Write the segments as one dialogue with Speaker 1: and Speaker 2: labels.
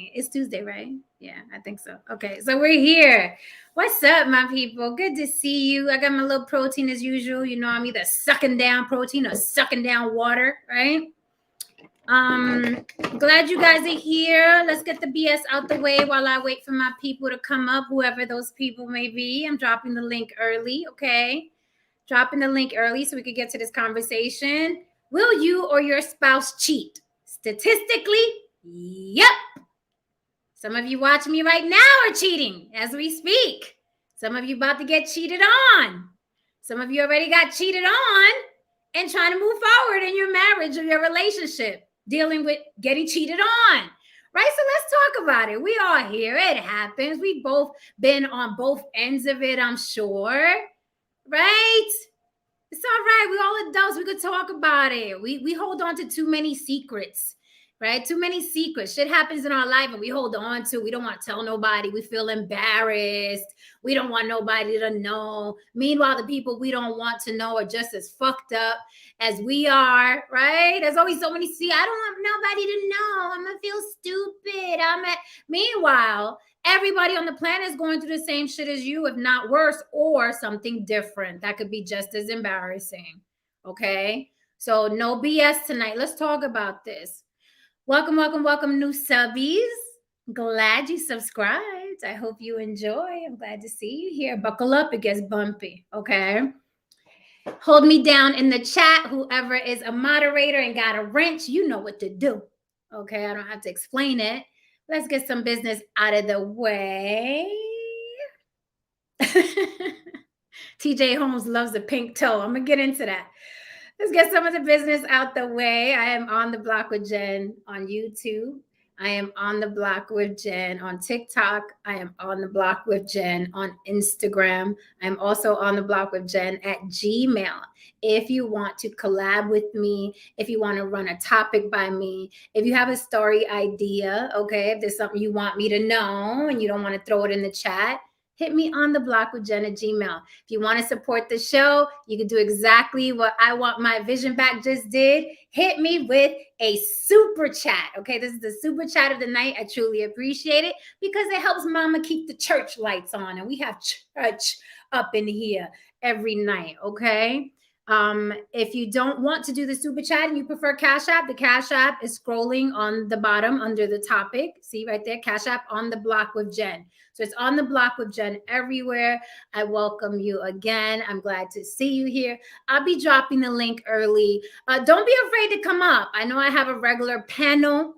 Speaker 1: morning. It's Tuesday, right? Yeah, I think so. Okay, so we're here. What's up, my people? Good to see you. I got my little protein as usual. You know, I'm either sucking down protein or sucking down water, right? Glad you guys are here. Let's get the BS out the way while I wait for my people to come up, whoever those people may be. I'm dropping the link early, okay? Dropping the link early so we could get to this conversation. Will you or your spouse cheat? Statistically, yep. Some of you watching me right now are cheating as we speak. Some of you about to get cheated on. Some of you already got cheated on and trying to move forward in your marriage or your relationship, dealing with getting cheated on. Right? So let's talk about it. We all here. It happens. We've both been on both ends of it, I'm sure. Right? It's all right. We all adults. We could talk about it. We hold on to too many secrets, right? Too many secrets. Shit happens in our life and we hold on to. We don't want to tell nobody. We feel embarrassed. We don't want nobody to know. Meanwhile, the people we don't want to know are just as fucked up as we are, right? There's always so many. See, I don't want nobody to know. I'm gonna feel stupid. Meanwhile, everybody on the planet is going through the same shit as you, if not worse, or something different that could be just as embarrassing. Okay? So no BS tonight. Let's talk about this. Welcome, welcome, welcome, new subbies. Glad you subscribed. I hope you enjoy. I'm glad to see you here. Buckle up, it gets bumpy. Okay? Hold me down in the chat. Whoever is a moderator and got a wrench, you know what to do. Okay? I don't have to explain it. Let's get some business out of the way. TJ Holmes loves a pink toe. I'm going to get into that. Let's get some of the business out the way. I am on the block with Jen on YouTube. I am on the block with Jen on TikTok. I am on the block with Jen on Instagram. I'm also on the block with Jen at Gmail. If you want to collab with me, if you want to run a topic by me, if you have a story idea, okay, if there's something you want me to know and you don't want to throw it in the chat, hit me on the block with Jen at Gmail. If you want to support the show, you can do exactly what I Want My Vision Back just did. Hit me with a super chat. Okay, this is the super chat of the night. I truly appreciate it because it helps mama keep the church lights on. And we have church up in here every night, okay? If you don't want to do the super chat and you prefer Cash App, the Cash App is scrolling on the bottom under the topic. See right there, Cash App on the block with Jen. So it's on the block with Jen everywhere. I welcome you again. I'm glad to see you here. I'll be dropping the link early. Don't be afraid to come up. I know I have a regular panel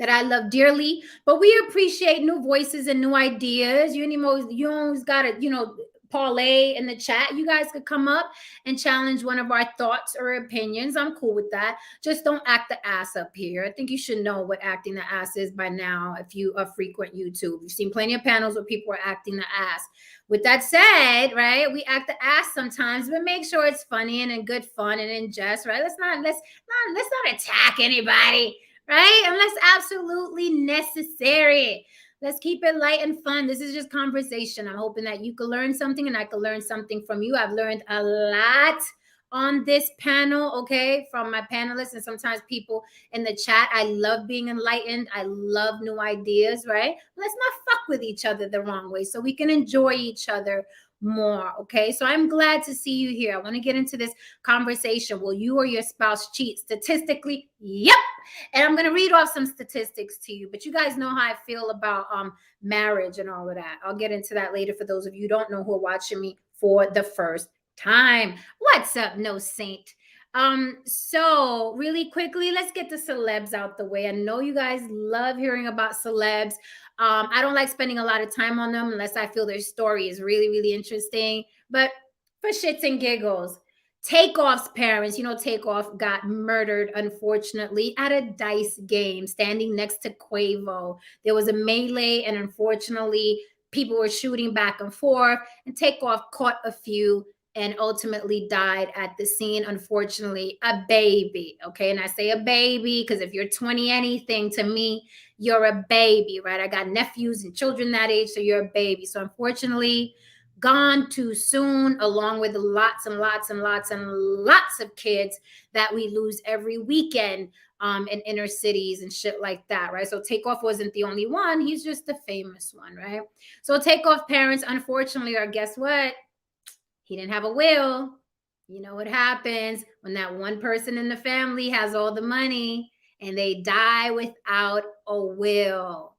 Speaker 1: that I love dearly, but we appreciate new voices and new ideas. You always got to, parlay in the chat. You guys could come up and challenge one of our thoughts or opinions. I'm cool with that. Just don't act the ass up here. I think you should know what acting the ass is by now if you frequent YouTube. You've seen plenty of panels where people are acting the ass. With that said, right, we act the ass sometimes, but make sure it's funny and in good fun and in jest, right? Let's not attack anybody, right? Unless absolutely necessary. Let's keep it light and fun. This is just conversation. I'm hoping that you could learn something and I could learn something from you. I've learned a lot on this panel, okay, from my panelists and sometimes people in the chat. I love being enlightened. I love new ideas, right? Let's not fuck with each other the wrong way so we can enjoy each other more, okay? So I'm glad to see you here. I want to get into this conversation. Will you or your spouse cheat? Statistically, yep. And I'm going to read off some statistics to you, but you guys know how I feel about marriage and all of that. I'll get into that later for those of you who don't know who are watching me for the first time. What's up, No Saint? So really quickly, let's get the celebs out the way. I know you guys love hearing about celebs. I don't like spending a lot of time on them unless I feel their story is really, really interesting. But for shits and giggles, Takeoff's parents, Takeoff got murdered, unfortunately, at a dice game standing next to Quavo. There was a melee, and unfortunately, people were shooting back and forth, and Takeoff caught a few and ultimately died at the scene. Unfortunately, a baby. Okay. And I say a baby because if you're 20 anything, to me, you're a baby, right? I got nephews and children that age, so you're a baby. So unfortunately, gone too soon, along with lots and lots and lots and lots of kids that we lose every weekend in inner cities and shit like that, right? So Takeoff wasn't the only one. He's just the famous one, right? So Takeoff parents, unfortunately, are, guess what? He didn't have a will. You know what happens when that one person in the family has all the money and they die without a will?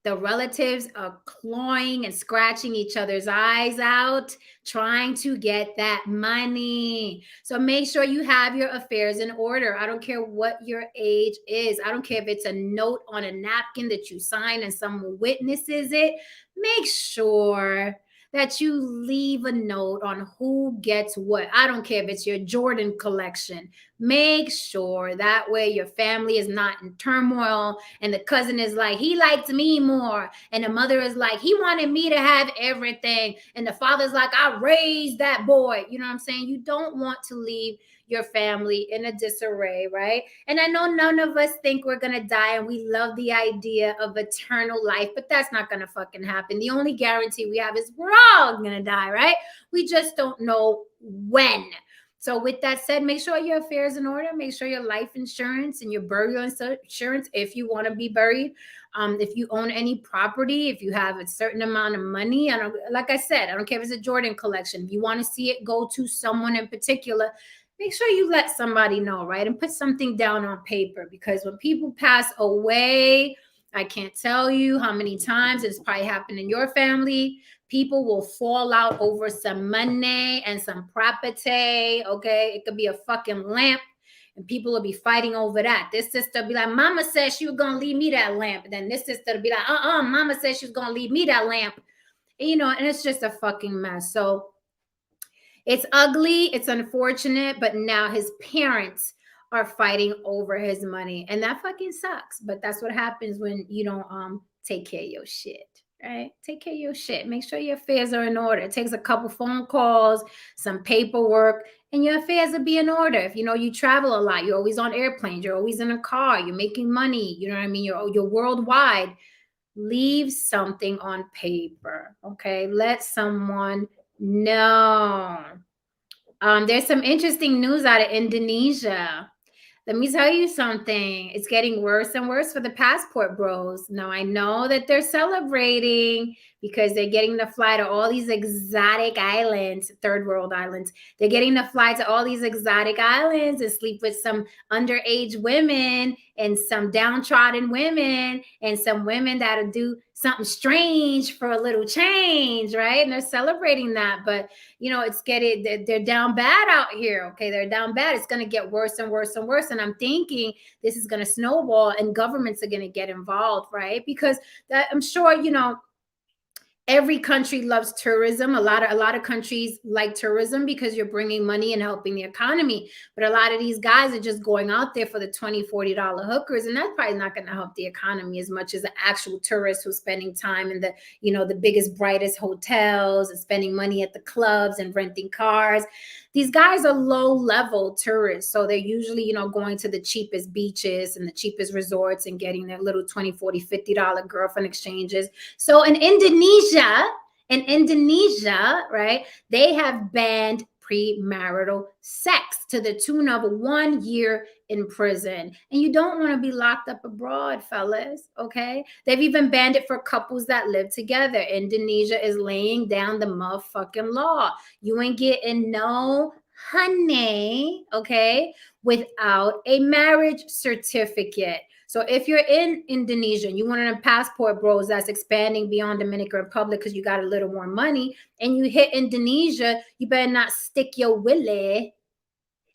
Speaker 1: The relatives are clawing and scratching each other's eyes out, trying to get that money. So make sure you have your affairs in order. I don't care what your age is. I don't care if it's a note on a napkin that you sign and someone witnesses it. Make sure that you leave a note on who gets what. I don't care if it's your Jordan collection. Make sure that way your family is not in turmoil and the cousin is like, he liked me more. And the mother is like, he wanted me to have everything. And the father's like, I raised that boy. You know what I'm saying? You don't want to leave your family in a disarray, right? And I know none of us think we're going to die and we love the idea of eternal life, but that's not going to fucking happen. The only guarantee we have is we're all going to die, right? We just don't know when. So with that said, make sure your affairs in order. Make sure your life insurance and your burial insurance, if you want to be buried, if you own any property, if you have a certain amount of money, like I said, I don't care if it's a Jordan collection. If you want to see it go to someone in particular, make sure you let somebody know, right? And put something down on paper, because when people pass away, I can't tell you how many times it's probably happened in your family. People will fall out over some money and some property, okay? It could be a fucking lamp, and people will be fighting over that. This sister will be like, mama said she was going to leave me that lamp. And then this sister will be like, mama said she was going to leave me that lamp. And, and it's just a fucking mess. So it's ugly, it's unfortunate, but now his parents are fighting over his money, and that fucking sucks. But that's what happens when you don't take care of your shit, right? Take care of your shit. Make sure your affairs are in order. It takes a couple phone calls, some paperwork, and your affairs will be in order. If you travel a lot, you're always on airplanes, you're always in a car, you're making money, you know what I mean? You're worldwide. Leave something on paper, okay? Let someone know. There's some interesting news out of Indonesia. Let me tell you something. It's getting worse and worse for the passport bros. Now, I know that they're celebrating because they're getting to fly to all these exotic islands, third world islands. They're getting to fly to all these exotic islands and sleep with some underage women and some downtrodden women and some women that'll do something strange for a little change, right? And they're celebrating that. But they're down bad out here. Okay, they're down bad. It's going to get worse and worse and worse. And I'm thinking this is going to snowball and governments are going to get involved, right? Because I'm sure, every country loves tourism. A lot of countries like tourism because you're bringing money and helping the economy. But a lot of these guys are just going out there for the $20, $40 hookers. And that's probably not going to help the economy as much as the actual tourist who's spending time in the biggest, brightest hotels and spending money at the clubs and renting cars. These guys are low-level tourists. So they're usually, going to the cheapest beaches and the cheapest resorts and getting their little $20, $40, $50 girlfriend exchanges. So in Indonesia, right, they have banned premarital sex to the tune of 1 year in prison. And you don't want to be locked up abroad, fellas, okay? They've even banned it for couples that live together. Indonesia is laying down the motherfucking law. You ain't getting no honey, okay, without a marriage certificate. So if you're in Indonesia and you want a passport bros that's expanding beyond Dominican Republic because you got a little more money and you hit Indonesia, you better not stick your willy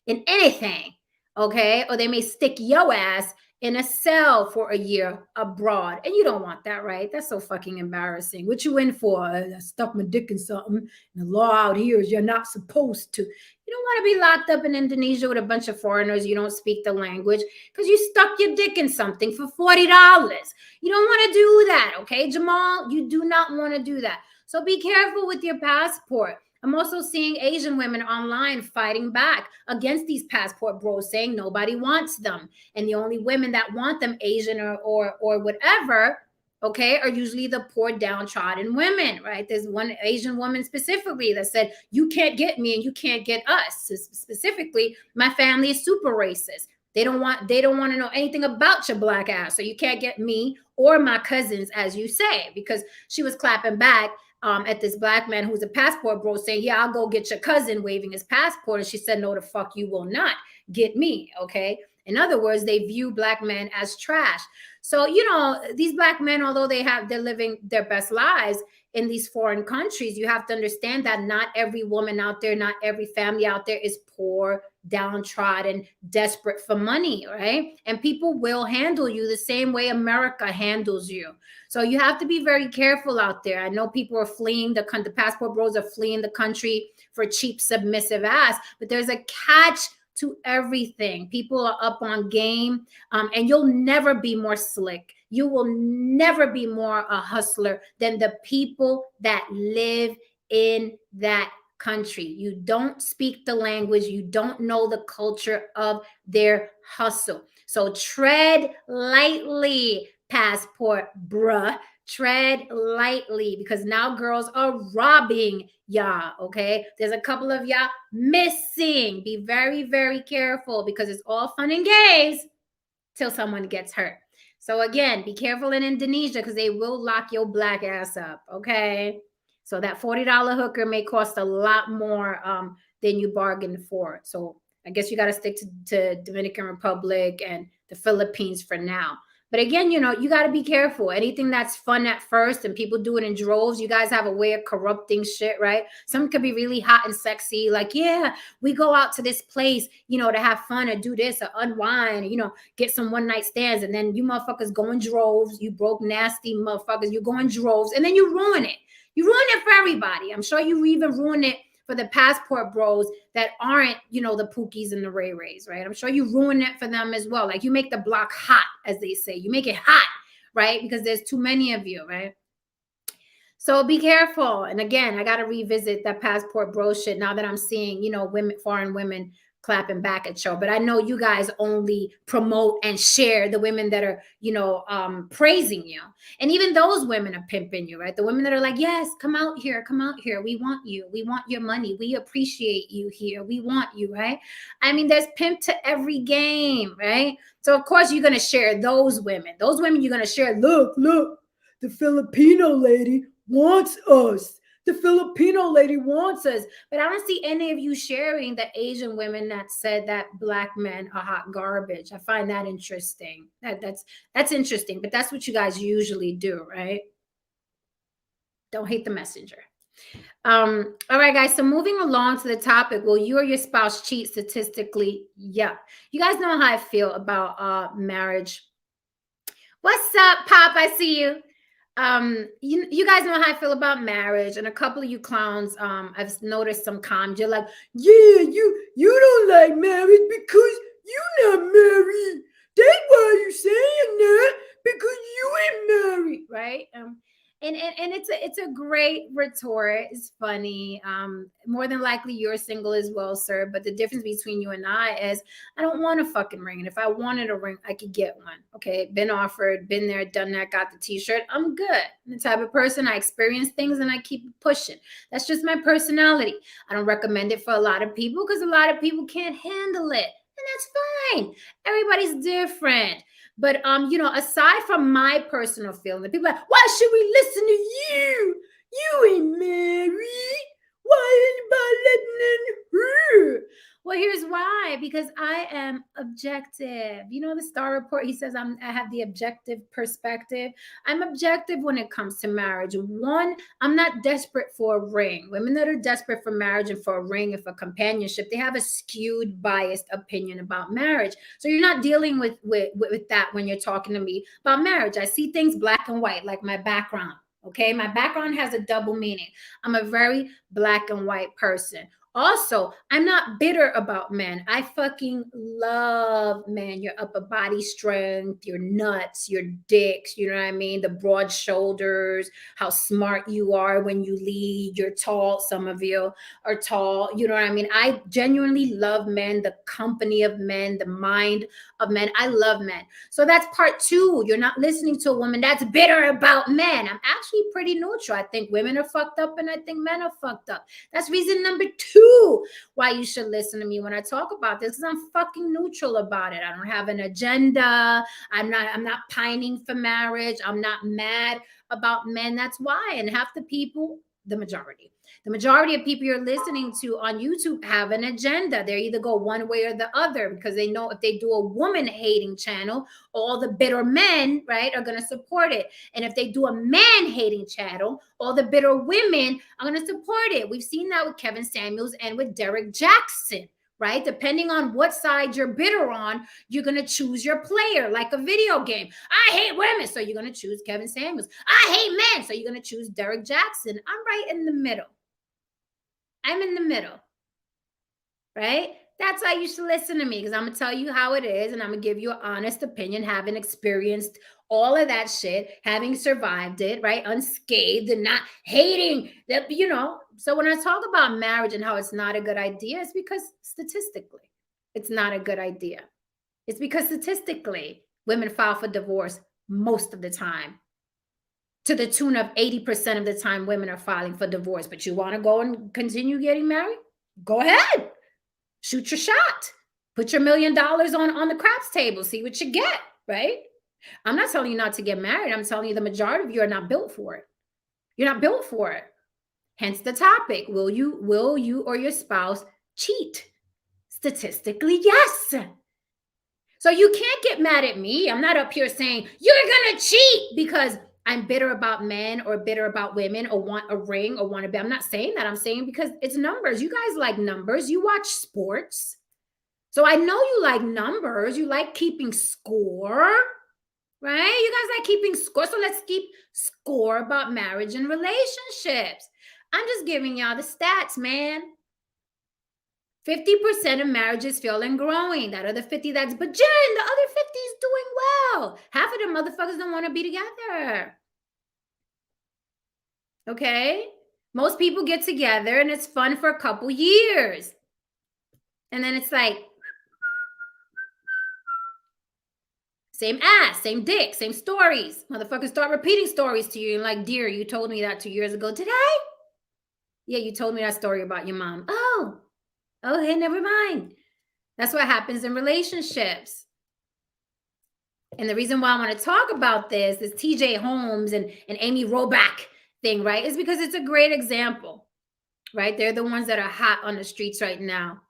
Speaker 1: in anything, okay? Or they may stick your ass in a cell for a year abroad. And you don't want that, right? That's so fucking embarrassing. What you in for? I stuck my dick in something. And the law out here is you're not supposed to. You don't want to be locked up in Indonesia with a bunch of foreigners. You don't speak the language because you stuck your dick in something for $40. You don't want to do that, okay, Jamal? You do not want to do that. So be careful with your passport. I'm also seeing Asian women online fighting back against these passport bros, saying nobody wants them. And the only women that want them, Asian or whatever, okay, are usually the poor, downtrodden women, right? There's one Asian woman specifically that said, you can't get me and you can't get us. So specifically, my family is super racist. They don't want to know anything about your black ass. So you can't get me or my cousins, as you say, because she was clapping back at this black man who's a passport bro saying, yeah, I'll go get your cousin, waving his passport. And she said, no, the fuck you will not get me. Okay. In other words, they view black men as trash. So, these black men, although they're living their best lives in these foreign countries, you have to understand that not every woman out there, not every family out there is poor, downtrodden, desperate for money, right? And people will handle you the same way America handles you. So you have to be very careful out there. I know people are fleeing the passport bros are fleeing the country for cheap, submissive ass, but there's a catch to everything. People are up on game, and you'll never be more slick. You will never be more a hustler than the people that live in that country. You don't speak the language. You don't know the culture of their hustle. So tread lightly, passport bruh. Tread lightly, because now girls are robbing y'all. Okay, there's a couple of y'all missing. Be very, very careful, because it's all fun and games till someone gets hurt. So again, be careful in Indonesia, because they will lock your black ass up. Okay, so that $40 hooker may cost a lot more than you bargained for. So I guess you got to stick to Dominican Republic and the Philippines for now. But again, you got to be careful. Anything that's fun at first and people do it in droves, you guys have a way of corrupting shit, right? Some could be really hot and sexy. Like, yeah, we go out to this place, to have fun or do this or unwind, get some one night stands. And then you motherfuckers go in droves. You broke, nasty motherfuckers. You go in droves and then you ruin it. You ruin it for everybody. I'm sure you even ruin it for the passport bros that aren't, the Pookies and the Ray Rays, right? I'm sure you ruin it for them as well. Like, you make the block hot, as they say. You make it hot, right? Because there's too many of you, right? So be careful. And again, I got to revisit that passport bro shit now that I'm seeing, foreign women clapping back at you. But I know you guys only promote and share the women that are, praising you. And even those women are pimping you, right? The women that are like, yes, come out here. We want you. We want your money. We appreciate you here. We want you, right? I mean, there's pimp to every game, right? So of course you're going to share those women. Those women you're going to share. Look, the Filipino lady wants us. The Filipino lady wants us. But I don't see any of you sharing the Asian women that said that black men are hot garbage. I find that interesting. That's interesting, but that's what you guys usually do, right? Don't hate the messenger. All right, guys. So moving along to the topic, will you or your spouse cheat statistically? Yeah. You guys know how I feel about marriage. What's up, Pop? I see you. You guys know how I feel about marriage, and a couple of you clowns, I've noticed some comments. You're like, yeah, you don't like marriage because you're not married. That's why you're saying that, because you ain't married, right? And it's a great retort. It's funny. More than likely you're single as well, sir. But the difference between you and I is I don't want a fucking ring. And if I wanted a ring, I could get one. Okay. Been offered, been there, done that, got the t-shirt. I'm good. I'm the type of person, I experience things and I keep pushing. That's just my personality. I don't recommend it for a lot of people because a lot of people can't handle it. And that's fine. Everybody's different. But aside from my personal feeling, people are like, why should we listen to you? You ain't married. Why anybody letting in her? Well, here's why. Because I am objective. The Star Report, he says I have the objective perspective. I'm objective when it comes to marriage. One, I'm not desperate for a ring. Women that are desperate for marriage and for a ring and for companionship, they have a skewed, biased opinion about marriage. So you're not dealing with that when you're talking to me about marriage. I see things black and white, like my background. Okay, my background has a double meaning. I'm a very black and white person. Also, I'm not bitter about men. I fucking love men. Your upper body strength, your nuts, your dicks, you know what I mean? The broad shoulders, how smart you are when you lead. You're tall. Some of you are tall. You know what I mean? I genuinely love men, the company of men, the mind of men. I love men. So that's part two. You're not listening to a woman that's bitter about men. I'm actually pretty neutral. I think women are fucked up and I think men are fucked up. That's reason number two why you should listen to me when I talk about this, because I'm fucking neutral about it. I don't have an agenda. I'm not pining for marriage. I'm not mad about men. That's why. And half the people, the majority of people you're listening to on YouTube have an agenda. They either go one way or the other because they know if they do a woman hating channel, all the bitter men, right, are going to support it. And if they do a man hating channel, all the bitter women are going to support it. We've seen that with Kevin Samuels and with Derek Jackson. Right? Depending on what side you're bitter on, you're going to choose your player like a video game. I hate women, so you're going to choose Kevin Samuels. I hate men, so you're going to choose Derek Jackson. I'm right in the middle. I'm in the middle, right? That's why you should listen to me, because I'm going to tell you how it is and I'm going to give you an honest opinion, having experienced all of that shit, having survived it, right? Unscathed and not hating that, So when I talk about marriage and how it's not a good idea, it's because statistically, it's not a good idea. It's because statistically, women file for divorce most of the time. To the tune of 80% of the time, women are filing for divorce. But you want to go and continue getting married? Go ahead. Shoot your shot. Put your $1 million on the craps table. See what you get, right? I'm not telling you not to get married. I'm telling you the majority of you are not built for it. You're not built for it. Hence the topic. Will you or your spouse cheat? Statistically, yes. So you can't get mad at me. I'm not up here saying you're going to cheat because I'm bitter about men or bitter about women or want a ring or want to be. I'm not saying that. I'm saying because it's numbers. You guys like numbers. You watch sports. So I know you like numbers. You like keeping score, right? You guys like keeping score. So let's keep score about marriage and relationships. I'm just giving y'all the stats, man. 50% of marriages fail and growing. That other 50, that's, but Jen, the other 50 is doing well. Half of them motherfuckers don't want to be together. Okay? Most people get together and it's fun for a couple years. And then it's like, same ass, same dick, same stories. Motherfuckers start repeating stories to you and like, dear, you told me that 2 years ago. Did I? Yeah, you told me that story about your mom. Oh, hey, never mind. That's what happens in relationships. And the reason why I want to talk about this TJ Holmes and Amy Robach thing, right, is because it's a great example, right? They're the ones that are hot on the streets right now,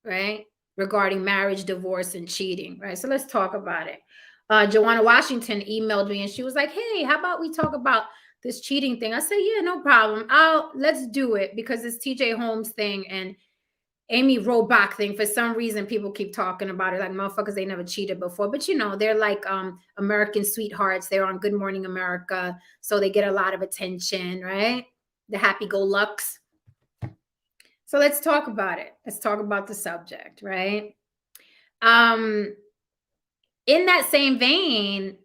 Speaker 1: right? Regarding marriage, divorce, and cheating, right? So let's talk about it. Joanna Washington emailed me and she was like, hey, how about we talk about this cheating thing? I said, yeah, no problem. Let's do it because it's TJ Holmes thing and Amy Robach thing. For some reason, people keep talking about it like motherfuckers, they never cheated before. But they're like American sweethearts. They're on Good Morning America. So they get a lot of attention, right? The happy-go-lucks. So let's talk about it. Let's talk about the subject, right? In that same vein,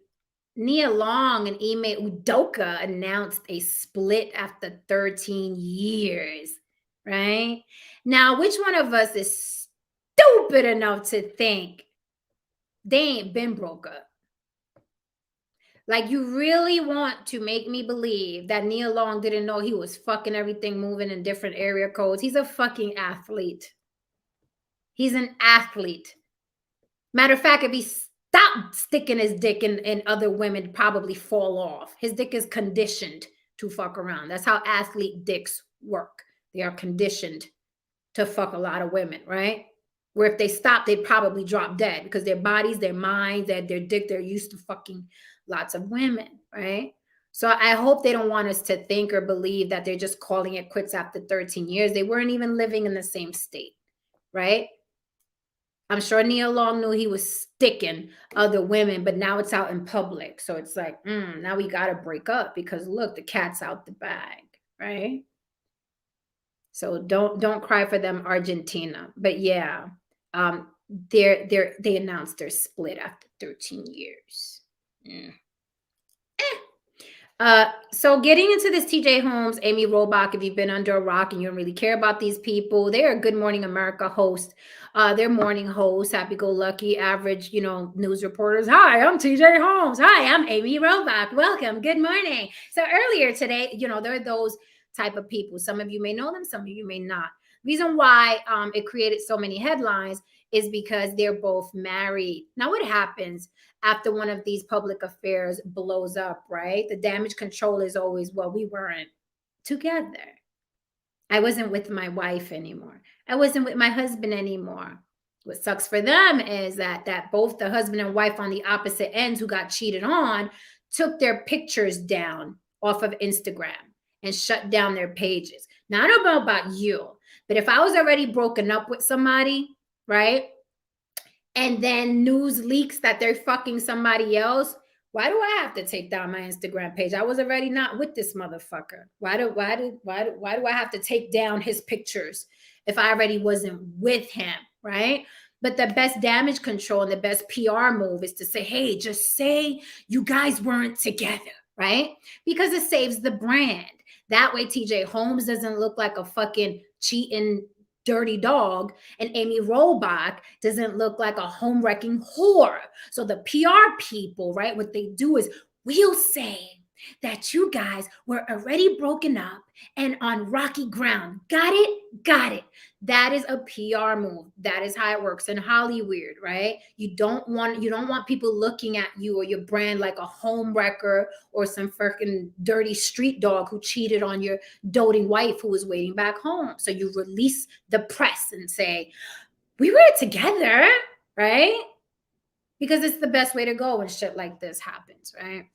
Speaker 1: Nia Long and Ime Udoka announced a split after 13 years, right? Now, which one of us is stupid enough to think they ain't been broke up? Like, you really want to make me believe that Nia Long didn't know he was fucking everything moving in different area codes? He's a fucking athlete. He's an athlete. Matter of fact, if he stopped sticking his dick in other women, probably fall off. His dick is conditioned to fuck around. That's how athlete dicks work. They are conditioned to fuck a lot of women, right? Where if they stop, they'd probably drop dead because their bodies, their minds, their dick, they're used to fucking lots of women, right? So I hope they don't want us to think or believe that they're just calling it quits after 13 years. They weren't even living in the same state, right? I'm sure Nia Long knew he was sticking other women, but now it's out in public. So it's like, now we got to break up because look, the cat's out the bag, right? So don't cry for them, Argentina. But yeah, they announced their split after 13 years. Mm. So getting into this TJ Holmes, Amy Robach, if you've been under a rock and you don't really care about these people, they're a Good Morning America host. They're morning hosts, happy-go-lucky, average, news reporters. Hi, I'm TJ Holmes. Hi, I'm Amy Robach. Welcome. Good morning. So earlier today, there are those type of people. Some of you may know them, some of you may not. Reason why it created so many headlines is because they're both married. Now, what happens after one of these public affairs blows up, right? The damage control is always, well, we weren't together. I wasn't with my wife anymore. I wasn't with my husband anymore. What sucks for them is that both the husband and wife on the opposite ends who got cheated on took their pictures down off of Instagram and shut down their pages. Now, I don't know about you, but if I was already broken up with somebody, right? And then news leaks that they're fucking somebody else, why do I have to take down my Instagram page? I was already not with this motherfucker. Why do I have to take down his pictures if I already wasn't with him, right? But the best damage control and the best PR move is to say, hey, just say you guys weren't together, right? Because it saves the brand. That way TJ Holmes doesn't look like a fucking cheating dirty dog, and Amy Robach doesn't look like a home wrecking whore. So the PR people, right, what they do is we'll say that you guys were already broken up and on rocky ground. Got it? Got it. That is a PR move. That is how it works in Hollywood, right? You don't want people looking at you or your brand like a home wrecker or some freaking dirty street dog who cheated on your doting wife who was waiting back home. So you release the press and say, we were together, right? Because it's the best way to go when shit like this happens, right?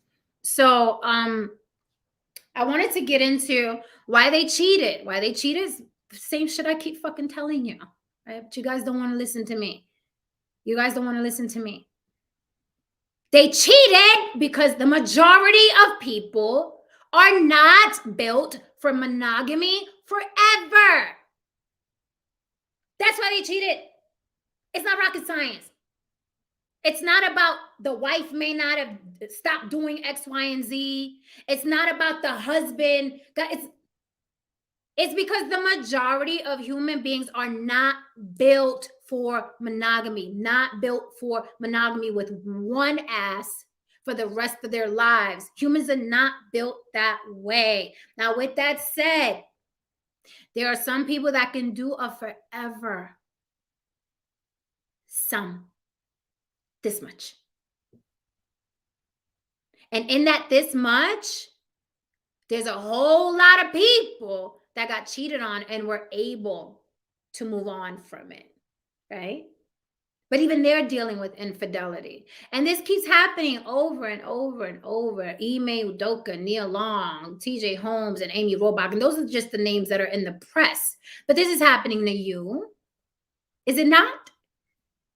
Speaker 1: So I wanted to get into why they cheated. Why they cheated is the same shit I keep fucking telling you, right? But you guys don't want to listen to me. You guys don't want to listen to me. They cheated because the majority of people are not built for monogamy forever. That's why they cheated. It's not rocket science. It's not about the wife may not have stopped doing X, Y, and Z. It's not about the husband. It's because the majority of human beings are not built for monogamy, not built for monogamy with one ass for the rest of their lives. Humans are not built that way. Now, with that said, there are some people that can do a forever. Some. This much. And in that this much, there's a whole lot of people that got cheated on and were able to move on from it, right? But even they're dealing with infidelity. And this keeps happening over and over and over. Ime Udoka, Nia Long, TJ Holmes, and Amy Robach. And those are just the names that are in the press. But this is happening to you. Is it not?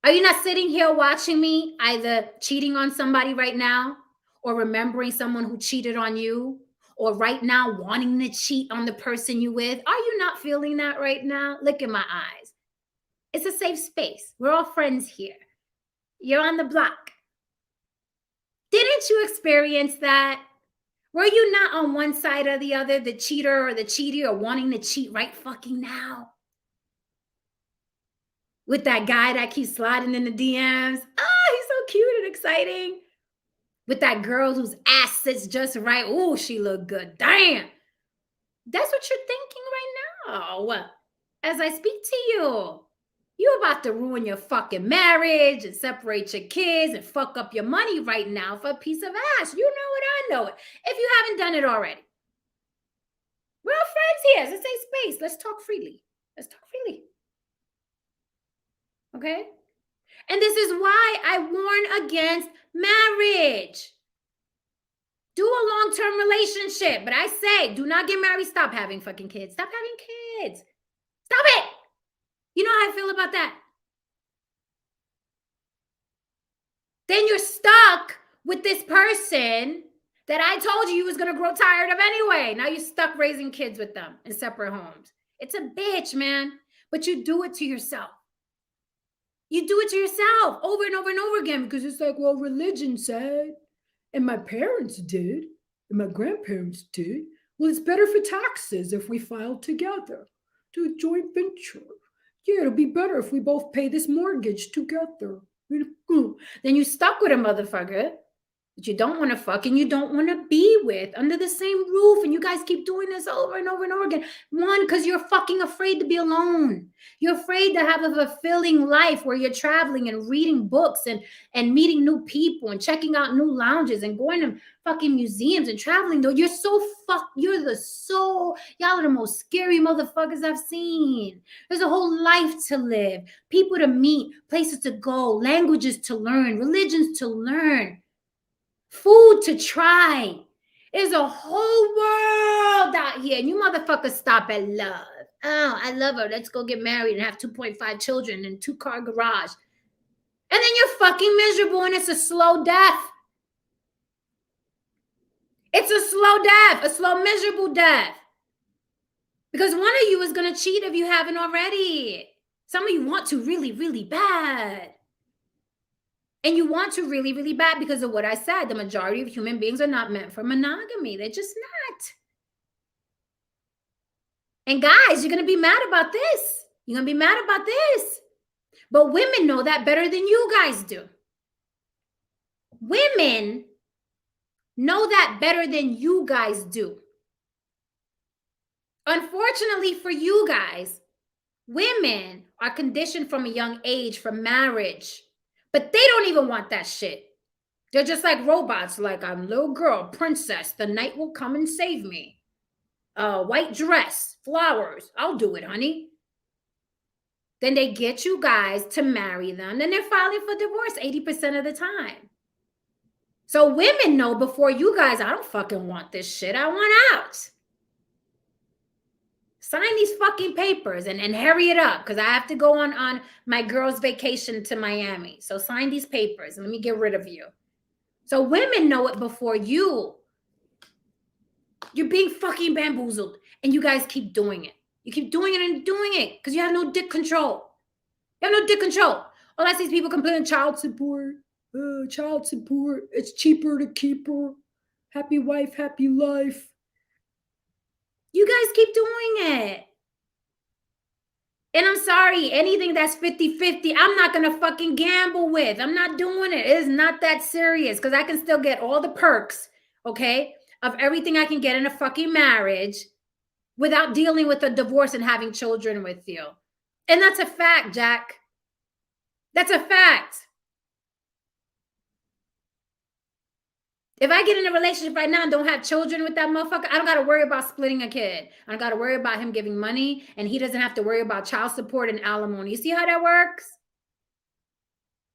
Speaker 1: Are you not sitting here watching me either cheating on somebody right now or remembering someone who cheated on you or right now wanting to cheat on the person you with? Are you not feeling that right now? Look in my eyes. It's a safe space. We're all friends here. You're on the block. Didn't you experience that? Were you not on one side or the other, the cheater or the cheater, or wanting to cheat right fucking now? With that guy that keeps sliding in the DMs. Oh, he's so cute and exciting. With that girl whose ass sits just right. Oh, she look good. Damn. That's what you're thinking right now. As I speak to you, you're about to ruin your fucking marriage and separate your kids and fuck up your money right now for a piece of ass. You know it, I know it. If you haven't done it already. We're all friends here. It's a safe space. Let's talk freely. Let's talk freely. Okay? And this is why I warn against marriage. Do a long-term relationship. But I say, do not get married. Stop having fucking kids. Stop having kids. Stop it. You know how I feel about that? Then you're stuck with this person that I told you was going to grow tired of anyway. Now you're stuck raising kids with them in separate homes. It's a bitch, man. But you do it to yourself. You do it to yourself over and over and over again because it's like, well, religion said, and my parents did, and my grandparents did. Well, it's better for taxes if we file together. Do a joint venture. Yeah, it'll be better if we both pay this mortgage together. Then you stuck with a motherfucker that you don't want to fuck and you don't want to be with under the same roof. And you guys keep doing this over and over and over again. One, because you're fucking afraid to be alone. You're afraid to have a fulfilling life where you're traveling and reading books and meeting new people and checking out new lounges and going to fucking museums and traveling. Though you're y'all are the most scary motherfuckers I've seen. There's a whole life to live, people to meet, places to go, languages to learn, religions to learn, food to try. There's a whole world out here, and you motherfuckers stop at love. Oh, I love her. Let's go get married and have 2.5 children and 2-car garage. And then you're fucking miserable, and it's a slow death. It's a slow death, a slow, miserable death. Because one of you is going to cheat if you haven't already. Some of you want to really, really bad. And you want to really, really bad because of what I said. The majority of human beings are not meant for monogamy. They're just not. And guys, you're going to be mad about this. You're going to be mad about this. But women know that better than you guys do. Women know that better than you guys do. Unfortunately for you guys, women are conditioned from a young age for marriage. But they don't even want that shit. They're just like robots, like I'm a little girl, princess. The night will come and save me. White dress, flowers. I'll do it, honey. Then they get you guys to marry them. Then they're filing for divorce 80% of the time. So women know before you guys, I don't fucking want this shit. I want out. Sign these fucking papers and hurry it up because I have to go on my girl's vacation to Miami. So sign these papers and let me get rid of you. So women know it before you. You're being fucking bamboozled and you guys keep doing it. You keep doing it and doing it because you have no dick control. You have no dick control. All I see is people complaining child support. Child support. It's cheaper to keep her. Happy wife, happy life. You guys keep doing it. And I'm sorry, anything that's 50-50, I'm not going to fucking gamble with. I'm not doing it. It is not that serious because I can still get all the perks, okay, of everything I can get in a fucking marriage without dealing with a divorce and having children with you. And that's a fact, Jack. That's a fact. If I get in a relationship right now and don't have children with that motherfucker, I don't got to worry about splitting a kid. I don't got to worry about him giving money, and he doesn't have to worry about child support and alimony. You see how that works?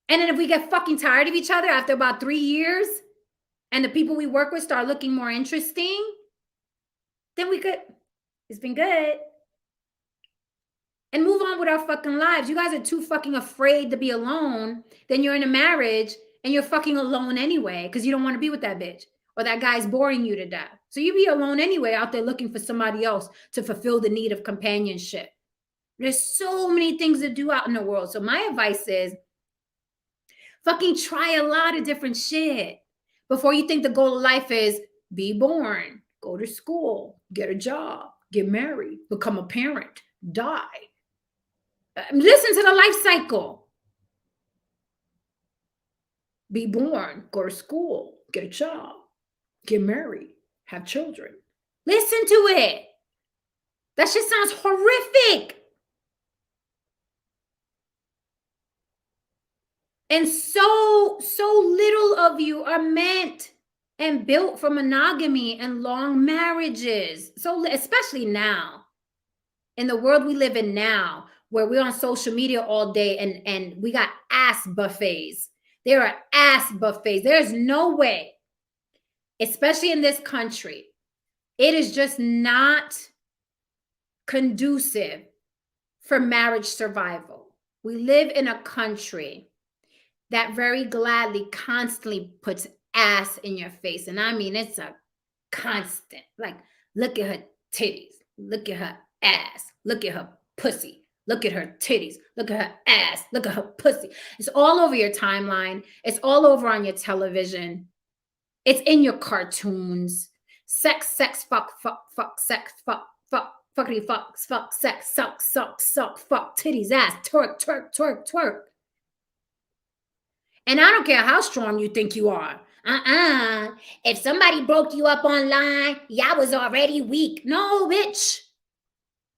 Speaker 1: And then if we get fucking tired of each other after about 3 years and the people we work with start looking more interesting, then we could, it's been good, and move on with our fucking lives. You guys are too fucking afraid to be alone. Then you're in a marriage and you're fucking alone anyway because you don't want to be with that bitch or that guy's boring you to death. So you be alone anyway out there looking for somebody else to fulfill the need of companionship. There's so many things to do out in the world. So my advice is fucking try a lot of different shit before you think the goal of life is be born, go to school, get a job, get married, become a parent, die. Listen to the life cycle. Be born, go to school, get a job, get married, have children. Listen to it. That shit sounds horrific. And so little of you are meant and built for monogamy and long marriages. So especially now, in the world we live in now, where we're on social media all day and we got ass buffets. There are ass buffets. There's no way, especially in this country, it is just not conducive for marriage survival. We live in a country that very gladly constantly puts ass in your face. And I mean, it's a constant, like, look at her titties, look at her ass. Look at her pussy. Look at her titties. Look at her ass. Look at her pussy. It's all over your timeline. It's all over on your television. It's in your cartoons. Sex, sex, fuck, fuck, fuck, sex, fuck, fuck, fuckity, fuck, fuck, sex, suck, suck, suck, fuck, titties, ass, twerk, twerk, twerk, twerk. And I don't care how strong you think you are. If somebody broke you up online, y'all was already weak. No, bitch.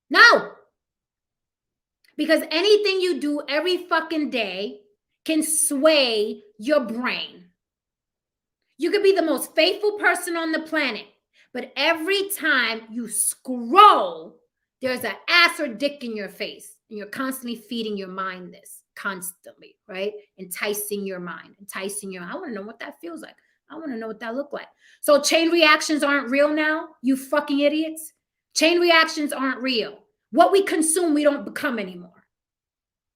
Speaker 1: No. Because anything you do every fucking day can sway your brain. You could be the most faithful person on the planet, but every time you scroll, there's an ass or dick in your face, and you're constantly feeding your mind this, constantly, right? Enticing your mind. I want to know what that feels like. I want to know what that looked like. So chain reactions aren't real now, you fucking idiots. Chain reactions aren't real. What we consume, we don't become anymore.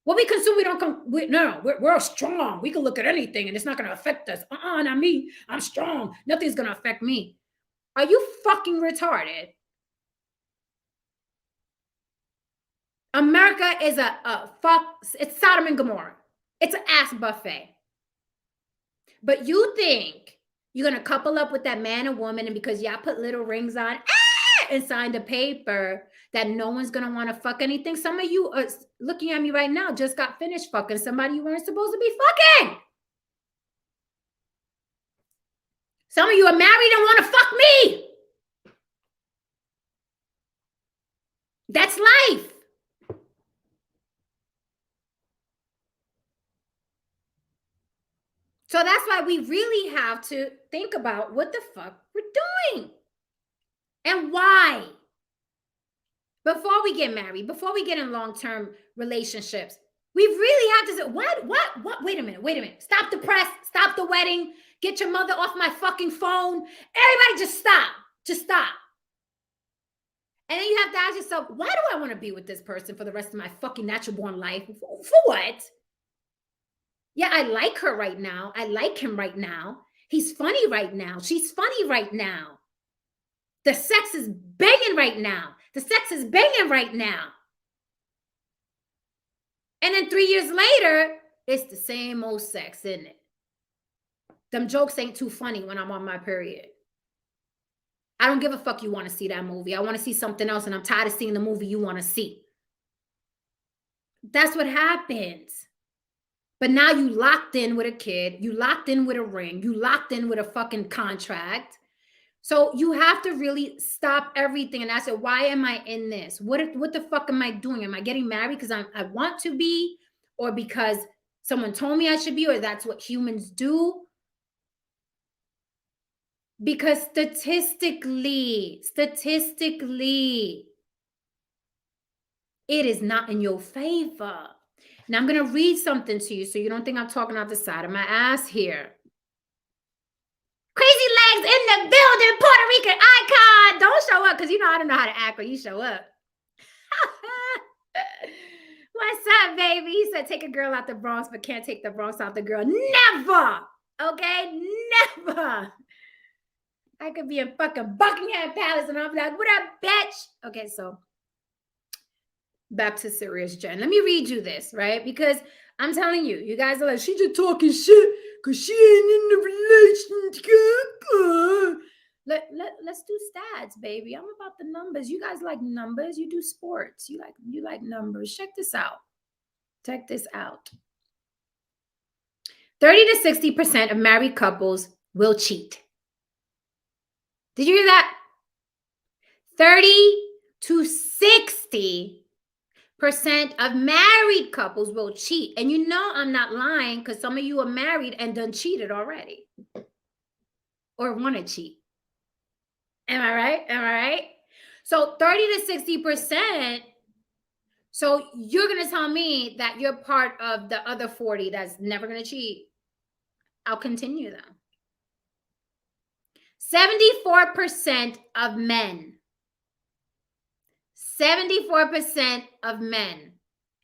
Speaker 1: What we consume, we don't come. We're strong. We can look at anything and it's not going to affect us. Not me. I'm strong. Nothing's going to affect me. Are you fucking retarded? America is it's Sodom and Gomorrah. It's an ass buffet. But you think you're going to couple up with that man or woman, and because y'all put little rings on and signed a paper, that no one's going to want to fuck anything. Some of you are looking at me right now, just got finished fucking somebody you weren't supposed to be fucking. Some of you are married and want to fuck me. That's life. So that's why we really have to think about what the fuck we're doing and why. Before we get married, before we get in long-term relationships, we really have to say, what? Wait a minute. Stop the press, stop the wedding, get your mother off my fucking phone. Everybody just stop. And then you have to ask yourself, why do I want to be with this person for the rest of my fucking natural born life? For what? Yeah, I like her right now. I like him right now. He's funny right now. She's funny right now. The sex is banging right now. The sex is banging right now. And then 3 years later, it's the same old sex, isn't it? Them jokes ain't too funny when I'm on my period. I don't give a fuck you want to see that movie. I want to see something else, and I'm tired of seeing the movie you want to see. That's what happens. But now you locked in with a kid. You locked in with a ring. You locked in with a fucking contract. So you have to really stop everything. And I said, why am I in this? What the fuck am I doing? Am I getting married because I want to be, or because someone told me I should be, or that's what humans do? Because statistically, it is not in your favor. And I'm going to read something to you so you don't think I'm talking out the side of my ass here. Crazy Legs in the building, Puerto Rican icon. Don't show up because you know I don't know how to act when you show up. What's up, baby? He said, take a girl out the Bronx, but can't take the Bronx out the girl. Never. Okay? Never. I could be in fucking Buckingham Palace and I'm like, what up, bitch? Okay, so back to serious, Jen. Let me read you this, right? Because I'm telling you, you guys are like, she just talking shit because she ain't in the relationship. Let's do stats, baby. I'm about the numbers. You guys like numbers. You do sports. You like numbers. Check this out. 30 to 60% of married couples will cheat. Did you hear that? 30 to 60% of married couples will cheat. And you know I'm not lying because some of you are married and done cheated already. Or want to cheat. Am I right? So 30 to 60%. So you're going to tell me that you're part of the other 40 that's never going to cheat. I'll continue though. 74% of men. 74% of men.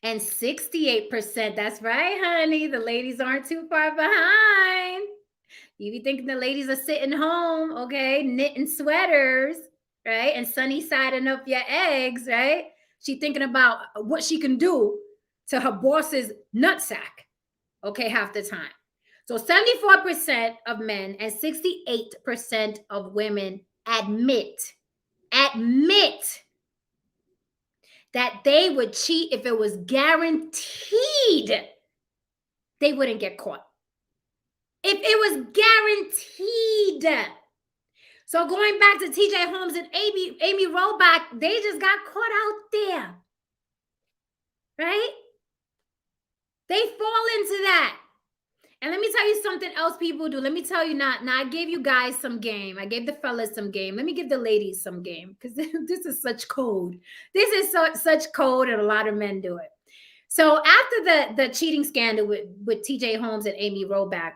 Speaker 1: And 68%, that's right, honey. The ladies aren't too far behind. You be thinking the ladies are sitting home, okay, knitting sweaters, right? And sunny siding up your eggs, right? She's thinking about what she can do to her boss's nutsack, okay, half the time. So 74% of men and 68% of women admit that they would cheat if it was guaranteed they wouldn't get caught. If it was guaranteed. So going back to TJ Holmes and Amy Robach, they just got caught out there. Right? They fall into that. And let me tell you something else people do. Let me tell you now I gave you guys some game. I gave the fellas some game. Let me give the ladies some game because this is such code. This is such code and a lot of men do it. So after the cheating scandal with TJ Holmes and Amy Robach,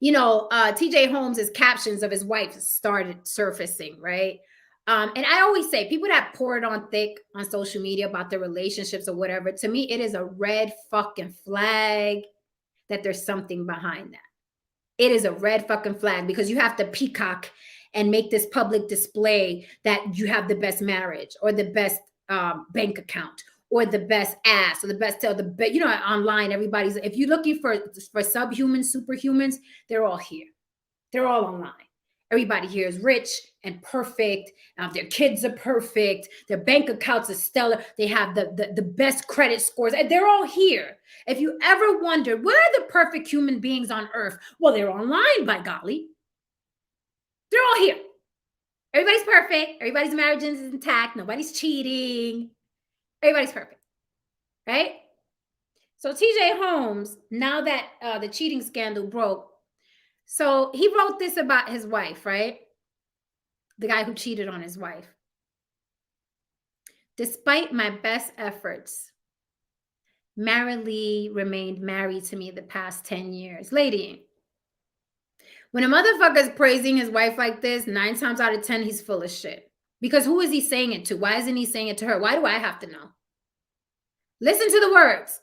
Speaker 1: TJ Holmes' captions of his wife started surfacing, right? And I always say people that pour it on thick on social media about their relationships or whatever, to me, it is a red fucking flag that there's something behind that. It is a red fucking flag because you have to peacock and make this public display that you have the best marriage or the best bank account or the best ass or the best tail. Online, everybody's, if you're looking for subhumans, superhumans, they're all here. They're all online. Everybody here is rich and perfect. Their kids are perfect. Their bank accounts are stellar. They have the best credit scores. They're all here. If you ever wondered, where are the perfect human beings on earth? Well, they're online, by golly. They're all here. Everybody's perfect. Everybody's marriage is intact. Nobody's cheating. Everybody's perfect, right? So TJ Holmes, now that the cheating scandal broke, so he wrote this about his wife, right? The guy who cheated on his wife. Despite my best efforts, Mary remained married to me the past 10 years. Lady, when a motherfucker is praising his wife like this, 9 times out of 10, he's full of shit. Because who is he saying it to? Why isn't he saying it to her? Why do I have to know? Listen to the words.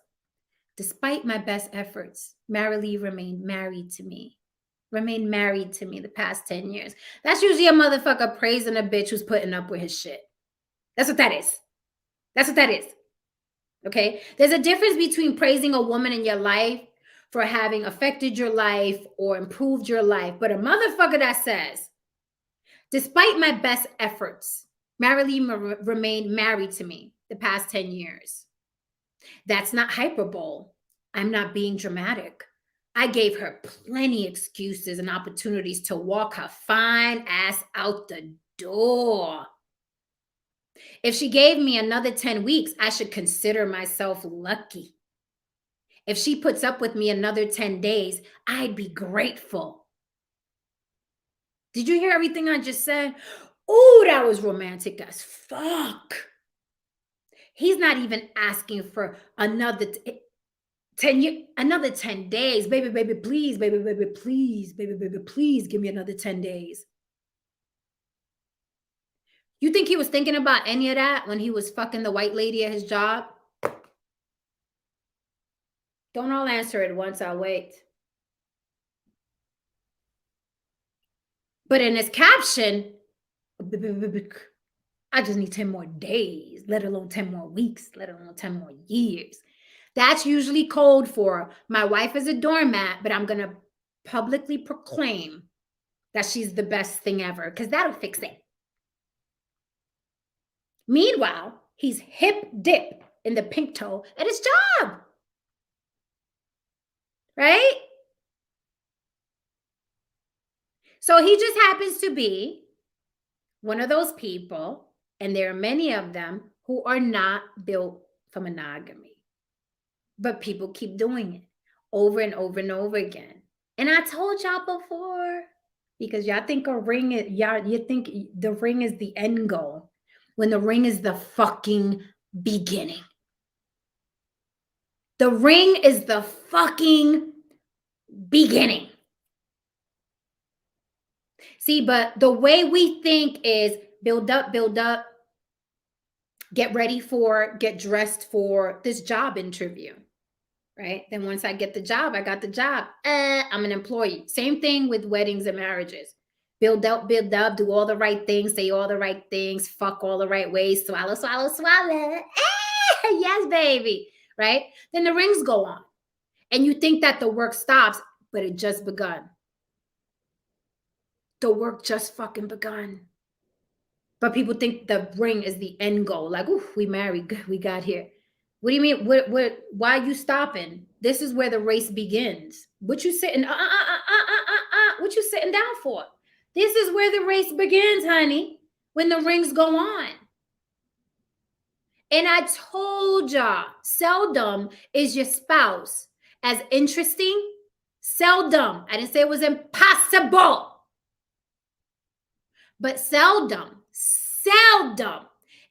Speaker 1: Despite my best efforts, Mary remained married to me. Remained married to me the past 10 years. That's usually a motherfucker praising a bitch who's putting up with his shit. That's what that is. That's what that is. Okay? There's a difference between praising a woman in your life for having affected your life or improved your life. But a motherfucker that says, despite my best efforts, Mary remained married to me the past 10 years. That's not hyperbole. I'm not being dramatic. I gave her plenty excuses and opportunities to walk her fine ass out the door. If she gave me another 10 weeks, I should consider myself lucky. If she puts up with me another 10 days, I'd be grateful. Did you hear everything I just said? Oh, that was romantic as fuck. He's not even asking for another 10 days. Baby, please, baby, please, baby, please give me another 10 days. You think he was thinking about any of that when he was fucking the white lady at his job? Don't all answer at once. I'll wait. But in his caption, I just need 10 more days, let alone 10 more weeks, let alone 10 more years. That's usually code for my wife is a doormat, but I'm going to publicly proclaim that she's the best thing ever because that'll fix it. Meanwhile, he's hip dip in the pink toe at his job. Right? So he just happens to be one of those people, and there are many of them who are not built for monogamy. But people keep doing it over and over and over again. And I told y'all before, because y'all think you think the ring is the end goal, when the ring is the fucking beginning. The ring is the fucking beginning. See, but the way we think is build up, get ready for, get dressed for this job interview, right? Then once I get the job, I got the job. I'm an employee. Same thing with weddings and marriages. build up, do all the right things, say all the right things, fuck all the right ways, swallow, swallow, swallow. Yes, baby. Right? Then the rings go on. And you think that the work stops, but it just begun. The work just fucking begun. But people think the ring is the end goal. Like, ooh, we married, good, we got here. What do you mean? Why are you stopping? This is where the race begins. What you sitting? What you sitting down for? This is where the race begins, honey. When the rings go on. And I told y'all, seldom is your spouse as interesting. Seldom. I didn't say it was impossible. But seldom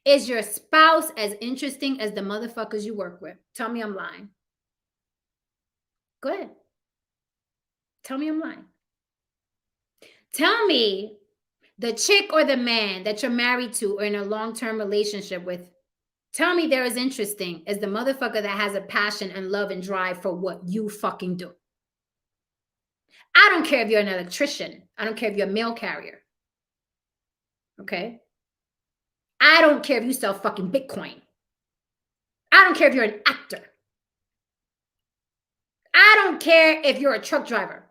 Speaker 1: is your spouse as interesting as the motherfuckers you work with. Tell me I'm lying. Go ahead. Tell me I'm lying. Tell me the chick or the man that you're married to or in a long-term relationship with, tell me they're as interesting as the motherfucker that has a passion and love and drive for what you fucking do. I don't care if you're an electrician. I don't care if you're a mail carrier. Okay? I don't care if you sell fucking Bitcoin. I don't care if you're an actor. I don't care if you're a truck driver.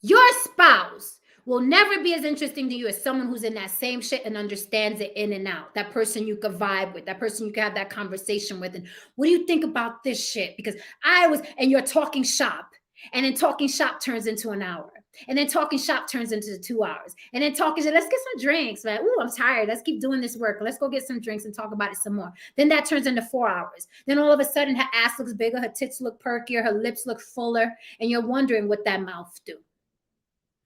Speaker 1: Your spouse will never be as interesting to you as someone who's in that same shit and understands it in and out. That person you could vibe with, that person you could have that conversation with. And what do you think about this shit? Because and you're talking shop. And then talking shop turns into an hour. And then talking shop turns into 2 hours. And then let's get some drinks, man. Ooh, I'm tired. Let's keep doing this work. Let's go get some drinks and talk about it some more. Then that turns into 4 hours. Then all of a sudden her ass looks bigger, her tits look perkier, her lips look fuller, and you're wondering what that mouth do.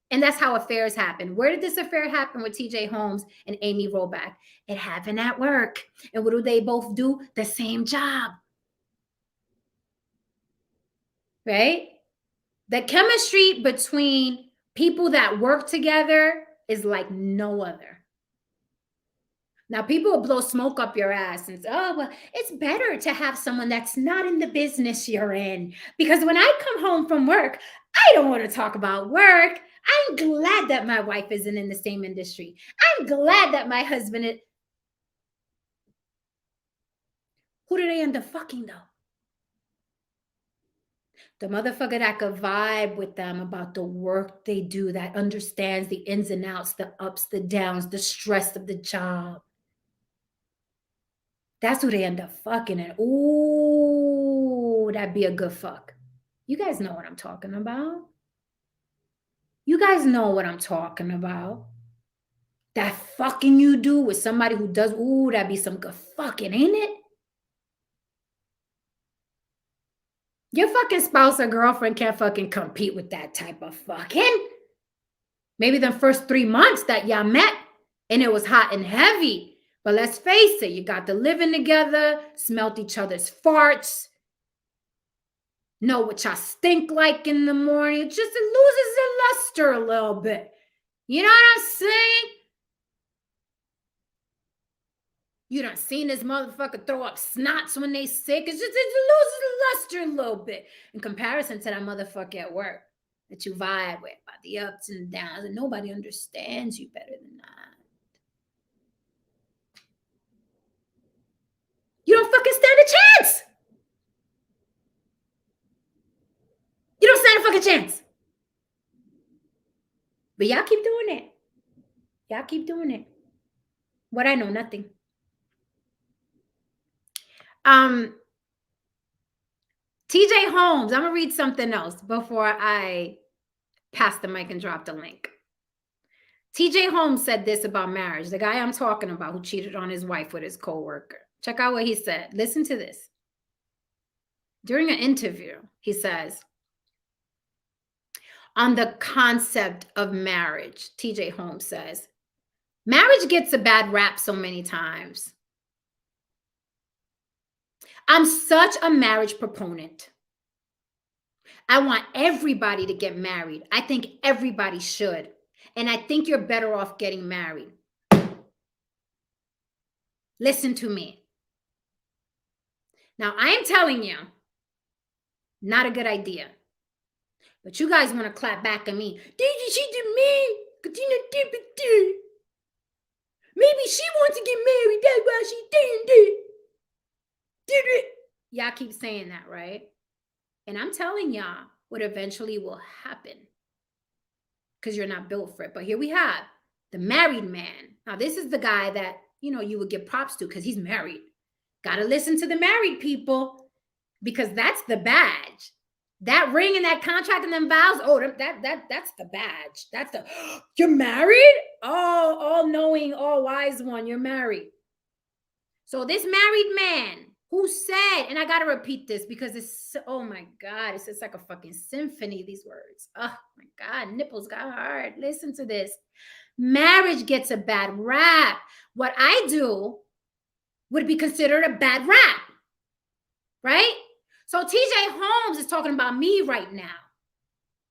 Speaker 1: And that's how affairs happen. Where did this affair happen with TJ Holmes and Amy Robach? It happened at work. And what do they both do? The same job. Right? The chemistry between people that work together is like no other. Now, people will blow smoke up your ass and say, oh, well, it's better to have someone that's not in the business you're in. Because when I come home from work, I don't want to talk about work. I'm glad that my wife isn't in the same industry. I'm glad that my husband is. Who do they end up fucking, though? The motherfucker that could vibe with them about the work they do, that understands the ins and outs, the ups, the downs, the stress of the job. That's who they end up fucking. And ooh, that'd be a good fuck. You guys know what I'm talking about. You guys know what I'm talking about. That fucking you do with somebody who does, ooh, that'd be some good fucking, ain't it? Your fucking spouse or girlfriend can't fucking compete with that type of fucking. Maybe the first 3 months that y'all met and it was hot and heavy. But let's face it, you got to living together, smelt each other's farts, know what y'all stink like in the morning. It loses the luster a little bit. You know what I'm saying? You done seen this motherfucker throw up snots when they sick. It loses the luster a little bit in comparison to that motherfucker at work that you vibe with about the ups and downs, and nobody understands you better than that. You don't fucking stand a chance. You don't stand a fucking chance. But y'all keep doing it. Y'all keep doing it. What I know, nothing. TJ Holmes, I'm gonna read something else before I pass the mic and drop the link. TJ Holmes said this about marriage, the guy I'm talking about who cheated on his wife with his coworker. Check out what he said. Listen to this. During an interview, he says, on the concept of marriage, TJ Holmes says, marriage gets a bad rap so many times. I'm such a marriage proponent. I want everybody to get married. I think everybody should. And I think you're better off getting married. Listen to me. Now, I am telling you, not a good idea. But you guys want to clap back at me. She did me. Maybe she wants to get married. That's why she did it. Y'all keep saying that, right? And I'm telling y'all what eventually will happen because you're not built for it. But here we have the married man. Now, this is the guy that, you would give props to because he's married. Got to listen to the married people because that's the badge. That ring and that contract and them vows, that's the badge. That's the, you're married? Oh, all knowing, all wise one, you're married. So this married man who said, and I got to repeat this because it's, oh my God, it's just like a fucking symphony, these words. Oh my God, nipples got hard. Listen to this. Marriage gets a bad rap. What I do would be considered a bad rap, right? So TJ Holmes is talking about me right now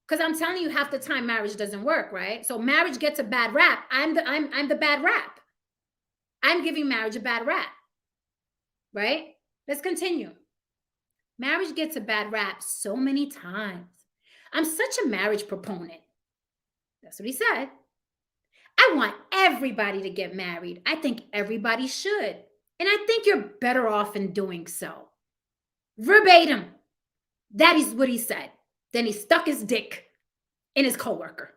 Speaker 1: because I'm telling you half the time marriage doesn't work, right? So marriage gets a bad rap. I'm the bad rap. I'm giving marriage a bad rap, right? Let's continue. Marriage gets a bad rap so many times. I'm such a marriage proponent. That's what he said. I want everybody to get married. I think everybody should. And I think you're better off in doing so. Verbatim. That is what he said. Then he stuck his dick in his coworker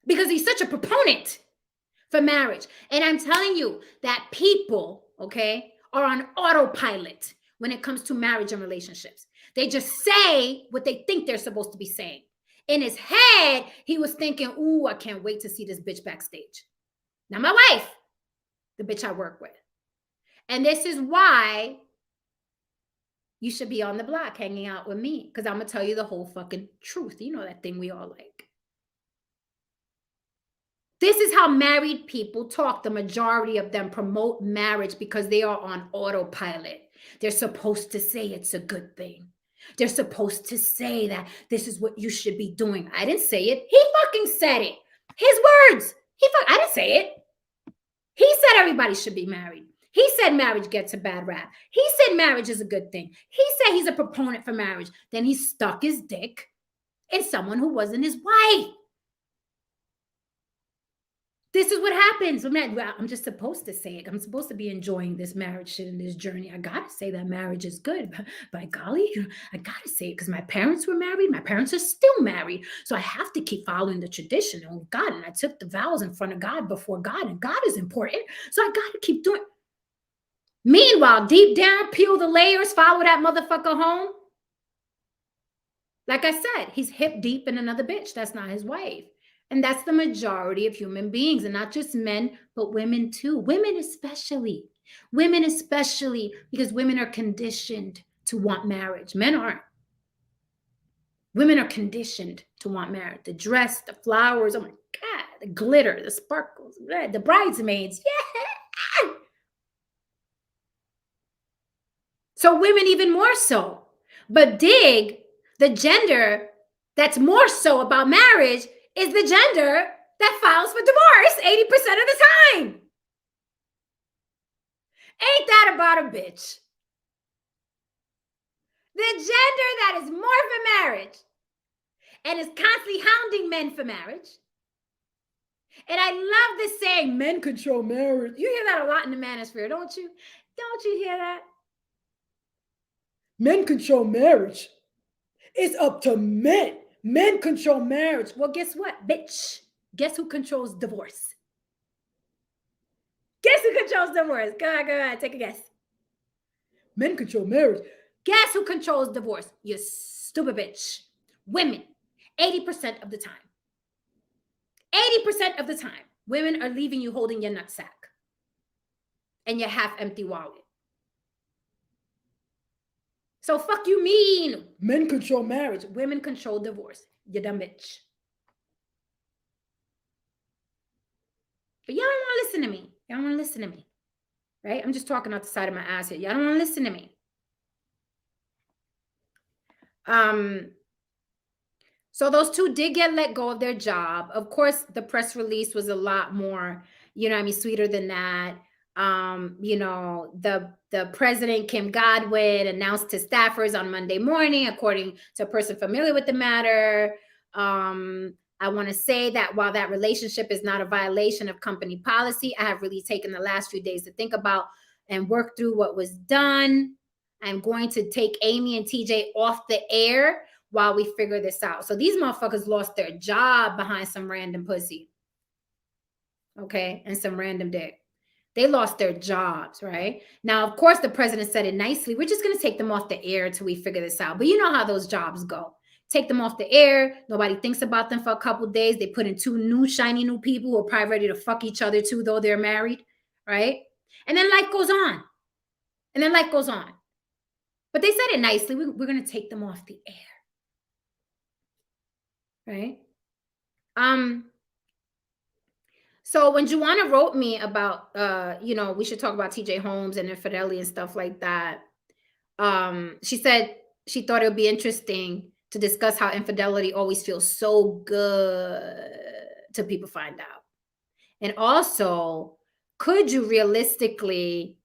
Speaker 1: because he's such a proponent for marriage. And I'm telling you that people, okay, are on autopilot when it comes to marriage and relationships. They just say what they think they're supposed to be saying. In his head, he was thinking, ooh, I can't wait to see this bitch backstage. Now, my wife, the bitch I work with. And this is why you should be on the block hanging out with me because I'm going to tell you the whole fucking truth. You know that thing we all like. This is how married people talk. The majority of them promote marriage because they are on autopilot. They're supposed to say it's a good thing. They're supposed to say that this is what you should be doing. I didn't say it. He fucking said it. His words. I didn't say it. He said everybody should be married. He said marriage gets a bad rap. He said marriage is a good thing. He said he's a proponent for marriage. Then he stuck his dick in someone who wasn't his wife. This is what happens. I'm just supposed to say it. I'm supposed to be enjoying this marriage shit and this journey. I got to say that marriage is good. By golly, I got to say it because my parents were married. My parents are still married. So I have to keep following the tradition of God. And I took the vows in front of God before God. And God is important. So I got to keep doing it. Meanwhile, deep down, peel the layers, follow that motherfucker home. Like I said, he's hip deep in another bitch. That's not his wife. And that's the majority of human beings, and not just men, but women too. Women especially, because women are conditioned to want marriage. Men aren't. Women are conditioned to want marriage. The dress, the flowers, oh my God, the glitter, the sparkles, the bridesmaids. Yeah. So women even more so. But dig, the gender that's more so about marriage is the gender that files for divorce 80% of the time. Ain't that about a bitch? The gender that is more for marriage and is constantly hounding men for marriage. And I love this saying, men control marriage. You hear that a lot in the manosphere, don't you? Don't you hear that? Men control marriage. It's up to men. Men control marriage. Well, guess what, bitch? Guess who controls divorce? Guess who controls divorce? Go ahead, take a guess. Men control marriage. Guess who controls divorce? You stupid bitch. Women. 80% of the time. 80% of the time, women are leaving you holding your nutsack and your half-empty wallet. So fuck you mean men control marriage, women control divorce. You dumb bitch. But y'all don't want to listen to me. Y'all don't want to listen to me. Right? I'm just talking out the side of my ass here. Y'all don't want to listen to me. So those two did get let go of their job. Of course, the press release was a lot more, sweeter than that. You know, the president, Kim Godwin, announced to staffers on Monday morning, according to a person familiar with the matter. I want to say that while that relationship is not a violation of company policy, I have really taken the last few days to think about and work through what was done. I'm going to take Amy and TJ off the air while we figure this out. So these motherfuckers lost their job behind some random pussy. Okay, and some random dick. They lost their jobs, right? Now, of course, the president said it nicely. We're just going to take them off the air until we figure this out. But you know how those jobs go. Take them off the air. Nobody thinks about them for a couple of days. They put in two new, shiny new people who are probably ready to fuck each other too, though they're married, right? And then life goes on. And then life goes on. But they said it nicely. We're going to take them off the air, right? So when Juana wrote me about, you know, we should talk about TJ Holmes and infidelity and stuff like that, she said she thought it would be interesting to discuss how infidelity always feels so good till people find out. And also, could you realistically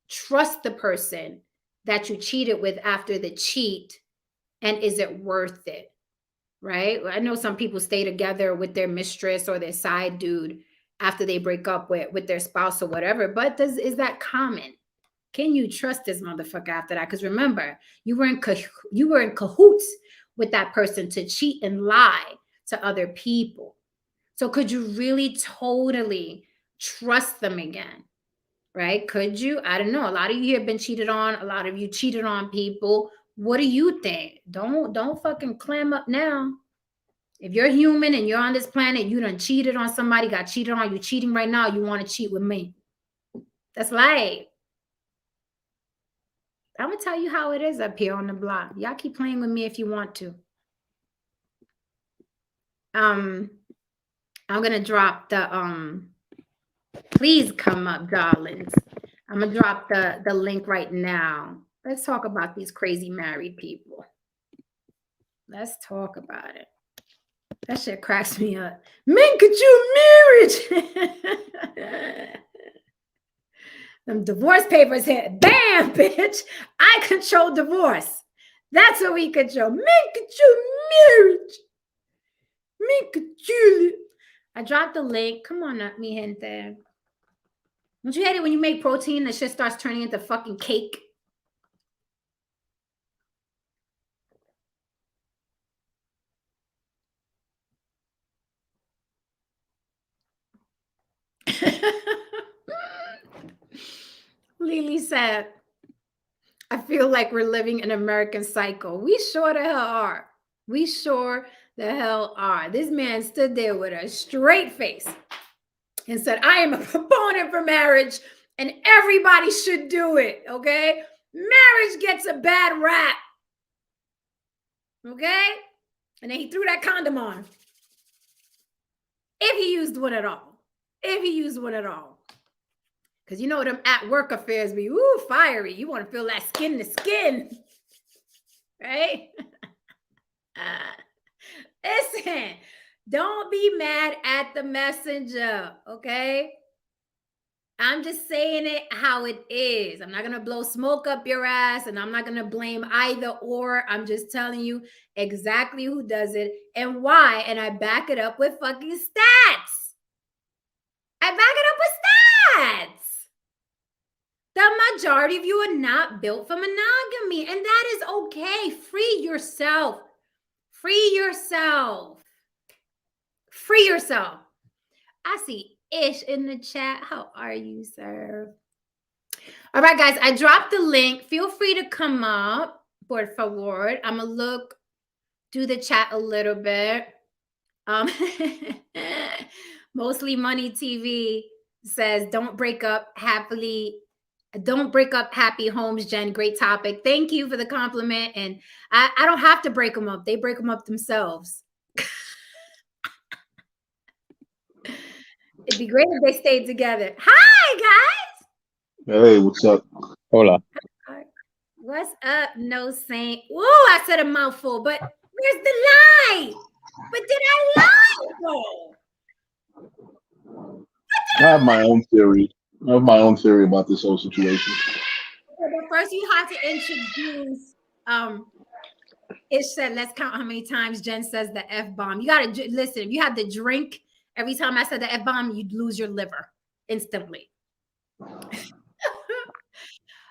Speaker 1: trust the person that you cheated with after the cheat? And is it worth it? Right? I know some people stay together with their mistress or their side dude after they break up with their spouse or whatever, but is that common? Can you trust this motherfucker after that? Because remember, you were in cahoots with that person to cheat and lie to other people. So could you really totally trust them again? Right? Could you? I don't know. A lot of you have been cheated on. A lot of you cheated on people. What do you think? Don't fucking clam up now. If you're human and you're on this planet, you done cheated on somebody, got cheated on, you're cheating right now, you want to cheat with me. That's life. I'm going to tell you how it is up here on the block. Y'all keep playing with me if you want to. I'm going to drop the, please come up, darlings. I'm going to drop the link right now. Let's talk about these crazy married people. Let's talk about it. That shit cracks me up. Men control marriage. Them divorce papers hit. Bam, bitch. I control divorce. That's what we control. Men control marriage. Men control it. I dropped the link. Come on up, mi gente. Don't you hate it when you make protein, the shit starts turning into fucking cake? Lily said, I feel like we're living an American cycle. We sure the hell are. We sure the hell are. This man stood there with a straight face and said, I am a proponent for marriage and everybody should do it, okay? Marriage gets a bad rap, okay? And then he threw that condom on. If he used one at all. If he used one at all. Because you know them at work affairs be, ooh, fiery. You want to feel that skin to skin. Right? Listen, don't be mad at the messenger, okay? I'm just saying it how it is. I'm not going to blow smoke up your ass, and I'm not going to blame either or. I'm just telling you exactly who does it and why, and I back it up with fucking stats. I back it up with stats. The majority of you are not built for monogamy, and that is okay. Free yourself. Free yourself. Free yourself. I see Ish in the chat. How are you, sir? All right, guys, I dropped the link. Feel free to come up, por favor. I'm going to do the chat a little bit. Mostly Money TV says, don't break up happy homes, Jen. Great topic. Thank you for the compliment. And I don't have to break them up. They break them up themselves. It'd be great if they stayed together. Hi, guys.
Speaker 2: Hey, what's up?
Speaker 3: Hola.
Speaker 1: What's up, no saint? Ooh, I said a mouthful, but where's the light? But did I lie though?
Speaker 2: I have my own theory. I have my own theory about this whole situation.
Speaker 1: But first, you have to introduce. It said, let's count how many times Jen says the F bomb. You got to listen. If you had to drink every time I said the F bomb, you'd lose your liver instantly. All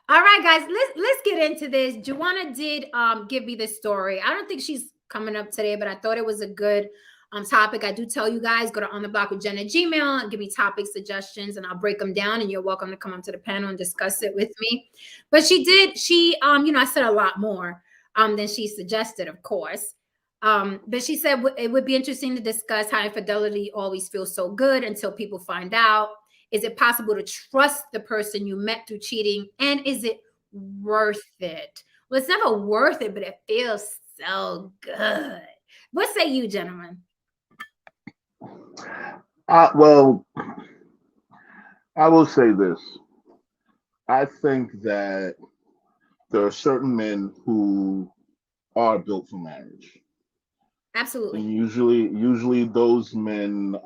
Speaker 1: right, guys, let's get into this. Joanna did give me this story. I don't think she's coming up today, but I thought it was a good topic. I do tell you guys, go to On the Block with Jen at Gmail and give me topic suggestions, and I'll break them down. And you're welcome to come up to the panel and discuss it with me. But she I said a lot more than she suggested, of course. But she said it would be interesting to discuss how infidelity always feels so good until people find out. Is it possible to trust the person you met through cheating? And is it worth it? Well, it's never worth it, but it feels so good. What say you, gentlemen?
Speaker 2: Well, I will say this. I think that there are certain men who are built for marriage.
Speaker 1: Absolutely.
Speaker 2: And usually those men,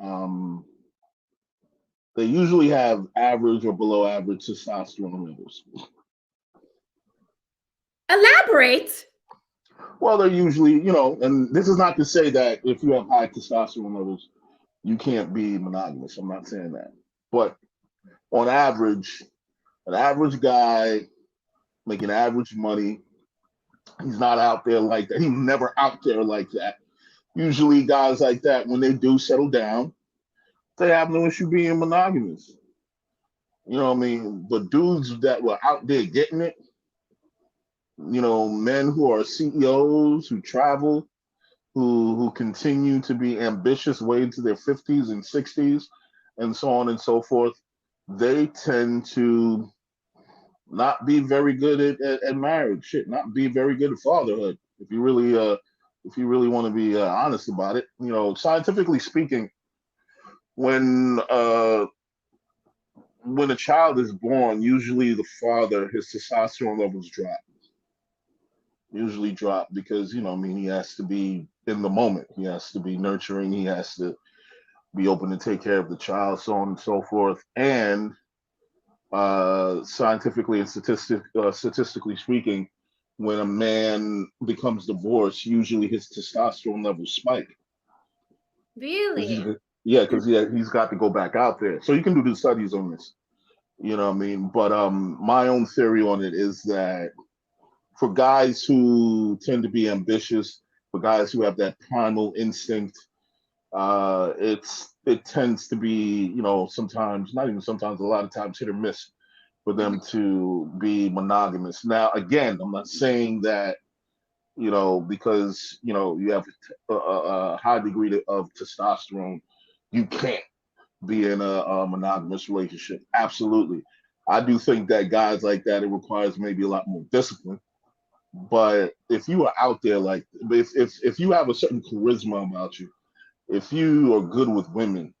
Speaker 2: they usually have average or below average testosterone levels.
Speaker 1: Elaborate.
Speaker 2: Well, they're usually, and this is not to say that if you have high testosterone levels, you can't be monogamous. I'm not saying that. But on average, an average guy making average money, he's not out there like that. He's never out there like that. Usually, guys like that, when they do settle down, they have no issue being monogamous. You know what I mean? But dudes that were out there getting it, men who are CEOs, who travel, who continue to be ambitious way into their 50s and 60s, and so on and so forth, they tend to not be very good at marriage. Shit, not be very good at fatherhood. If you really want to be honest about it, scientifically speaking, when uh, when a child is born, usually the father, his testosterone levels drop. Usually drop because he has to be in the moment. He has to be nurturing. He has to be open to take care of the child, so on and so forth. And scientifically and statistically speaking, when a man becomes divorced, usually his testosterone levels spike.
Speaker 1: Really?
Speaker 2: Yeah, because he's got to go back out there. So you can do the studies on this. You know what I mean? But my own theory on it is that for guys who tend to be ambitious, for guys who have that primal instinct, it tends to be sometimes, not even sometimes, a lot of times hit or miss for them to be monogamous. Now, again, I'm not saying that because you have a high degree of testosterone, you can't be in a monogamous relationship. Absolutely, I do think that guys like that, it requires maybe a lot more discipline. But if you are out there like, if you have a certain charisma about you, if you are good with women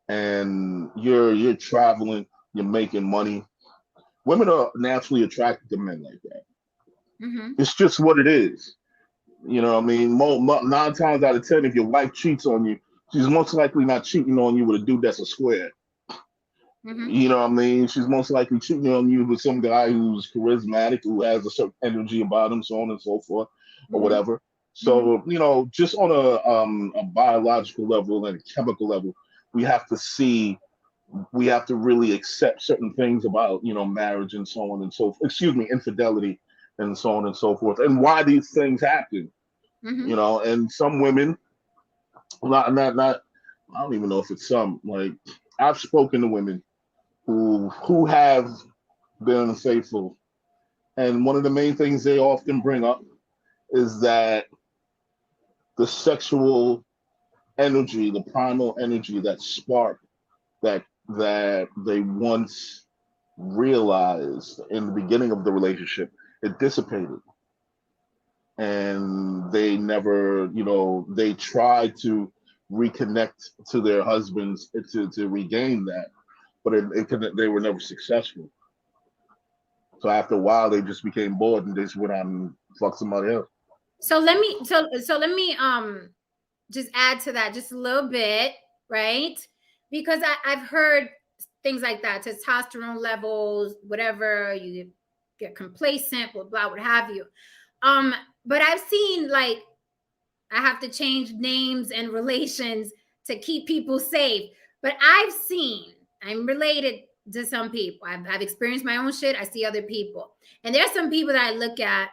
Speaker 2: and you're traveling, you're making money, women are naturally attracted to men like that.
Speaker 1: Mm-hmm.
Speaker 2: It's just what it is. You know what I mean? 9 times out of 10, if your wife cheats on you, she's most likely not cheating on you with a dude that's a square.
Speaker 1: Mm-hmm.
Speaker 2: You know what I mean? She's most likely cheating on you with some guy who's charismatic, who has a certain energy about him, so on and so forth, or
Speaker 1: Mm-hmm.
Speaker 2: whatever.
Speaker 1: Mm-hmm.
Speaker 2: So, just on a biological level and a chemical level, we have to see, we have to really accept certain things about, marriage and so on and so forth. Excuse me, infidelity and so on and so forth, and why these things happen.
Speaker 1: Mm-hmm.
Speaker 2: And some women, not, I don't even know if it's some. Like, I've spoken to women who have been unfaithful, and one of the main things they often bring up is that the sexual energy, the primal energy, that spark that they once realized in the beginning of the relationship, it dissipated, and they never, they tried to reconnect to their husbands to regain that, but they were never successful. So after a while, they just became bored and they just went out and fucked somebody else.
Speaker 1: So let me just add to that just a little bit, right? Because I've heard things like that, testosterone levels, whatever, you get complacent, blah, blah, what have you. But I've seen like, I have to change names and relations to keep people safe. But I'm related to some people. I've experienced my own shit. I see other people. And there's some people that I look at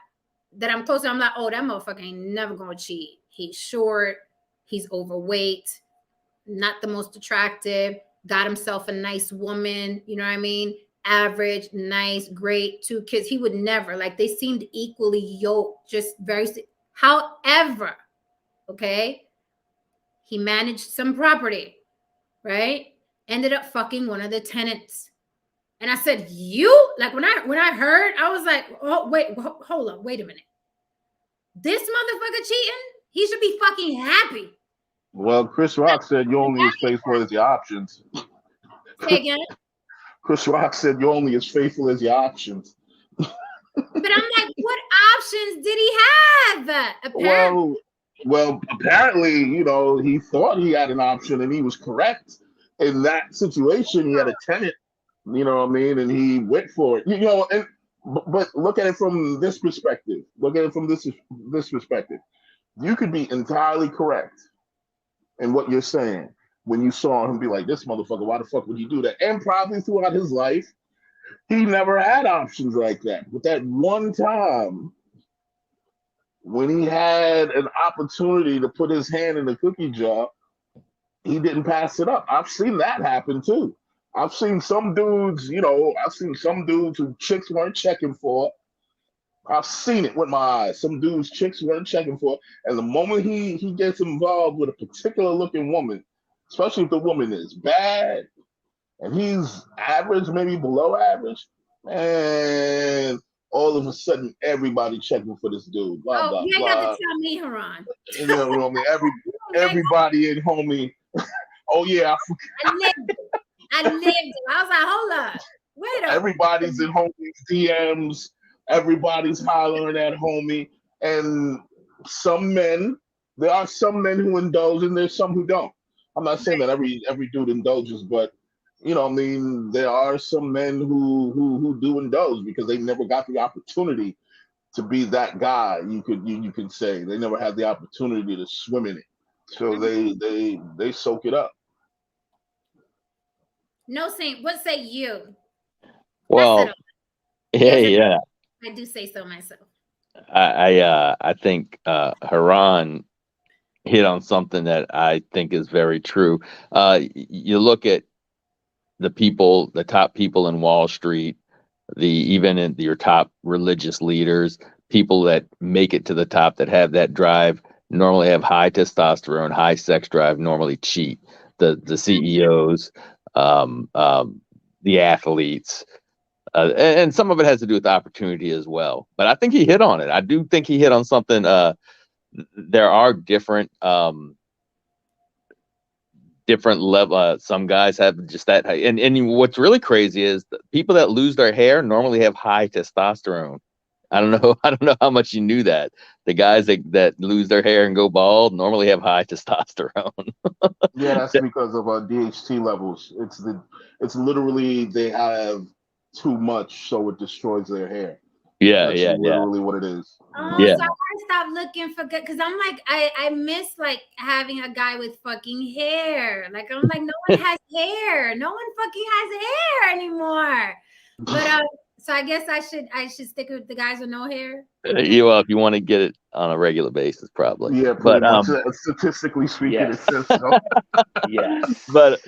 Speaker 1: that I'm close to. I'm like, oh, that motherfucker ain't never gonna cheat. He's short, he's overweight, not the most attractive, got himself a nice woman, you know what I mean? Average, nice, great, 2 kids. He would never, like, they seemed equally yoked, just very. However, okay, he managed some property, right? Ended up fucking one of the tenants. And I said, you? Like, when I heard, I was like, oh, wait, hold up, wait a minute. This motherfucker cheating? He should be fucking happy.
Speaker 2: Well, Chris Rock said you're only as faithful as your options.
Speaker 1: Say again?
Speaker 2: Chris Rock said you're only as faithful as your options.
Speaker 1: But I'm like, what options did he have? Apparently.
Speaker 2: Well, apparently, he thought he had an option and he was correct. In that situation, he had a tenant, you know what I mean? And he went for it, but look at it from this perspective. Look at it from this perspective. You could be entirely correct in what you're saying when you saw him be like, this motherfucker, why the fuck would you do that? And probably throughout his life, he never had options like that. But that one time when he had an opportunity to put his hand in the cookie jar, he didn't pass it up. I've seen that happen too. I've seen some dudes, who chicks weren't checking for. I've seen it with my eyes. Some dudes chicks weren't checking for. And the moment he gets involved with a particular looking woman, especially if the woman is bad and he's average, maybe below average, and all of a sudden everybody checking for this dude. Blah, blah,
Speaker 1: you ain't
Speaker 2: blah.
Speaker 1: got to tell me, Haran.
Speaker 2: You know what I mean? Everybody in homie. Oh yeah,
Speaker 1: I lived it. I was like, hold up. Wait a minute.
Speaker 2: Everybody's in homie's DMs. Everybody's hollering at homie. And there are some men who indulge and there's some who don't. I'm not saying that every dude indulges, but there are some men who do indulge because they never got the opportunity to be that guy. You could say they never had the opportunity to swim in it. So they soak it up.
Speaker 1: No, Saint, what say you?
Speaker 3: Well, yeah.
Speaker 1: I do say so myself.
Speaker 3: I think Haran hit on something that I think is very true. You look at the top people in Wall Street, even in your top religious leaders, people that make it to the top that have that drive normally have high testosterone, high sex drive, normally cheat. The CEOs, the athletes, and some of it has to do with opportunity as well. But I think he hit on it. I do think he hit on something. There are different level. Some guys have just that, and what's really crazy is the people that lose their hair normally have high testosterone. I don't know how much you knew that. The guys that lose their hair and go bald normally have high testosterone.
Speaker 2: Yeah, that's because of DHT levels. It's literally they have too much, so it destroys their hair. That's literally what it is.
Speaker 1: Oh, so I gotta stop looking for good, because I'm like, I miss like having a guy with fucking hair. Like I'm like, no one has hair. No one fucking has hair anymore. But so I guess I should stick with the guys with no hair.
Speaker 3: If you want to get it on a regular basis, probably.
Speaker 2: Yeah, but statistically speaking, it says so.
Speaker 3: Yeah, but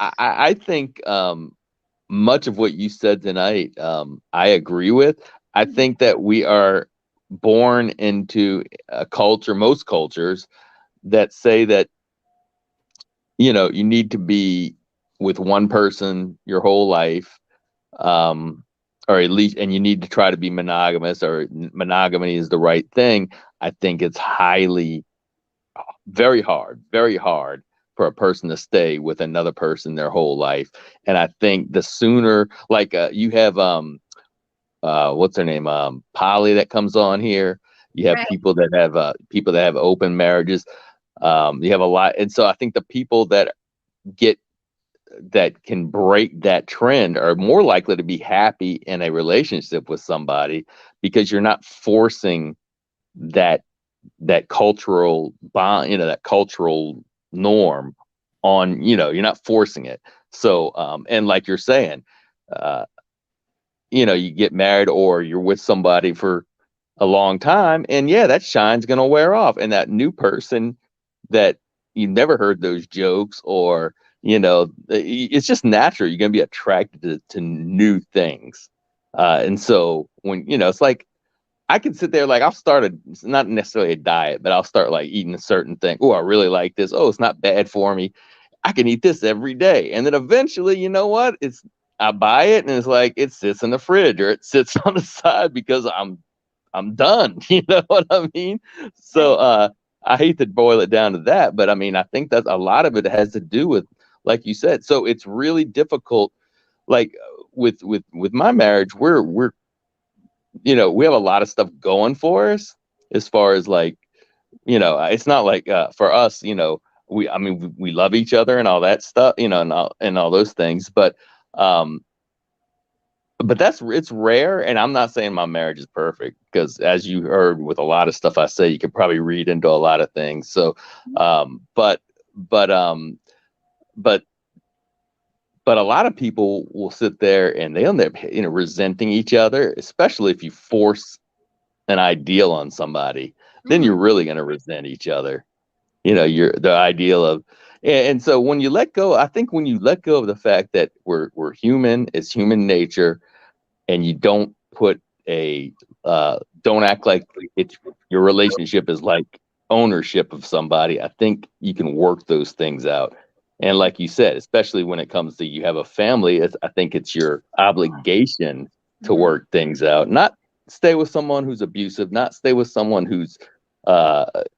Speaker 3: I think much of what you said tonight, I agree with. I think that we are born into a culture, most cultures, that say that you need to be with one person your whole life. Or at least, and you need to try to be monogamous, or monogamy is the right thing. I think it's very hard for a person to stay with another person their whole life. And I think the sooner, like you have, what's her name? Polly that comes on here. You have people that have open marriages. You have a lot. And so I think the people that get that can break that trend are more likely to be happy in a relationship with somebody, because you're not forcing that cultural bond, that cultural norm on, you're not forcing it. So and like you're saying, uh you get married or you're with somebody for a long time, and yeah, that shine's going to wear off, and that new person that you never heard those jokes, or it's just natural, you're going to be attracted to new things. And so when it's like, I can sit there, like I'll start it's not necessarily a diet, but I'll start like eating a certain thing. Oh, I really like this. Oh, it's not bad for me. I can eat this every day. And then eventually, you know what? I buy it and it's like it sits in the fridge or it sits on the side because I'm done. You know what I mean? So I hate to boil it down to that, but I mean, I think that a lot of it has to do with, like you said. So it's really difficult. Like with my marriage, we're we have a lot of stuff going for us, as far as like, it's not like for us, we love each other and all that stuff, and all those things, um but it's rare. And I'm not saying my marriage is perfect, because as you heard with a lot of stuff I say, you could probably read into a lot of things. So but but um but but a lot of people will sit there and they'll end up resenting each other, especially if you force an ideal on somebody. Then you're really going to resent each other. You're the ideal of, and so when you let go, I think when you let go of the fact that we're human, it's human nature, and you don't put don't act like it's your relationship is like ownership of somebody. I think you can work those things out. And like you said, especially when it comes to, you have a family, I think it's your obligation to work things out, not stay with someone who's abusive, not stay with someone who's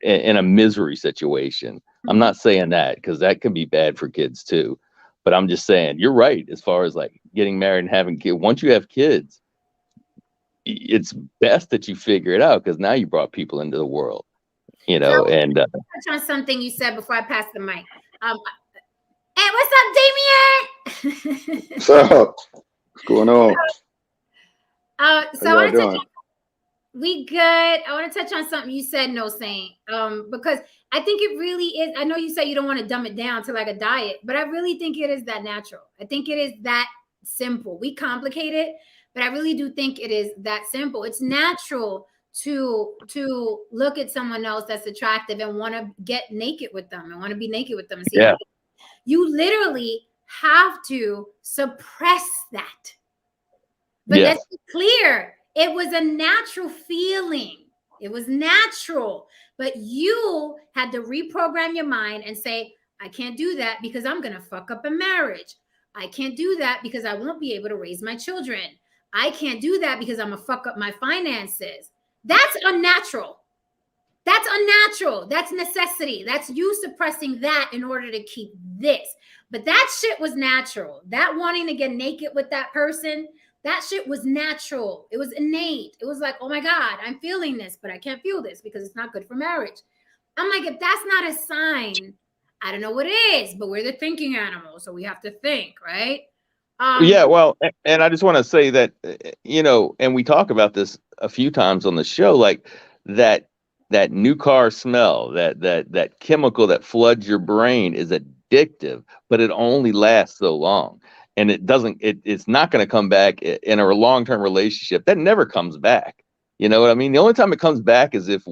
Speaker 3: in a misery situation. I'm not saying that, because that could be bad for kids too. But I'm just saying, you're right, as far as like getting married and having kids. Once you have kids, it's best that you figure it out, because now you brought people into the world,
Speaker 1: So,
Speaker 3: and
Speaker 1: touch on something you said before I pass the mic. Hey, what's up, Damien?
Speaker 4: What's up? What's going on?
Speaker 1: So I want to touch on, we good. I want to touch on something you said, No Saint, because I think it really is. I know you say you don't want to dumb it down to like a diet, but I really think it is that natural. I think it is that simple. We complicate it, but I really do think it is that simple. It's natural to look at someone else that's attractive and want to get naked with them and want to be naked with them and see how you literally have to suppress that. But let's be clear, it was a natural feeling. It was natural. But you had to reprogram your mind and say, I can't do that because I'm going to fuck up a marriage. I can't do that because I won't be able to raise my children. I can't do that because I'm going to fuck up my finances. That's unnatural. That's unnatural. That's necessity. That's you suppressing that in order to keep this. But that shit was natural. That wanting to get naked with that person, that shit was natural. It was innate. It was like, oh my God, I'm feeling this, but I can't feel this because it's not good for marriage. I'm like, if that's not a sign, I don't know what it is, but we're the thinking animal. So we have to think, right?
Speaker 3: Yeah, well, and I just want to say that, and we talk about this a few times on the show, like that new car smell, that chemical that floods your brain is addictive, but it only lasts so long. And it's not going to come back in a long-term relationship. That never comes back. You know what I mean? The only time it comes back is if,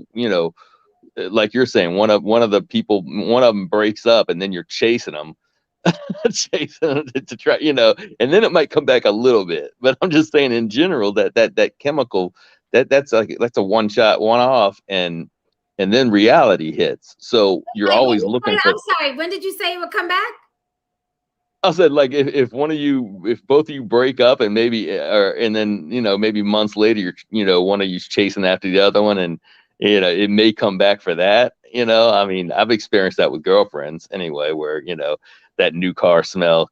Speaker 3: like you're saying, one of them breaks up and then you're chasing them. To try, and then it might come back a little bit. But I'm just saying, in general, that chemical, that's a one shot, one off, and then reality hits. So you're always looking for.
Speaker 1: I'm sorry, when did you say it would come back?
Speaker 3: I said, like, if both of you break up, and and then maybe months later one of you's chasing after the other one, and it may come back for that. I mean, I've experienced that with girlfriends anyway, where that new car smell.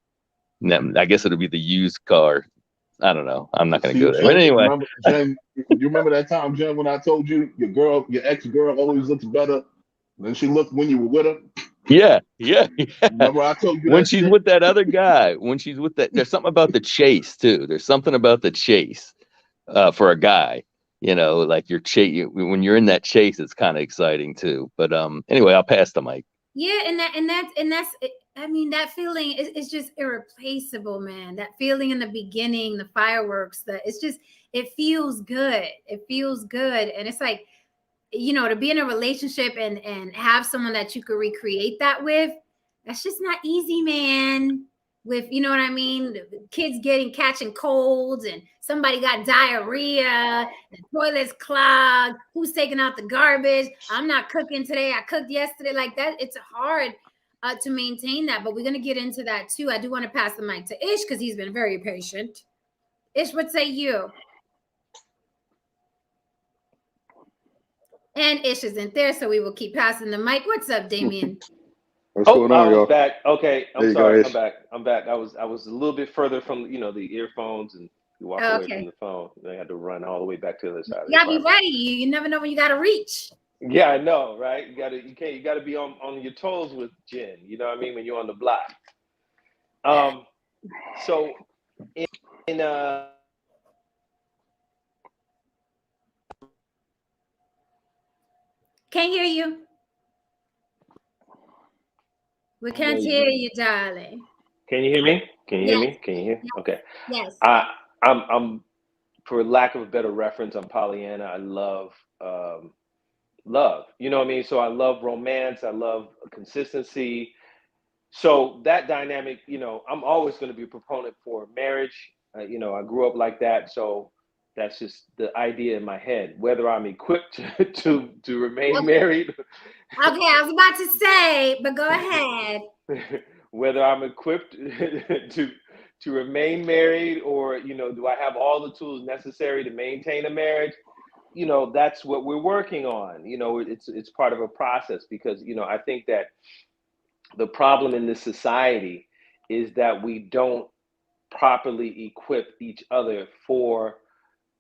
Speaker 3: I guess it'll be the used car. I don't know. I'm not going to go there. But anyway,
Speaker 2: Jen, you remember that time, Jen, when I told you your ex-girl always looks better than she looked when you were with her?
Speaker 3: Yeah, yeah.
Speaker 2: Remember I told you
Speaker 3: When
Speaker 2: that
Speaker 3: she's
Speaker 2: shit?
Speaker 3: with that other guy, when she's with that, there's something about the chase too. There's something about the chase for a guy. Like when you're in that chase, it's kind of exciting too. But anyway, I'll pass the mic.
Speaker 1: Yeah, that's I mean, that feeling is just irreplaceable, man. That feeling in the beginning, the fireworks, it feels good. It feels good. And it's like, to be in a relationship and have someone that you could recreate that with, that's just not easy, man. With, you know what I mean, kids catching colds, and somebody got diarrhea, the toilet's clogged, who's taking out the garbage, I'm not cooking today, I cooked yesterday, like that. It's hard to maintain that, but we're going to get into that too. I do want to pass the mic to Ish because he's been very patient. Ish, what say you? And Ish isn't there, so we will keep passing the mic. What's up, Damien?
Speaker 4: What's going on,
Speaker 5: I was
Speaker 4: y'all?
Speaker 5: back. Okay,
Speaker 4: There
Speaker 5: I'm
Speaker 4: you
Speaker 5: sorry.
Speaker 4: go,
Speaker 5: I'm back. I'm back. I was a little bit further from the earphones, and you walk away from the phone. And I had to run all the way back to the other side of the
Speaker 1: You gotta
Speaker 5: apartment.
Speaker 1: be ready. You never know when you gotta reach.
Speaker 5: Yeah, I know, right? You gotta be on your toes with Jen. You know what I mean, when you're on the block. So in
Speaker 1: Can't hear you. We can't hear you, darling.
Speaker 5: Can you hear me? Can you hear
Speaker 1: Yes.
Speaker 5: me? Can you hear?
Speaker 1: Yes.
Speaker 5: Okay.
Speaker 1: Yes.
Speaker 5: I'm for lack of a better reference, I'm Pollyanna. I love love. You know what I mean? So I love romance. I love consistency. So that dynamic, I'm always going to be a proponent for marriage. I grew up like that. So that's just the idea in my head. Whether I'm equipped to remain married.
Speaker 1: Okay, I was about to say, but go ahead.
Speaker 5: Whether I'm equipped to remain married, or do I have all the tools necessary to maintain a marriage? That's what we're working on. It's part of a process, because I think that the problem in this society is that we don't properly equip each other for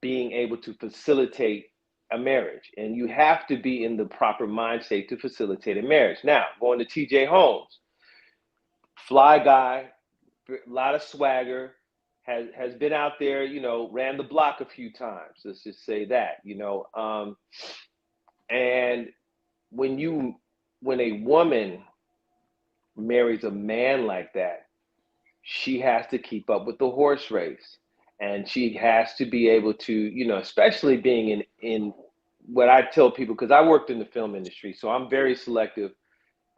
Speaker 5: being able to facilitate a marriage. And you have to be in the proper mind state to facilitate a marriage. Now, going to TJ Holmes, fly guy, a lot of swagger, has been out there, ran the block a few times. Let's just say that, and when a woman marries a man like that, she has to keep up with the horse race, and she has to be able to, especially being in what I tell people, because I worked in the film industry, so I'm very selective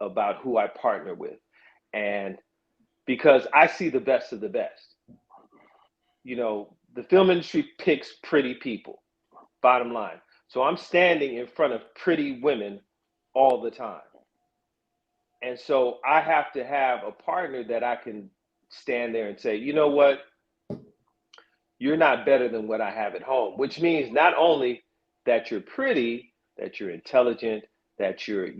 Speaker 5: about who I partner with, and because I see the best of the best. The film industry picks pretty people, bottom line. So I'm standing in front of pretty women all the time. And so I have to have a partner that I can stand there and say, you know what? You're not better than what I have at home, which means not only that you're pretty, that you're intelligent, that you're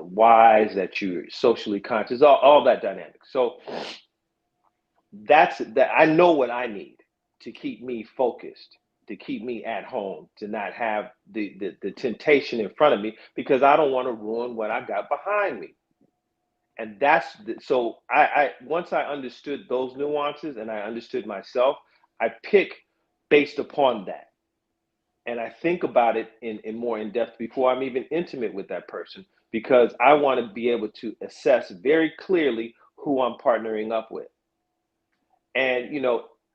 Speaker 5: wise, that you're socially conscious, all that dynamic. So that's that. I know what I need to keep me focused, to keep me at home, to not have the temptation in front of me, because I don't want to ruin what I got behind me. And so I once I understood those nuances and I understood myself, I pick based upon that. And I think about it in more in depth before I'm even intimate with that person, because I want to be able to assess very clearly who I'm partnering up with. And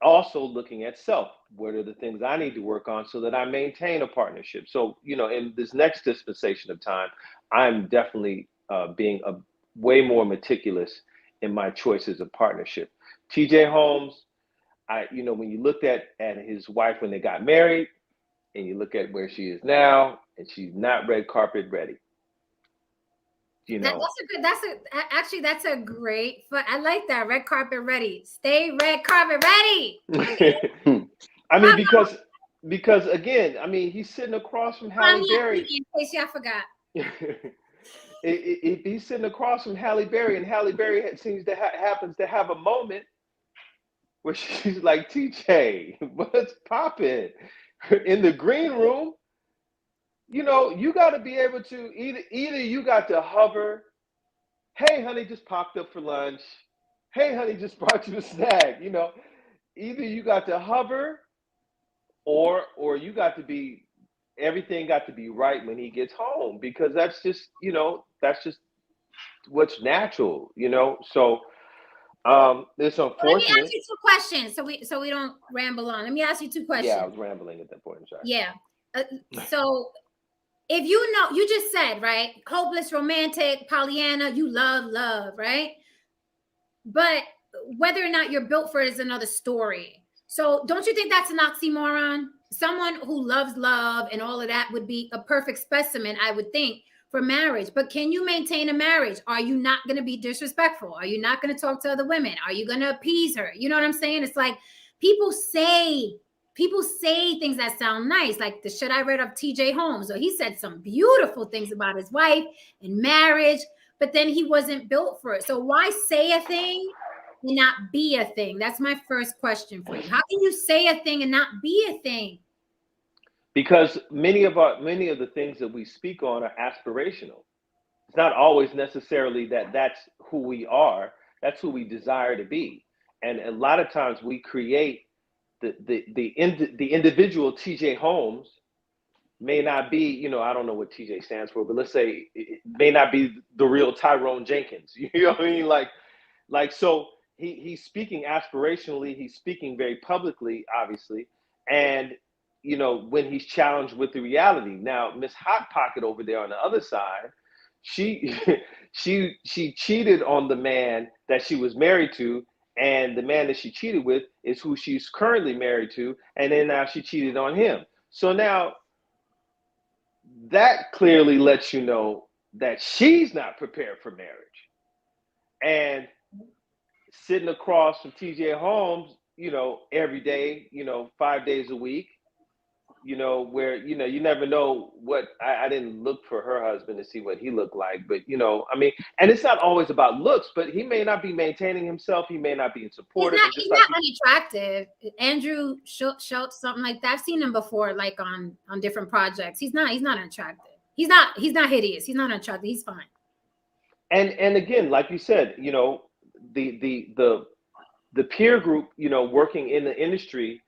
Speaker 5: also looking at self, what are the things I need to work on so that I maintain a partnership. So in this next dispensation of time, I'm definitely being a way more meticulous in my choices of partnership. TJ Holmes, when you looked at his wife when they got married, and you look at where she is now, and she's not red carpet ready.
Speaker 1: That's a great, I like that. Red carpet ready. Stay red carpet ready. Okay.
Speaker 5: I mean, because again, I mean, he's sitting across from Halle Berry.
Speaker 1: In case y'all forgot.
Speaker 5: He's sitting across from Halle Berry, and Halle Berry happens to have a moment where she's like, TJ, what's popping? In the green room, you got to be able to either you got to hover. Hey, honey, just popped up for lunch. Hey, honey, just brought you a snack. Either you got to hover, or you got to be everything got to be right when he gets home, because that's just what's natural. So it's
Speaker 1: Well, let me
Speaker 5: unfortunate.
Speaker 1: ask you two questions so we don't ramble on. Let me ask you two questions.
Speaker 5: Yeah, I was rambling at that point. I'm sorry.
Speaker 1: Yeah. So if you just said, right, hopeless romantic, Pollyanna, you love, right? But whether or not you're built for it is another story. So don't you think that's an oxymoron? Someone who loves love and all of that would be a perfect specimen, I would think, for marriage. But can you maintain a marriage? Are you not going to be disrespectful? Are you not going to talk to other women? Are you going to appease her? You know what I'm saying? It's like people say things that sound nice, like the shit I read of TJ Holmes. So he said some beautiful things about his wife and marriage, but then he wasn't built for it. So why say a thing and not be a thing? That's my first question for you. How can you say a thing and not be a thing?
Speaker 5: Because many of the things that we speak on are aspirational. It's not always necessarily that's who we are. That's who we desire to be. And a lot of times we create the individual TJ Holmes may not be, I don't know what TJ stands for, but let's say it may not be the real Tyrone Jenkins. You know what I mean? Like so he's speaking aspirationally, he's speaking very publicly, obviously, and when he's challenged with the reality. Now, Miss Hot Pocket over there on the other side, she she cheated on the man that she was married to, and the man that she cheated with is who she's currently married to, and then now she cheated on him. So now that clearly lets you know that she's not prepared for marriage. And sitting across from TJ Holmes, every day, 5 days a week, where, you never know what, I didn't look for her husband to see what he looked like, but, and it's not always about looks, but he may not be maintaining himself. He may not be supportive.
Speaker 1: He's not unattractive. Andrew Schultz, something like that. I've seen him before, like on different projects. He's not unattractive. He's not hideous. He's not unattractive. He's fine. And
Speaker 5: again, like you said, the peer group, working in the industry,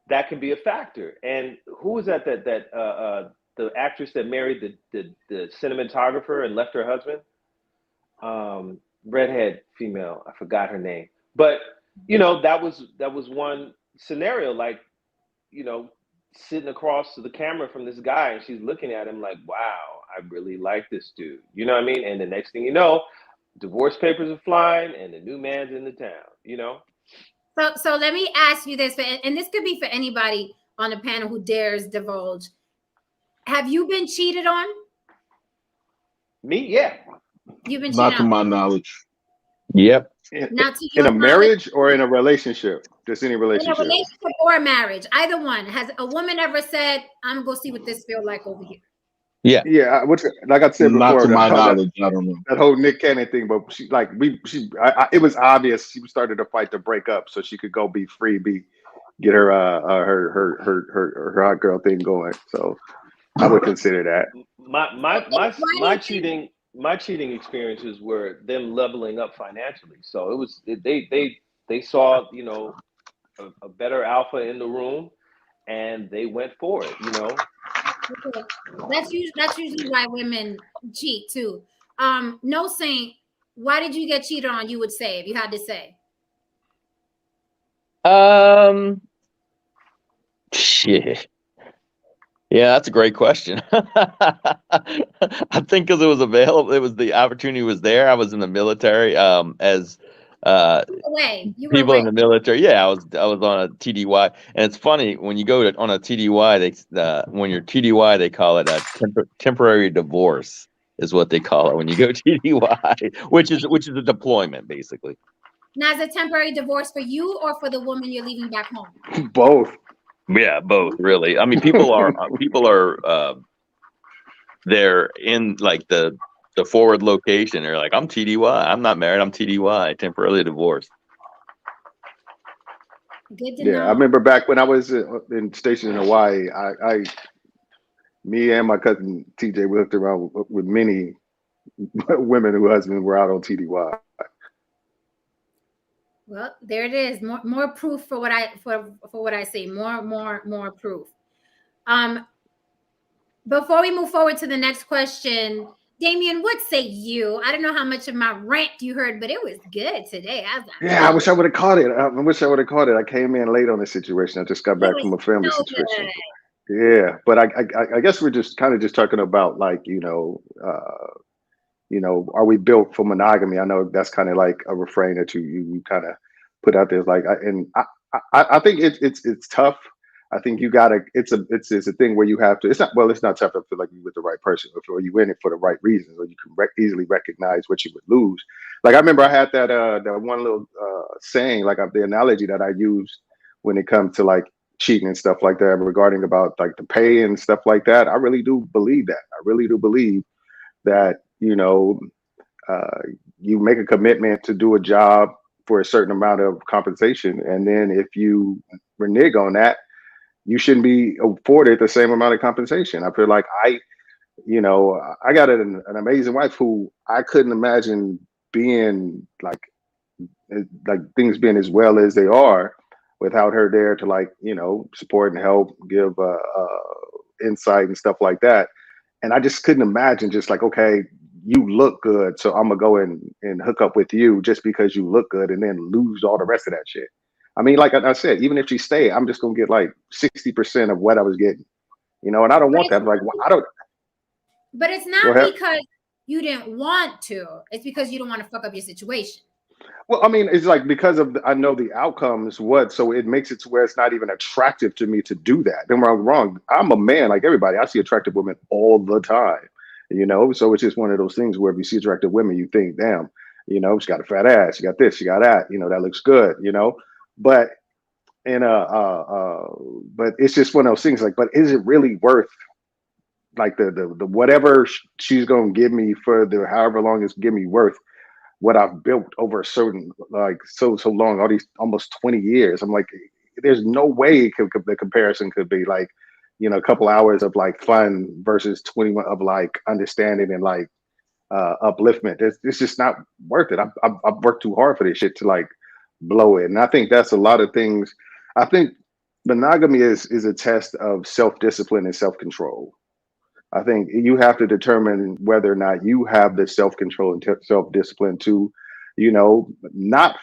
Speaker 5: that can be a factor. And who was that the actress that married the cinematographer and left her husband? Redhead female, I forgot her name. But that was one scenario, like, sitting across the camera from this guy, and she's looking at him like, wow, I really like this dude. You know what I mean? And the next thing you know, divorce papers are flying and the new man's in the town,
Speaker 1: So let me ask you this, and this could be for anybody on the panel who dares divulge. Have you been cheated on?
Speaker 5: Me? Yeah.
Speaker 1: You've been cheated
Speaker 2: Not to
Speaker 1: on?
Speaker 2: my knowledge.
Speaker 3: Yep.
Speaker 4: In a marriage or in a relationship? Just any relationship?
Speaker 1: In a relationship or a marriage, either one. Has a woman ever said, I'm going to go see what this feels like over here?
Speaker 3: Yeah.
Speaker 4: Yeah, which, like I said
Speaker 2: Not
Speaker 4: before,
Speaker 2: to my knowledge. I don't know.
Speaker 4: that whole Nick Cannon thing, but it was obvious she started to fight to break up so she could go be free, get her her hot girl thing going. So I would consider that.
Speaker 5: My cheating experiences were them leveling up financially. So it was they saw a better alpha in the room, and they went for it.
Speaker 1: That's usually why women cheat too. No Saint, why did you get cheated on? You would say, if you had to say.
Speaker 3: Shit. Yeah, that's a great question. I think because it was available, the opportunity was there. I was in the military as people in the military. Yeah, I was on a TDY, and it's funny when you go on a TDY. When you're TDY, they call it a temporary divorce, is what they call it when you go TDY, which is a deployment basically.
Speaker 1: Now, is a temporary divorce for you or for the woman you're leaving back home?
Speaker 4: Both.
Speaker 3: Yeah, both really. I mean, people are they're in like the forward location. They're like, I'm TDY. I'm not married. I'm TDY, temporarily divorced.
Speaker 1: Good to know.
Speaker 4: I remember back when I was stationed in Hawaii, Me and my cousin TJ, we hooked around with many women whose husbands were out on TDY.
Speaker 1: Well, there it is. More proof for what I say. More proof. Um, before we move forward to the next question, Damien, what say you? I don't know how much of my rant you heard, but it was good today. I was like,
Speaker 4: Yeah, I wish I would have caught it. I wish I would have caught it. I came in late on this situation. I just got
Speaker 1: it
Speaker 4: back
Speaker 1: was
Speaker 4: from a family
Speaker 1: so
Speaker 4: situation.
Speaker 1: good.
Speaker 4: Yeah, but I guess we're just kind of just talking about like are we built for monogamy? I know that's kind of like a refrain that you kind of put out there. Like, I think it's tough. I think you gotta. It's a thing where you have to. It's not well. It's not tough. I feel like you with the right person, or you in it for the right reasons, or you can easily recognize what you would lose. Like I remember I had that one little saying, like the analogy that I used when it comes to like cheating and stuff like that, regarding about like the pay and stuff like that. I really do believe that. I really do believe that uh, you make a commitment to do a job for a certain amount of compensation, and then if you renege on that, you shouldn't be afforded the same amount of compensation. I feel like I got an amazing wife who I couldn't imagine being like things being as well as they are without her there to support and help, give insight and stuff like that. And I just couldn't imagine just like, okay, you look good, so I'm gonna go and hook up with you just because you look good, and then lose all the rest of that shit. I mean, like I said, even if she stayed, I'm just gonna get like 60% of what I was getting, and I don't
Speaker 1: But
Speaker 4: want that. Like, I don't.
Speaker 1: it's
Speaker 4: Go
Speaker 1: not
Speaker 4: ahead.
Speaker 1: because you didn't want to. It's because you don't want to fuck up your situation.
Speaker 4: Well, I mean, it's like because I know the outcomes, so it makes it to where it's not even attractive to me to do that. Don't get me wrong. I'm a man like everybody. I see attractive women all the time, So it's just one of those things where if you see attractive women, you think, damn, she got a fat ass, she got this, she got that, that looks good. But but it's just one of those things. Like, but is it really worth like the whatever she's gonna give me for the however long it's give me worth? What I've built over a certain like so long, all these almost 20 years. I'm like, there's no way the comparison could be like, a couple hours of like fun versus 21 of like understanding and like upliftment. It's just not worth it. I've worked too hard for this shit to like blow it. And I think that's a lot of things. I think monogamy is a test of self-discipline and self-control. I think you have to determine whether or not you have the self control and self discipline to, not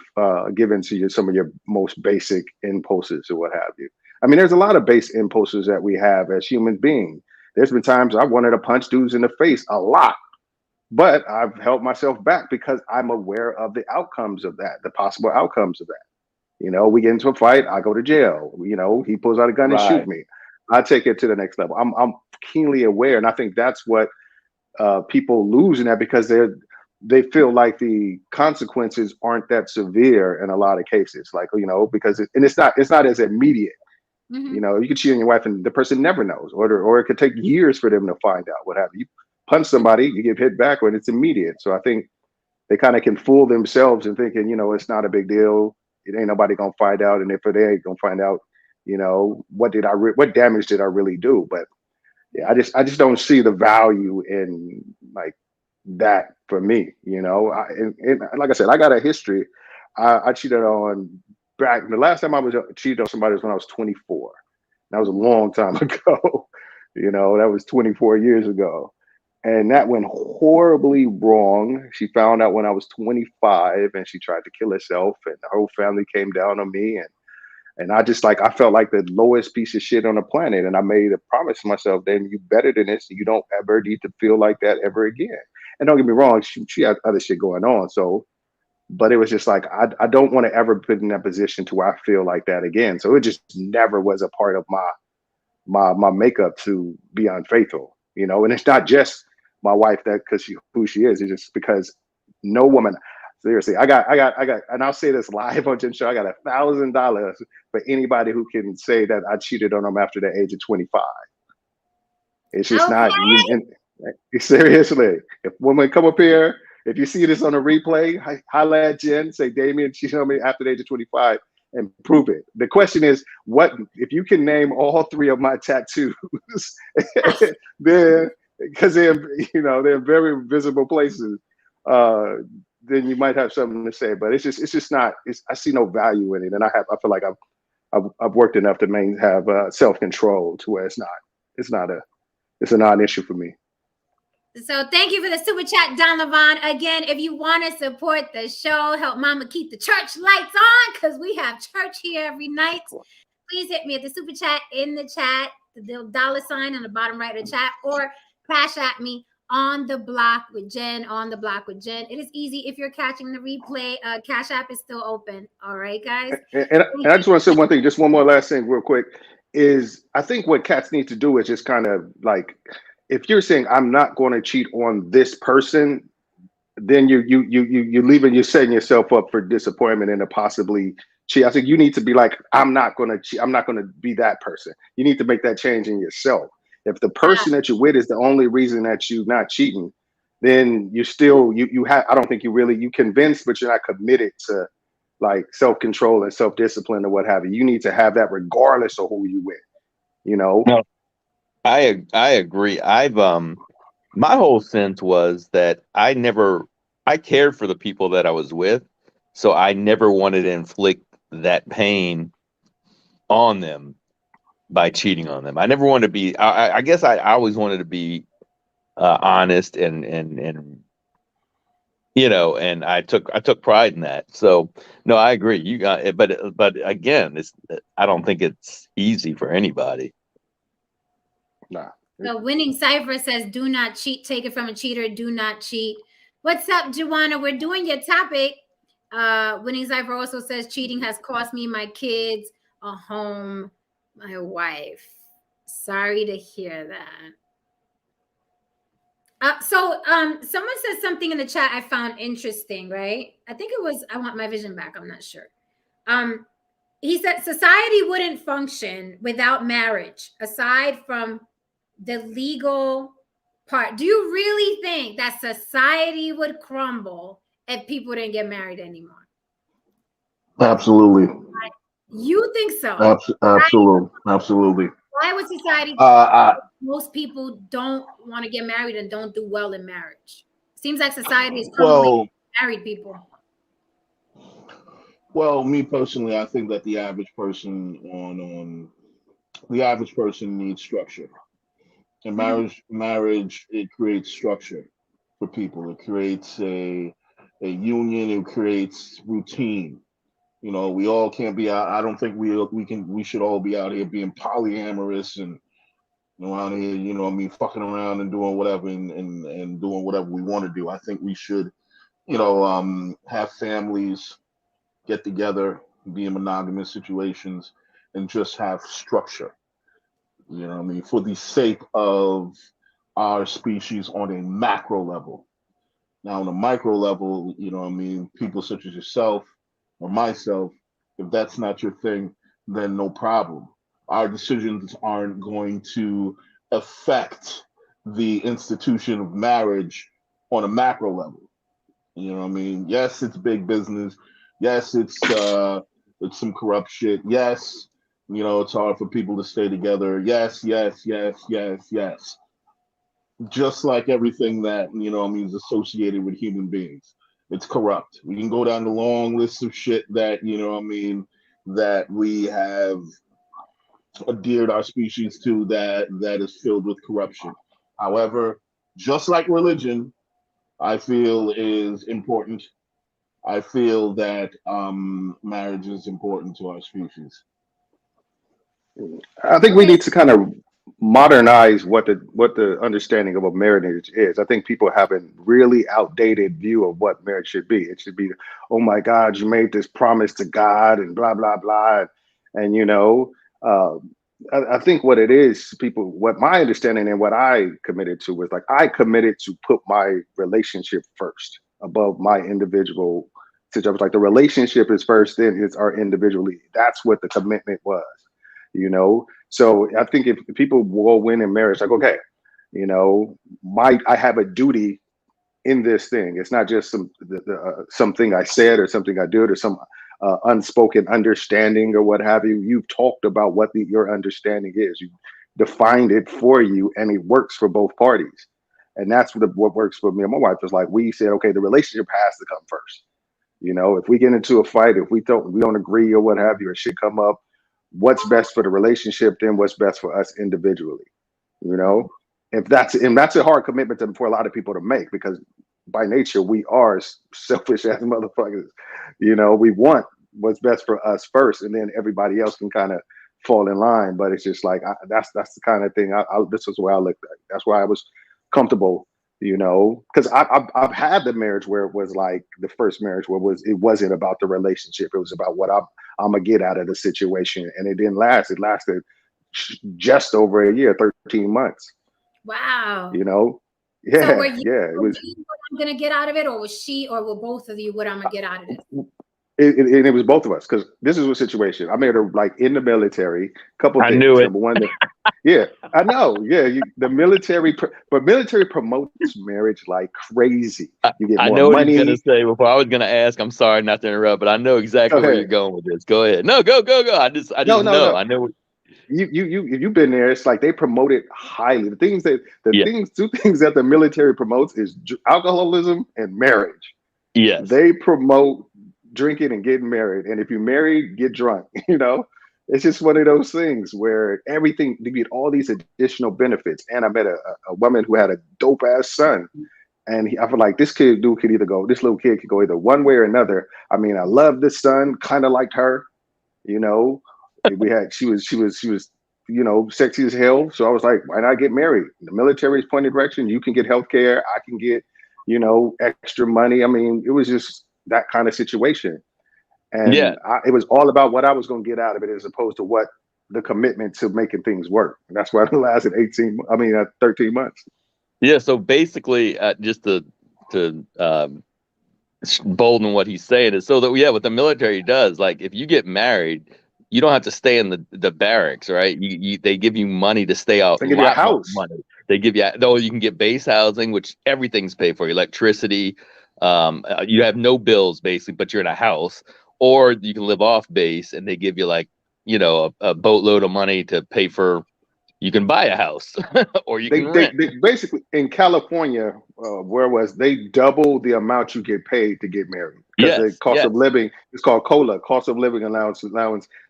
Speaker 4: give in to some of your most basic impulses or what have you. I mean, there's a lot of base impulses that we have as human beings. There's been times I wanted to punch dudes in the face a lot, but I've held myself back because I'm aware of the outcomes of that, the possible outcomes of that. We get into a fight, I go to jail. He pulls out a gun and shoot
Speaker 5: Right.
Speaker 4: me. I take it to the next level. I'm keenly aware, and I think that's what people lose in that because they feel like the consequences aren't that severe in a lot of cases. Like because it's not as immediate.
Speaker 1: Mm-hmm.
Speaker 4: You could cheat on your wife and the person never knows, or it could take years for them to find out what happened. You punch somebody, you get hit back, and it's immediate. So I think they kind of can fool themselves in thinking, it's not a big deal. It ain't nobody gonna find out, and if they ain't gonna find out, what damage did I really do? But yeah, I just don't see the value in like that for me. And like I said, I got a history. I cheated on back. The last time I was cheated on somebody was when I was 24. That was a long time ago. That was 24 years ago. And that went horribly wrong. She found out when I was 25 and she tried to kill herself, and the whole family came down on me. And I felt like the lowest piece of shit on the planet. And I made a promise to myself, then you better than this. You don't ever need to feel like that ever again. And don't get me wrong, she had other shit going on. So, but it was just like, I don't want to ever put in that position to where I feel like that again. So it just never was a part of my makeup to be unfaithful, and it's not just my wife that because who she is. It's just because no woman, seriously, I got, and I'll say this live on Jim Show. I got $1,000 for anybody who can say that I cheated on them after the age of 25. It's just not you. And seriously, if women come up here, if you see this on a replay, holla at Jen, say Damien cheated on me after the age of 25. and prove it. The question is, what if you can name all 3 of my tattoos? Then, because they're they're very visible places, then you might have something to say. But it's just not. I see no value in it, and I feel like I've worked enough to have self control to where it's a non-issue for me.
Speaker 1: So thank you for the super chat, Don Levon. Again, if you want to support the show, help Mama keep the church lights on, because we have church here every night. Please hit me at the super chat in the chat, the $sign on the bottom right of the chat, or cash at me on the block with Jen, on the block with Jen. It is easy if you're catching the replay. Cash App is still open. All right, guys.
Speaker 4: And I just want to say one thing, just one more last thing real quick, is I think what cats need to do is just kind of like, if you're saying I'm not going to cheat on this person, then you're setting yourself up for disappointment and to possibly cheat. I think you need to be like, I'm not going to cheat. I'm not going to be that person. You need to make that change in yourself. If the person that you're with is the only reason that you're not cheating, then you still, I don't think you convinced, but you're not committed to like self-control and self-discipline or what have you. You need to have that regardless of who you with,
Speaker 3: No, I agree. My whole sense was that I cared for the people that I was with, so I never wanted to inflict that pain on them by cheating on them. I never wanted to be. I guess I always wanted to be honest and and I took pride in that. So no, I agree. You got it, but again, I don't think it's easy for anybody.
Speaker 4: Nah.
Speaker 1: So Winning Cipher says, do not cheat. Take it from a cheater. Do not cheat. What's up, Joanna? We're doing your topic. Winning Cipher also says, cheating has cost me my kids, a home, my wife. Sorry to hear that. Someone said something in the chat I found interesting, right? I think it was, I want my vision back. I'm not sure. He said society wouldn't function without marriage, aside from the legal part. Do you really think that society would crumble if people didn't get married anymore?
Speaker 2: Absolutely.
Speaker 1: You think so?
Speaker 2: Absolutely.
Speaker 1: Why would society? Most people don't want to get married and don't do well in marriage. Seems like society is crumbling married people.
Speaker 2: Well, me personally, I think that the average person needs structure. And marriage, it creates structure for people. It creates a union. It creates routine. We all can't be out. I don't think we should all be out here being polyamorous and out here, fucking around and doing whatever and doing whatever we want to do. I think we should, have families get together, be in monogamous situations, and just have structure. For the sake of our species on a macro level. Now, on a micro level, people such as yourself or myself, if that's not your thing, then no problem. Our decisions aren't going to affect the institution of marriage on a macro level. Yes, it's big business. Yes, it's some corrupt shit. Yes, it's hard for people to stay together. Yes. Just like everything that, is associated with human beings. It's corrupt. We can go down the long list of shit that, that we have adhered our species to that is filled with corruption. However, just like religion, I feel is important. I feel that marriage is important to our species.
Speaker 4: I think we need to kind of modernize what the understanding of a marriage is. I think people have a really outdated view of what marriage should be. It should be, oh my God, you made this promise to God and blah blah blah, and I think what it is, what my understanding and what I committed to was like I committed to put my relationship first above my individual situation. I was like, the relationship is first, then it's our individuality. That's what the commitment was. So I think if people will win in marriage, like, okay, I have a duty in this thing. It's not just something I said or something I did or unspoken understanding or what have you. You've talked about what your understanding is. You defined it for you, and it works for both parties. And that's what works for me and my wife is like, we said, okay, the relationship has to come first. You know, if we get into a fight, if we don't agree or what have you, or shit come up, what's best for the relationship, then what's best for us individually. You know, if that's a hard commitment for a lot of people to make, because by nature we are selfish as motherfuckers. You know, we want what's best for us first, and then everybody else can kind of fall in line. But it's just like that's the kind of thing. This is where I looked at. That's why I was comfortable. You know, because I've had the marriage where it was like the first marriage where it wasn't about the relationship. It was about what I'm gonna get out of the situation, and it didn't last. It lasted just over a year, 13 months.
Speaker 1: Wow.
Speaker 4: You know,
Speaker 1: So were
Speaker 4: yeah,
Speaker 1: you,
Speaker 4: yeah. It was.
Speaker 1: what I'm gonna get out of it, or was she, or were both of you what I'm gonna get out of it?
Speaker 4: It was both of us, because this is a situation. I met her like in the military. Couple
Speaker 3: I
Speaker 4: things.
Speaker 3: knew it.
Speaker 4: Number one, yeah, I know. Yeah, the military, but military promotes marriage like crazy. You get
Speaker 3: I
Speaker 4: more
Speaker 3: know what
Speaker 4: money.
Speaker 3: he's gonna say before. I was gonna ask. I'm sorry not to interrupt, but I know exactly where you're going with this. Go ahead. No, go. I just
Speaker 4: No.
Speaker 3: know. I know.
Speaker 4: You've been there. It's like they promote it highly.
Speaker 3: Yeah.
Speaker 4: Two things that the military promotes is alcoholism and marriage.
Speaker 3: Yes.
Speaker 4: They promote drinking and getting married, and if you're married, get drunk. You know, it's just one of those things where everything, you get all these additional benefits. And I met a woman who had a dope ass son, and I feel like this little kid could go either one way or another. I mean, I love this son, kind of liked her. You know, she was you know, sexy as hell. So I was like, why not get married? The military's pointed direction. You can get health care. I can get, you know, extra money. I mean, it was just that kind of situation.
Speaker 3: Yeah.
Speaker 4: And it was all about what I was going to get out of it, as opposed to what the commitment to making things work. And that's why it lasted 13 months.
Speaker 3: Yeah. So basically, just to bolden what he's saying is so that what the military does, like if you get married, you don't have to stay in the barracks, right? They give you money to stay out.
Speaker 4: They give you a house.
Speaker 3: Money. They give you, though you can get base housing, which everything's paid for, electricity. You have no bills basically, but you're in a house, or you can live off base, and they give you like, you know, a boatload of money to pay for. You can buy a house, or you can rent.
Speaker 4: They basically in California, they double the amount you get paid to get married, because the cost of living, it's called COLA, cost of living allowance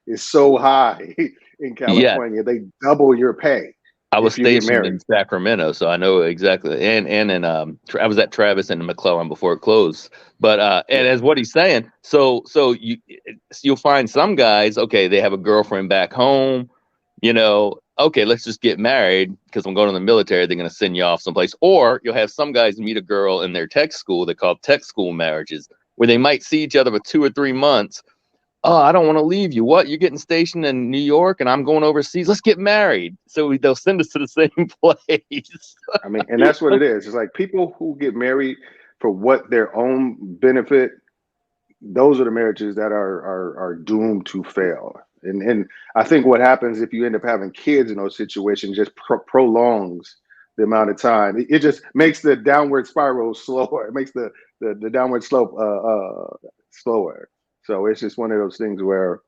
Speaker 4: is so high in California. They double your pay.
Speaker 3: I was stationed in Sacramento, so I know exactly. And I was at Travis and McClellan before it closed. But and as what he's saying, so you'll find some guys, okay, they have a girlfriend back home, you know, okay, let's just get married because I'm going to the military. They're going to send you off someplace. Or you'll have some guys meet a girl in their tech school. They call tech school marriages, where they might see each other for 2 or 3 months. Oh, I don't want to leave you. What? You're getting stationed in New York and I'm going overseas. Let's get married. So they'll send us to the same place.
Speaker 4: I mean, and that's what it is. It's like people who get married for what their own benefit, those are the marriages that are doomed to fail. And I think what happens if you end up having kids in those situations just prolongs the amount of time. It just makes the downward spiral slower. It makes the downward slope slower. So it's just one of those things where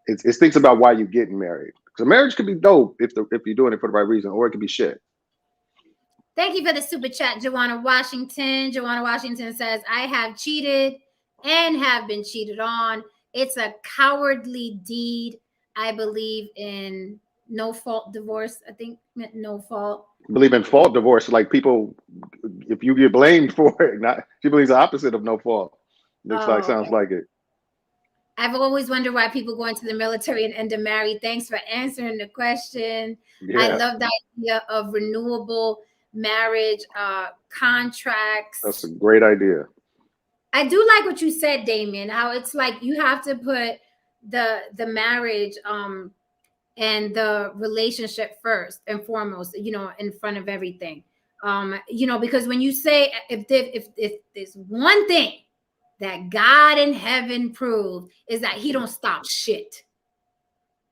Speaker 4: it's things about why you're getting married. Because a marriage could be dope if you're doing it for the right reason, or it could be shit.
Speaker 1: Thank you for the super chat, Joanna Washington. Joanna Washington says, I have cheated and have been cheated on. It's a cowardly deed. I believe in no fault divorce. I think meant no fault.
Speaker 4: Believe in fault divorce. Like people, if you get blamed for it, she believes the opposite of no fault. Sounds like it.
Speaker 1: I've always wondered why people go into the military and end up married. Thanks for answering the question. Yeah. I love the idea of renewable marriage contracts.
Speaker 4: That's a great idea.
Speaker 1: I do like what you said, Damien, how it's like you have to put the marriage and the relationship first and foremost, you know, in front of everything. You know, because when you say if there's one thing that God in heaven proved is that he don't stop shit.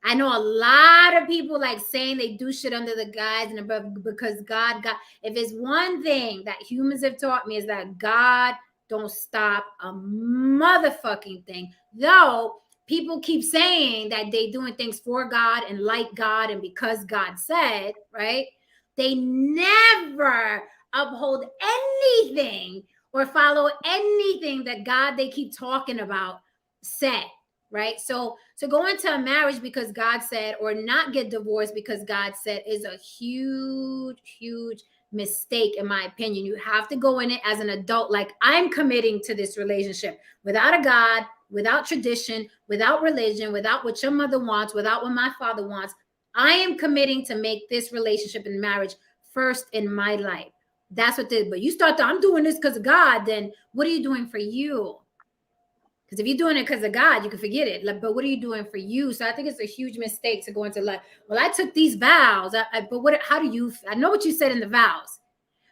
Speaker 1: I know a lot of people like saying they do shit under the guise and above because God, if it's one thing that humans have taught me is that God don't stop a motherfucking thing. Though people keep saying that they doing things for God and like God and because God said, right? They never uphold anything or follow anything that God they keep talking about said, right? So go into a marriage because God said, or not get divorced because God said, is a huge mistake, in my opinion. You have to go in it as an adult, like, I'm committing to this relationship without a God, without tradition, without religion, without what your mother wants, without what my father wants. I am committing to make this relationship and marriage first in my life. That's what but you start I'm doing this because of God, then what are you doing for you? Because if you're doing it because of God, you can forget it. Like, but what are you doing for you? So I think it's a huge mistake to go into like, well, I took these vows. But what? How do you? I know what you said in the vows,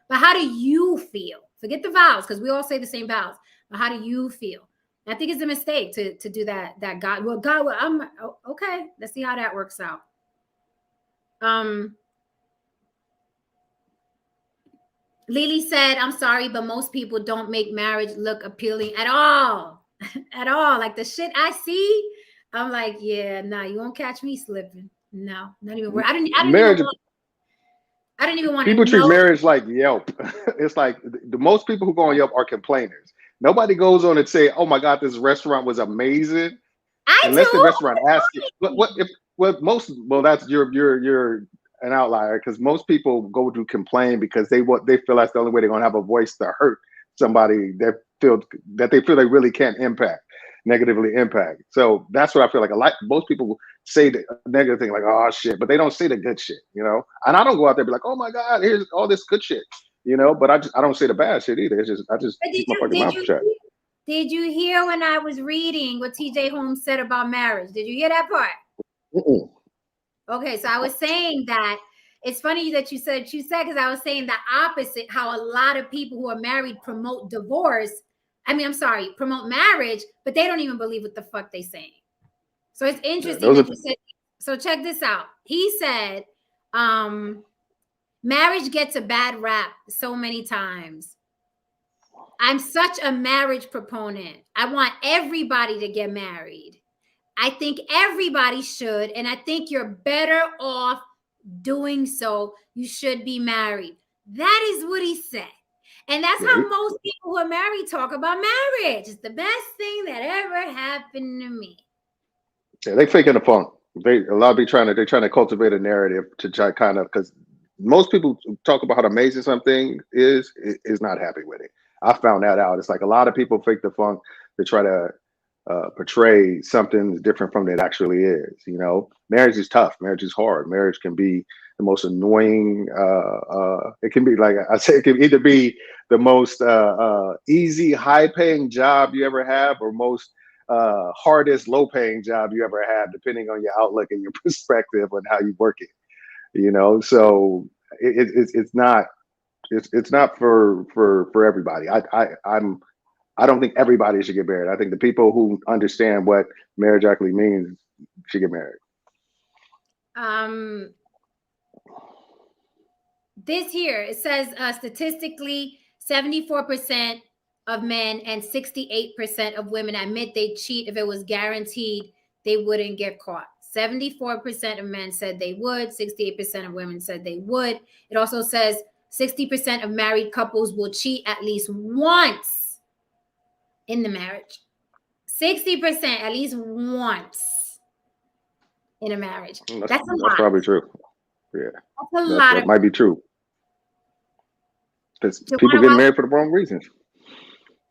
Speaker 1: but how do you feel? Forget the vows, because we all say the same vows. But how do you feel? I think it's a mistake to do that. That God, well, God, well, I'm okay. Let's see how that works out. Lily said, I'm sorry, but most people don't make marriage look appealing at all. At all. Like the shit I see, I'm like, yeah, nah, you won't catch me slipping. No, not even. I didn't even want to
Speaker 4: People treat
Speaker 1: know.
Speaker 4: marriage like Yelp. It's like the most people who go on Yelp are complainers. Nobody goes on and say, "Oh my God, this restaurant was amazing," unless the restaurant asks you. That's you're an outlier, because most people go to complain because they feel that's the only way they're gonna have a voice to hurt somebody that they feel they really can't negatively impact. So that's what I feel like. Most people say the negative thing, like, oh shit, but they don't say the good shit, And I don't go out there and be like, oh my God, here's all this good shit, But I don't say the bad shit either. I just keep my fucking mouth shut.
Speaker 1: Did you hear when I was reading what TJ Holmes said about marriage? Did you hear that part? Okay, so I was saying that it's funny that you said because I was saying the opposite, how a lot of people who are married promote divorce. Promote marriage, but they don't even believe what the fuck they saying. So it's interesting that you said. So check this out. He said, marriage gets a bad rap so many times. I'm such a marriage proponent. I want everybody to get married. I think everybody should, and I think you're better off doing so. You should be married. That is what he said. And that's how most people who are married talk about marriage. It's the best thing that ever happened to me.
Speaker 4: Yeah, they faking the funk. A lot of people they're trying to cultivate a narrative to try because most people talk about how amazing something is not happy with it. I found that out. It's like a lot of people fake the funk to try to portray something different from it actually is. Marriage is tough. Marriage is hard. Marriage can be the most annoying. It can be, like I say, it can either be the most easy, high-paying job you ever have, or most hardest, low-paying job you ever had, depending on your outlook and your perspective on how you work it. So it's not for everybody. I don't think everybody should get married. I think the people who understand what marriage actually means should get married.
Speaker 1: This here, it says statistically 74% of men and 68% of women admit they cheat if it was guaranteed they wouldn't get caught. 74% of men said they would, 68% of women said they would. It also says 60% of married couples will cheat at least once in the marriage. 60% at least once in a marriage. That's a lot.
Speaker 4: That's probably true. Yeah.
Speaker 1: That's a lot.
Speaker 4: That might be true. Because people get married for the wrong reasons.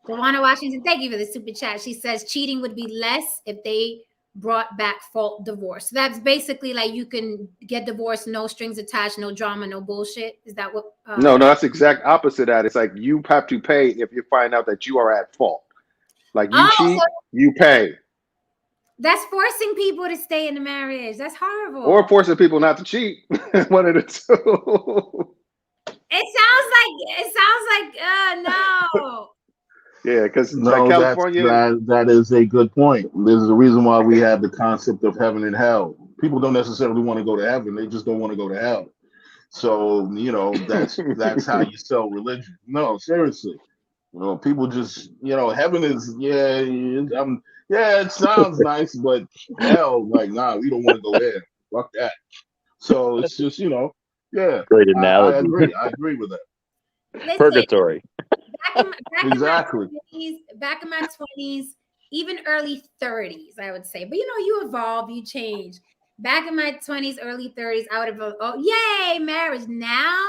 Speaker 1: Joanna Washington, thank you for the super chat. She says cheating would be less if they brought back fault divorce. So that's basically like you can get divorced, no strings attached, no drama, no bullshit. Is that what?
Speaker 4: No, that's exact opposite of that. It's like you have to pay if you find out that you are at fault. Like you cheat, you pay.
Speaker 1: That's forcing people to stay in the marriage. That's horrible.
Speaker 4: Or forcing people not to cheat. One of the two.
Speaker 1: It sounds like no.
Speaker 4: Yeah, because
Speaker 2: no, California, that is a good point. There's a reason why we have the concept of heaven and hell. People don't necessarily want to go to heaven; they just don't want to go to hell. So that's how you sell religion. No, seriously. You know, people just, you know, heaven is, yeah, yeah, it sounds nice, but hell, like, nah, we don't want to go there. Fuck that. So it's just, you know, yeah,
Speaker 3: Great
Speaker 2: I
Speaker 3: analogy.
Speaker 2: agree. I agree with that.
Speaker 1: Listen,
Speaker 3: Purgatory.
Speaker 2: Exactly.
Speaker 1: back in my 20s, even early 30s, I would say. But you know, you evolve, you change. Back in my 20s, early 30s, I would have, oh, yay, marriage. Now,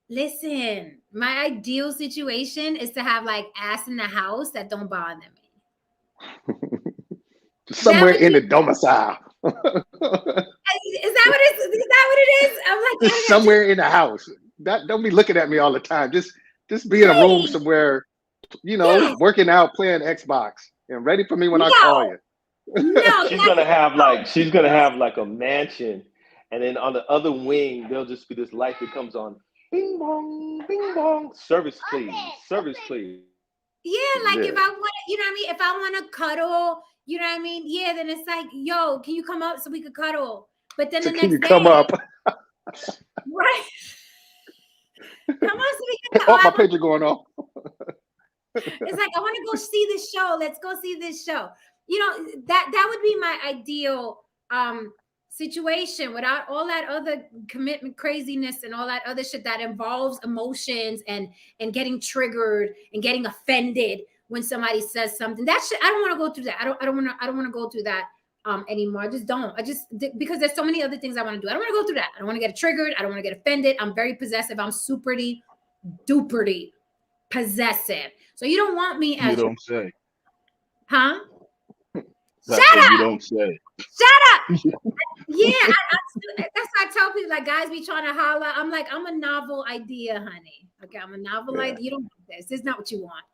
Speaker 1: listen, my ideal situation is to have like ass in the house that don't bother me. That
Speaker 4: Somewhere
Speaker 1: would
Speaker 4: in
Speaker 1: be,
Speaker 4: the domicile.
Speaker 1: is that what it is? Is that what it is? I'm like,
Speaker 4: Just somewhere in the house. That don't be looking at me all the time. Just be in a room
Speaker 1: right.
Speaker 4: somewhere,
Speaker 1: Yes.
Speaker 4: working out, playing Xbox, and ready for me when I call
Speaker 1: No.
Speaker 4: you.
Speaker 1: No.
Speaker 5: She's gonna have like a mansion, and then on the other wing there'll just be this light that comes on. Bing bong. Service please. Service please.
Speaker 1: Yeah, like if
Speaker 4: Yeah.
Speaker 1: I want, you know what I mean? If I want to cuddle, you know what I mean? Yeah, then it's like, yo, can you come up so we could cuddle? But then
Speaker 4: So
Speaker 1: the
Speaker 4: can you
Speaker 1: next
Speaker 4: come
Speaker 1: day,
Speaker 4: up?
Speaker 1: right? Come on so we can
Speaker 4: Oh, my
Speaker 1: cuddle.
Speaker 4: pager going off.
Speaker 1: It's like I want to go see this show. Let's go see this show. You know, that would be my ideal situation without all that other commitment craziness and all that other shit that involves emotions and getting triggered and getting offended when somebody says something. That shit, I don't want to go through that. I don't want to go through that anymore. I just don't. Because there's so many other things I want to do. I don't want to go through that. I don't want to get triggered. I don't want to get offended. I'm very possessive. I'm superty duperty possessive. So you don't want me
Speaker 2: You
Speaker 1: as,
Speaker 2: don't say.
Speaker 1: huh?
Speaker 2: I
Speaker 1: Shut
Speaker 2: said you
Speaker 1: up!
Speaker 2: don't say.
Speaker 1: Shut up! Yeah, that's why I tell people, like, guys be trying to holler. I'm like, I'm a novel idea, honey. Okay, I'm a novel
Speaker 4: Yeah.
Speaker 1: idea. You don't want this. This is not what you want.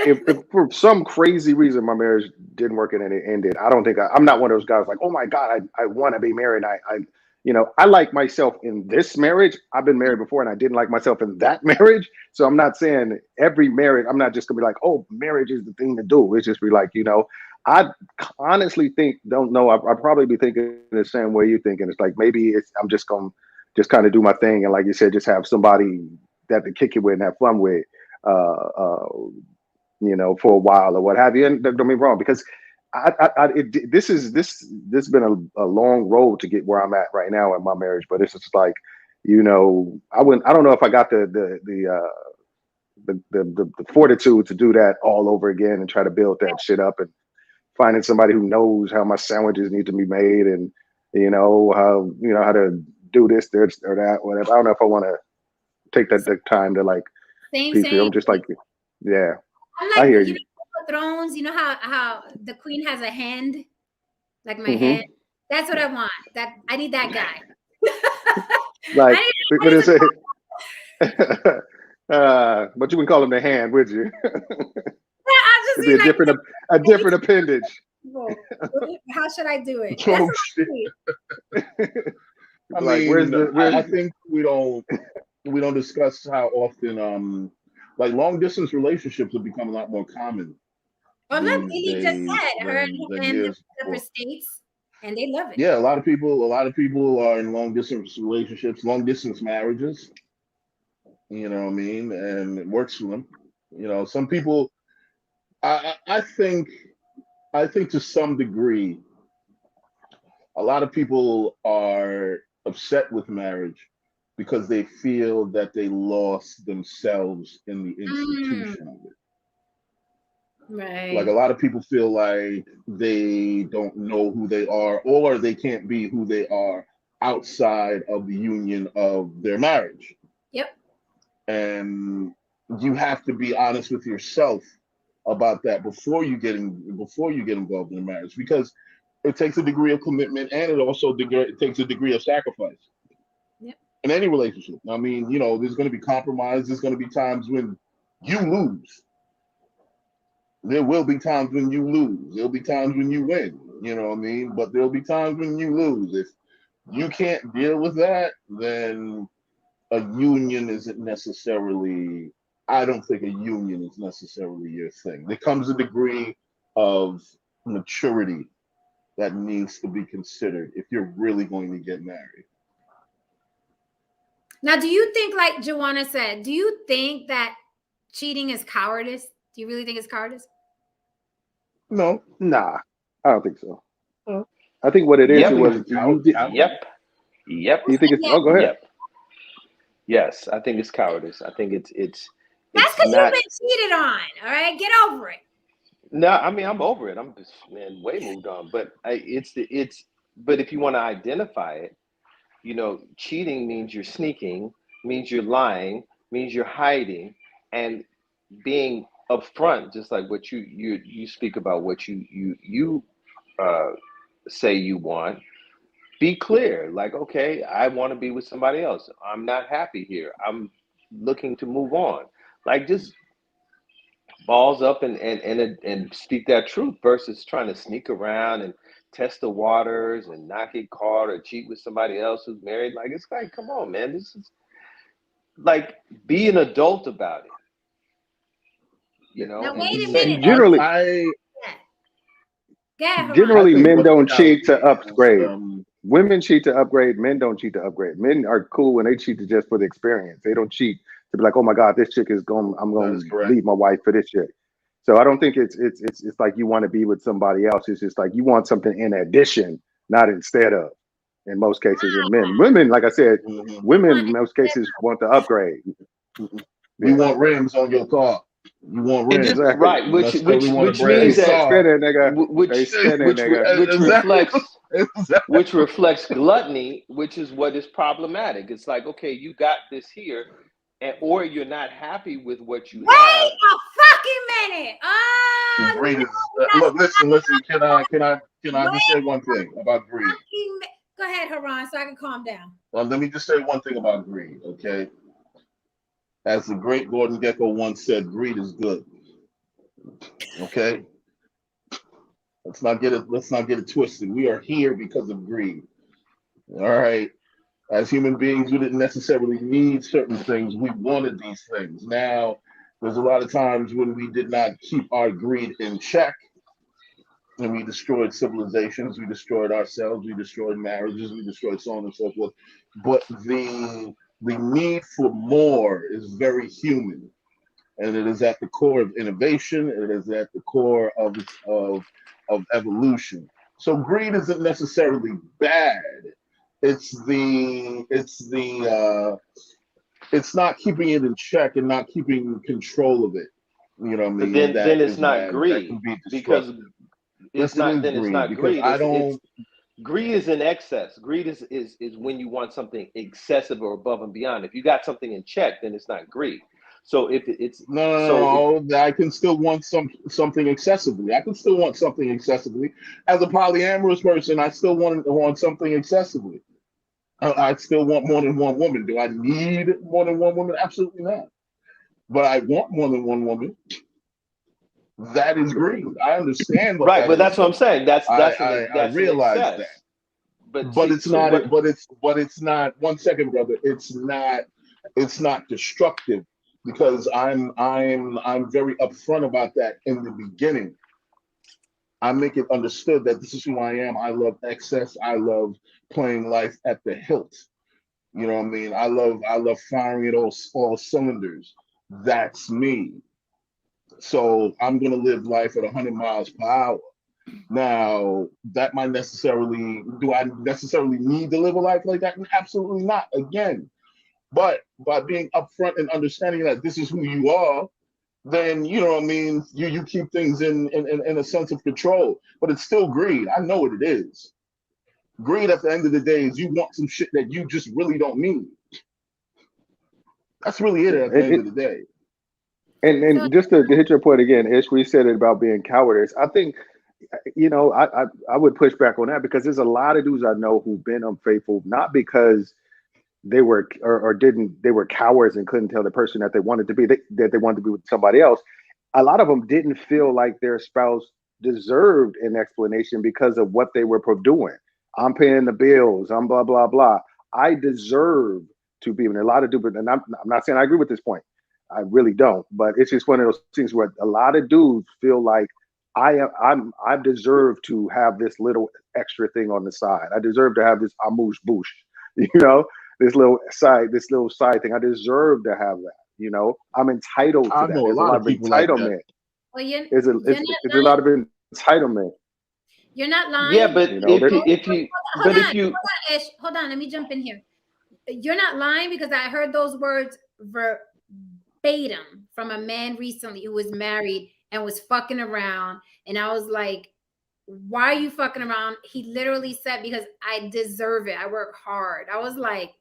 Speaker 4: If for some crazy reason my marriage didn't work and it ended, I don't think I'm not one of those guys like, oh my God, I want to be married. I like myself in this marriage. I've been married before and I didn't like myself in that marriage. So I'm not saying every marriage, I'm not just gonna be like, oh, marriage is the thing to do. It's just be like, I honestly don't know. I probably be thinking the same way you thinking. It's like maybe I'm just gonna just kind of do my thing and like you said, just have somebody that to kick it with and have fun with. Uh, uh, for a while or what have you. And don't get me wrong, because this has been a long road to get where I'm at right now in my marriage. But it's just like, I don't know if I got the fortitude to do that all over again and try to build that shit up and finding somebody who knows how my sandwiches need to be made and how to do this, this or that, whatever. I don't know if I want to take the time to like piece it.
Speaker 1: Same.
Speaker 4: I'm just like, yeah,
Speaker 1: I'm
Speaker 4: I
Speaker 1: like,
Speaker 4: hear
Speaker 1: you know,
Speaker 4: you.
Speaker 1: Game of Thrones. You know how the queen has a hand, like my hand.
Speaker 4: Hmm.
Speaker 1: That's what I want. That I need that guy.
Speaker 4: Like,
Speaker 1: I
Speaker 4: what
Speaker 1: need
Speaker 4: is it? But you wouldn't call him the hand, would you?
Speaker 1: I just
Speaker 4: It'd be
Speaker 1: need like
Speaker 4: a different appendage.
Speaker 1: people. How should I do it? That's
Speaker 2: Oh
Speaker 1: what
Speaker 2: shit.
Speaker 1: I need.
Speaker 2: I
Speaker 4: Like, where's
Speaker 2: mean,
Speaker 4: the
Speaker 2: I
Speaker 4: where's
Speaker 2: think we don't discuss how often like long distance relationships have become a lot more common
Speaker 1: Well, look,
Speaker 2: these
Speaker 1: Lily just
Speaker 2: days
Speaker 1: said her and
Speaker 2: than
Speaker 1: him live in
Speaker 2: years
Speaker 1: separate
Speaker 2: before.
Speaker 1: states, and they love it.
Speaker 2: Yeah, a lot of people are in long distance relationships, long distance marriages. You know what I mean, and it works for them. Some people. I think to some degree, a lot of people are upset with marriage because they feel that they lost themselves in the
Speaker 1: Mm,
Speaker 2: institution of it. Like a
Speaker 1: right.
Speaker 2: lot of people feel like they don't know who they are or they can't be who they are outside of the union of their marriage.
Speaker 1: Yep.
Speaker 2: And you have to be honest with yourself about that before you get involved in a marriage because it takes a degree of commitment and it takes a degree of sacrifice
Speaker 1: Yep.
Speaker 2: in any relationship. I mean, there's going to be compromise. There's going to be times when you lose. There will be times when you lose. There'll be times when you win. You know what I mean? But there'll be times when you lose. If you can't deal with that, then a union isn't necessarily. I don't think a union is necessarily your thing. There comes a degree of maturity that needs to be considered if you're really going to get married.
Speaker 1: Now, do you think, like Joanna said, do you think that cheating is cowardice? Do you really think it's cowardice?
Speaker 2: No.
Speaker 4: Nah, I don't think so.
Speaker 2: No.
Speaker 4: I think what it
Speaker 2: I
Speaker 4: is,
Speaker 5: Yep.
Speaker 4: it
Speaker 2: think
Speaker 4: was
Speaker 2: it's
Speaker 4: you did.
Speaker 5: Yep. Yep.
Speaker 4: You think it's?
Speaker 1: Yeah.
Speaker 4: Oh, go ahead.
Speaker 5: Yep. Yes, I think it's cowardice. I think
Speaker 1: That's
Speaker 5: it's
Speaker 1: because you've
Speaker 5: not.
Speaker 1: been cheated on. All right, get over it.
Speaker 5: No, I mean I'm over it. I'm just man way moved on. But it's. But if you want to identify it, cheating means you're sneaking, means you're lying, means you're hiding, and being upfront. Just like what you speak about, what you uh, say you want. Be clear. Like, okay, I want to be with somebody else. I'm not happy here. I'm looking to move on. Like, just balls up and speak that truth versus trying to sneak around and test the waters and not get caught or cheat with somebody else who's married. Like, it's like, come on, man. This is like, be an adult about it,
Speaker 1: Now
Speaker 5: and
Speaker 1: wait
Speaker 5: just
Speaker 1: a
Speaker 5: say,
Speaker 1: minute.
Speaker 4: Generally,
Speaker 1: Yeah. Go ahead, Haran.
Speaker 2: I
Speaker 4: generally,
Speaker 2: think
Speaker 4: men
Speaker 2: what
Speaker 4: don't cheat to
Speaker 2: cowardice is,
Speaker 4: upgrade. Women cheat to upgrade. Men don't cheat to upgrade. Men are cool when they cheat to just for the experience. They don't cheat to be like, oh my god, this chick is going. I'm
Speaker 2: that
Speaker 4: going
Speaker 2: is
Speaker 4: to
Speaker 2: correct.
Speaker 4: leave my wife for this chick. So I don't think it's like you want to be with somebody else. It's just like you want something in addition, not instead of. In most cases, in men, women, like I said,
Speaker 2: Mhm.
Speaker 4: women
Speaker 1: want
Speaker 4: in most cases want to upgrade.
Speaker 2: Mhm. You
Speaker 4: Yeah,
Speaker 2: want rims on your car. You want
Speaker 3: And just
Speaker 2: rims.
Speaker 4: exactly.
Speaker 5: right,
Speaker 2: You
Speaker 5: which
Speaker 2: necessarily
Speaker 5: which
Speaker 2: want a
Speaker 5: which
Speaker 2: brand
Speaker 4: They
Speaker 5: means
Speaker 2: new
Speaker 5: that
Speaker 2: car.
Speaker 4: spinning, nigga. They
Speaker 5: which
Speaker 4: spinning,
Speaker 5: which
Speaker 4: nigga.
Speaker 5: which
Speaker 2: Exactly.
Speaker 5: reflects
Speaker 2: Exactly.
Speaker 5: which reflects gluttony, which is what is problematic. It's like, okay, you got this here, and or you're not happy with what you
Speaker 1: Wait
Speaker 5: have.
Speaker 1: a fucking minute. Oh no,
Speaker 2: Greed is
Speaker 1: we're not
Speaker 2: look. Listen. Can I just say
Speaker 1: wait
Speaker 2: one
Speaker 1: a
Speaker 2: thing about greed?
Speaker 1: fucking Go ahead, Haran, so I can calm down.
Speaker 2: Well, let me just say one thing about greed. Okay, as the great Gordon Gekko once said, greed is good. Okay, let's not get it twisted. We are here because of greed. All right. As human beings, we didn't necessarily need certain things. We wanted these things. Now, there's a lot of times when we did not keep our greed in check, and we destroyed civilizations, we destroyed ourselves, we destroyed marriages, we destroyed so on and so forth. But the need for more is very human, and it is at the core of innovation. It is at the core of evolution. So greed isn't necessarily bad. It's not keeping it in check and not keeping control of it. You know what I
Speaker 5: But
Speaker 2: mean?
Speaker 5: then
Speaker 2: That
Speaker 5: it's
Speaker 2: is
Speaker 5: not
Speaker 2: bad. That can
Speaker 5: greed
Speaker 2: be
Speaker 5: because
Speaker 2: destructive. Yes, it is
Speaker 5: it's
Speaker 2: greed
Speaker 5: not
Speaker 2: because
Speaker 5: greed.
Speaker 2: I
Speaker 5: It's
Speaker 2: don't.
Speaker 5: greed is in excess. Greed is when you want something excessive or above and beyond. If you got something in check, then it's not greed. So if it's
Speaker 2: No, no,
Speaker 5: so if
Speaker 2: no, no. I can still want something excessively. I can still want something excessively. As a polyamorous person, I still want something excessively. I still want more than one woman. Do I need more than one woman? Absolutely not. But I want more than one woman. That is greed. I understand what
Speaker 5: right,
Speaker 2: that
Speaker 5: but
Speaker 2: is,
Speaker 5: that's what I'm
Speaker 2: though.
Speaker 5: saying.
Speaker 2: I
Speaker 5: That's an
Speaker 2: realize
Speaker 5: excess.
Speaker 2: that.
Speaker 5: But
Speaker 2: But
Speaker 5: see,
Speaker 2: it's
Speaker 5: so
Speaker 2: not.
Speaker 5: what?
Speaker 2: It's not. One second, brother. It's not. It's not destructive because I'm very upfront about that in the beginning. I make it understood that this is who I am. I love excess. I love playing life at the hilt. You know what I mean? I love firing at all cylinders. That's me. So I'm gonna live life at 100 miles per hour. Now, that might necessarily, do I necessarily need to live a life like that? Absolutely not. Again, but by being upfront and understanding that this is who you are, then you know what I mean. You keep things in a sense of control, but it's still greed. I know what it is. Greed at the end of the day is you want some shit that you just really don't need. That's really it
Speaker 4: yeah.
Speaker 2: at the end of the day.
Speaker 1: So
Speaker 4: And just to hit your point again, Ish, we said it about being cowardice. I think I would push back on that because there's a lot of dudes I know who've been unfaithful, not because they were or didn't they were cowards and couldn't tell the person that they wanted to be that they wanted to be with somebody else. A lot of them didn't feel like their spouse deserved an explanation because of what they were doing. I'm paying the bills. I'm blah blah blah. I deserve to be. And a lot of dudes, and I'm not saying I agree with this point. I really don't. But it's just one of those things where a lot of dudes feel like I deserve to have this little extra thing on the side. I deserve to have this amuse bouche, you know, this little side thing. I deserve to have that, You know, I'm entitled to
Speaker 2: I
Speaker 4: that.
Speaker 2: know a
Speaker 4: There's a
Speaker 2: lot
Speaker 4: lot
Speaker 2: of
Speaker 4: of
Speaker 2: people like that.
Speaker 4: entitlement.
Speaker 1: Well, you're
Speaker 4: It's a lot of entitlement.
Speaker 1: You're not
Speaker 5: Yeah,
Speaker 1: lying.
Speaker 5: but
Speaker 4: You know,
Speaker 5: if you
Speaker 1: Hold
Speaker 5: but
Speaker 1: on,
Speaker 5: if you
Speaker 1: hold on, Ish. Hold on. Let me jump in here. You're not lying because I heard those words verbatim from a man recently who was married and was fucking around. And I was like, why are you fucking around? He literally said, because I deserve it. I work hard. I was like,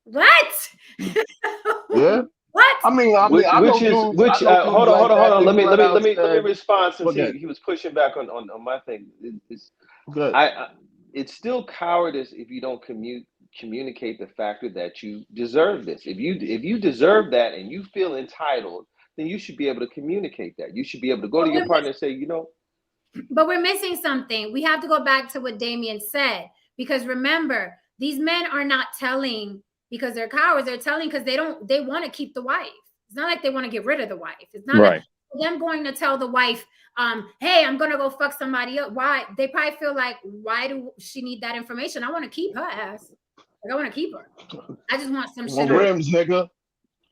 Speaker 1: what?
Speaker 2: Yeah.
Speaker 1: What?
Speaker 2: I mean, I know dudes. I know dudes
Speaker 5: hold
Speaker 2: like that.
Speaker 5: on.
Speaker 2: They
Speaker 5: Let
Speaker 2: flat out
Speaker 5: me
Speaker 2: said,
Speaker 5: respond since
Speaker 2: "Forget."
Speaker 5: he was pushing back on my thing.
Speaker 2: Good.
Speaker 5: It's still cowardice if you don't communicate the factor that you deserve this. If you deserve that and you feel entitled, then you should be able to communicate that. You should be able to go to your partner and say, you know.
Speaker 1: But we're missing something. We have to go back to what Damien said, because remember, these men are not telling because they're cowards. They're telling because they want to keep the wife. It's not like they want to get rid of the wife. It's not
Speaker 3: Right.
Speaker 1: like them going to tell the wife, hey, I'm gonna go fuck somebody else. Why? They probably feel like, why do she need that information? I want to keep her ass. Like, I want to keep her. I just want some shit.
Speaker 2: Rims, nigga.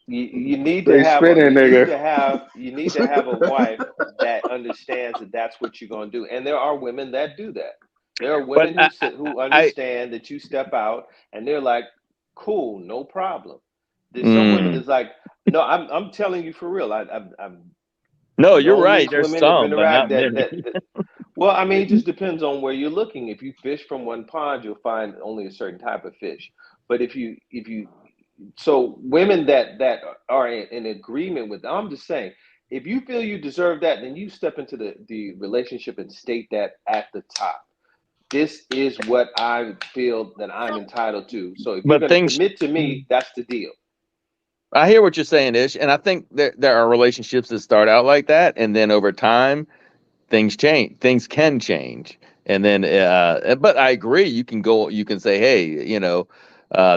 Speaker 5: You need to
Speaker 4: They
Speaker 5: have
Speaker 4: spinning, nigga.
Speaker 5: you need to have a wife that understands that that's what you're going to do. And there are women that do that. There are women who understand that you step out and they're like, cool, no problem. There's some women that's like, no, I'm telling you for real. I'm
Speaker 3: No, you're
Speaker 5: known
Speaker 3: right.
Speaker 5: these
Speaker 3: There's
Speaker 5: women have
Speaker 3: some, but not
Speaker 5: interacted
Speaker 3: many.
Speaker 5: well, I mean, it just depends on where you're looking. If you fish from one pond, you'll find only a certain type of fish. But if you so women that are in agreement with, I'm just saying, if you feel you deserve that, then you step into the relationship and state that at the top. This is what I feel that I'm entitled to. So if you're
Speaker 3: But
Speaker 5: going to commit to me, that's the deal.
Speaker 3: I hear what you're saying, Ish, and I think there are relationships that start out like that, and then over time, things change. Things can change, and then. But I agree. You can say, hey,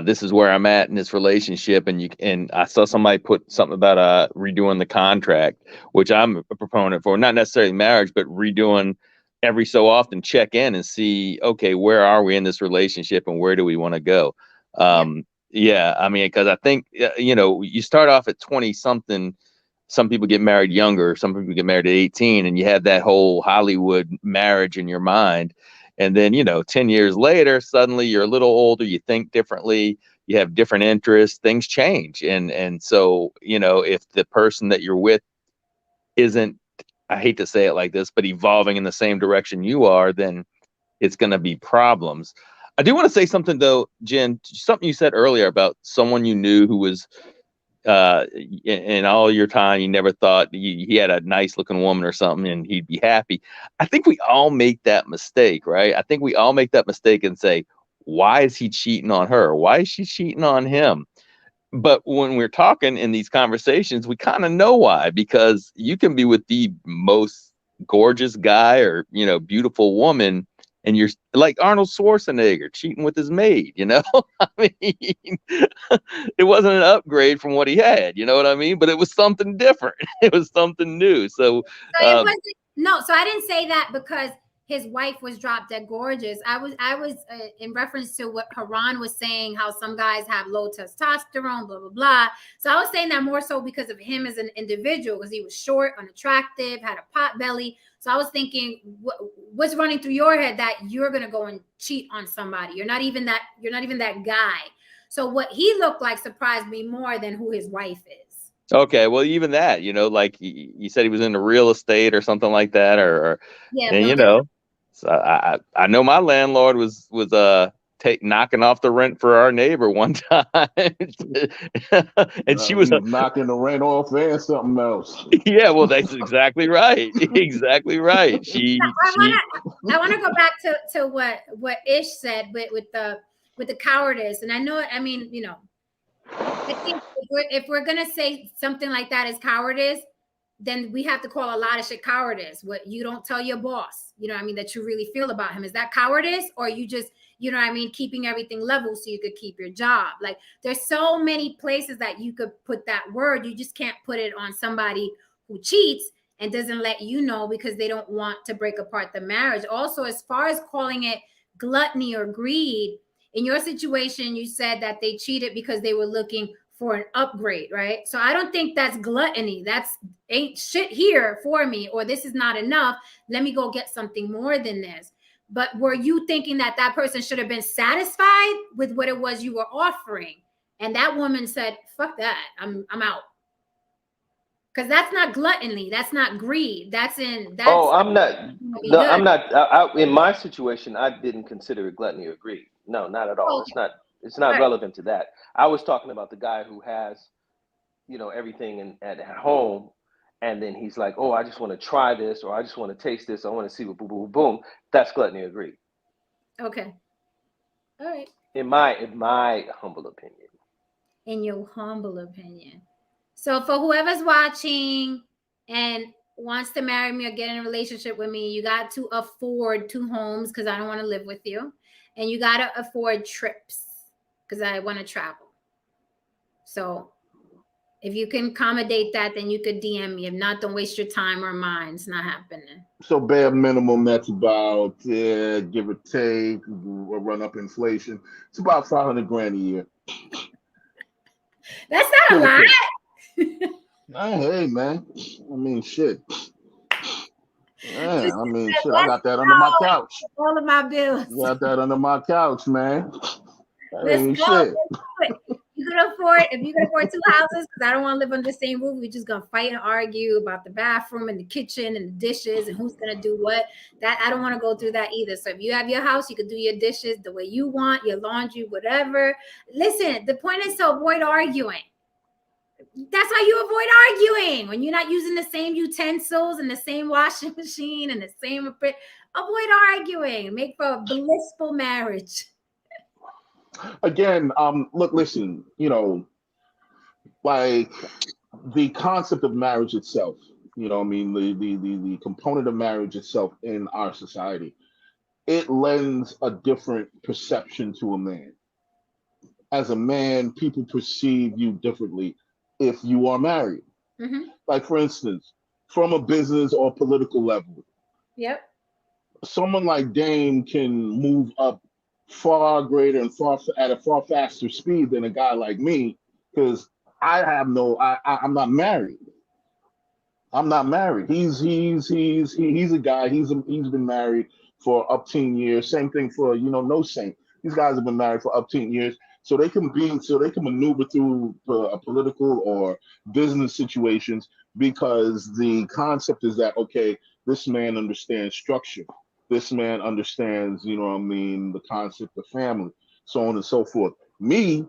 Speaker 3: this is where I'm at in this relationship, and I saw somebody put something about redoing the contract, which I'm a proponent for. Not necessarily marriage, but redoing every so often. Check in and see, okay, where are we in this relationship, and where do we want to go? Yeah, I mean, because I think, you start off at 20 something. Some people get married younger. Some people get married at 18, and you have that whole Hollywood marriage in your mind. And then, 10 years later, suddenly you're a little older. You think differently. You have different interests. Things change. And so, if the person that you're with isn't, I hate to say it like this, but evolving in the same direction you are, then it's going to be problems. I do want to say something though, Jen, something you said earlier about someone you knew who was in all your time, you never thought he had a nice looking woman or something and he'd be happy. I think we all make that mistake, right? I think we all make that mistake and say, why is he cheating on her? Why is she cheating on him? But when we're talking in these conversations, we kind of know why, because you can be with the most gorgeous guy or, beautiful woman, and you're like Arnold Schwarzenegger cheating with his maid, I mean, it wasn't an upgrade from what he had, you know what I mean? But it was something different. It was something new. So
Speaker 1: it wasn't, no, so I didn't say that because his wife was dropped dead gorgeous. I was in reference to what Haran was saying, how some guys have low testosterone, blah, blah, blah. So I was saying that more so because of him as an individual, because he was short, unattractive, had a pot belly. So I was thinking, what's running through your head that you're going to go and cheat on somebody? You're not even that guy. So what he looked like surprised me more than who his wife is.
Speaker 3: okay, well, even that, like you said, he was into real estate or something like that, or
Speaker 1: yeah,
Speaker 3: and so I know my landlord was knocking off the rent for our neighbor one time, and she was
Speaker 2: knocking the rent off and something else.
Speaker 3: Yeah, well, that's exactly right. Exactly right.
Speaker 1: I want to go back to what Ish said, but with the cowardice, and I know, I mean, I think if we're gonna say something like that is cowardice, then we have to call a lot of shit cowardice. What you don't tell your boss, that you really feel about him. Is that cowardice, or you just, keeping everything level so you could keep your job? Like, there's so many places that you could put that word. You just can't put it on somebody who cheats and doesn't let you know because they don't want to break apart the marriage. Also, as far as calling it gluttony or greed, in your situation, you said that they cheated because they were looking for an upgrade, right? So I don't think that's gluttony. That's ain't shit here for me, or this is not enough. Let me go get something more than this. But were you thinking that that person should have been satisfied with what it was you were offering? And that woman said, fuck that, I'm out. Because that's not gluttony. That's not greed. That's
Speaker 5: Oh, I'm not.
Speaker 1: be
Speaker 5: No,
Speaker 1: good.
Speaker 5: I'm not. In my situation, I didn't consider it gluttony or greed. No, not at all.
Speaker 1: Oh,
Speaker 5: It's not. It's not
Speaker 1: right.
Speaker 5: relevant to that. I was talking about the guy who has, everything at home, and then he's like, "Oh, I just want to try this, or I just want to taste this. I want to see what boom, boom, boom." That's gluttony or greed,
Speaker 1: Okay. All right.
Speaker 5: in my humble opinion.
Speaker 1: In your humble opinion. So for whoever's watching and wants to marry me or get in a relationship with me, you got to afford 2 homes because I don't want to live with you. And you got to afford trips because I want to travel. So if you can accommodate that, then you could DM me. If not, don't waste your time or mine. It's not happening.
Speaker 2: So bare minimum, that's about give or take, run up inflation. It's about 500 grand a year.
Speaker 1: That's not a lot.
Speaker 2: Hey man, I mean shit. Yeah, I mean shit. I
Speaker 1: Let's
Speaker 2: got that under my couch.
Speaker 1: all of my bills.
Speaker 2: Got that under my couch, man. That
Speaker 1: Let's
Speaker 2: ain't
Speaker 1: go.
Speaker 2: shit.
Speaker 1: Let's do it. If you can afford 2 houses, because I don't want to live under the same roof, we're just gonna fight and argue about the bathroom and the kitchen and the dishes and who's gonna do what. That I don't want to go through that either. So if you have your house, you can do your dishes the way you want, your laundry, whatever. Listen, the point is to avoid arguing. That's how you avoid arguing. When you're not using the same utensils and the same washing machine and the same, avoid arguing. Make for a blissful marriage.
Speaker 2: Again, look, listen, like the concept of marriage itself, I mean, the component of marriage itself in our society, it lends a different perception to a man. As a man, people perceive you differently if you are married.
Speaker 1: Mm-hmm.
Speaker 2: Like, for instance, from a business or political level,
Speaker 1: Yep.
Speaker 2: someone like Dame can move up far greater and at a far faster speed than a guy like me, because I'm not married. I'm not married. He's a guy. He's been married for up 10 years. Same thing for No Saint. These guys have been married for up 10 years, so they can maneuver through political or business situations because the concept is that, okay, this man understands structure. This man understands, the concept of family, so on and so forth. Me,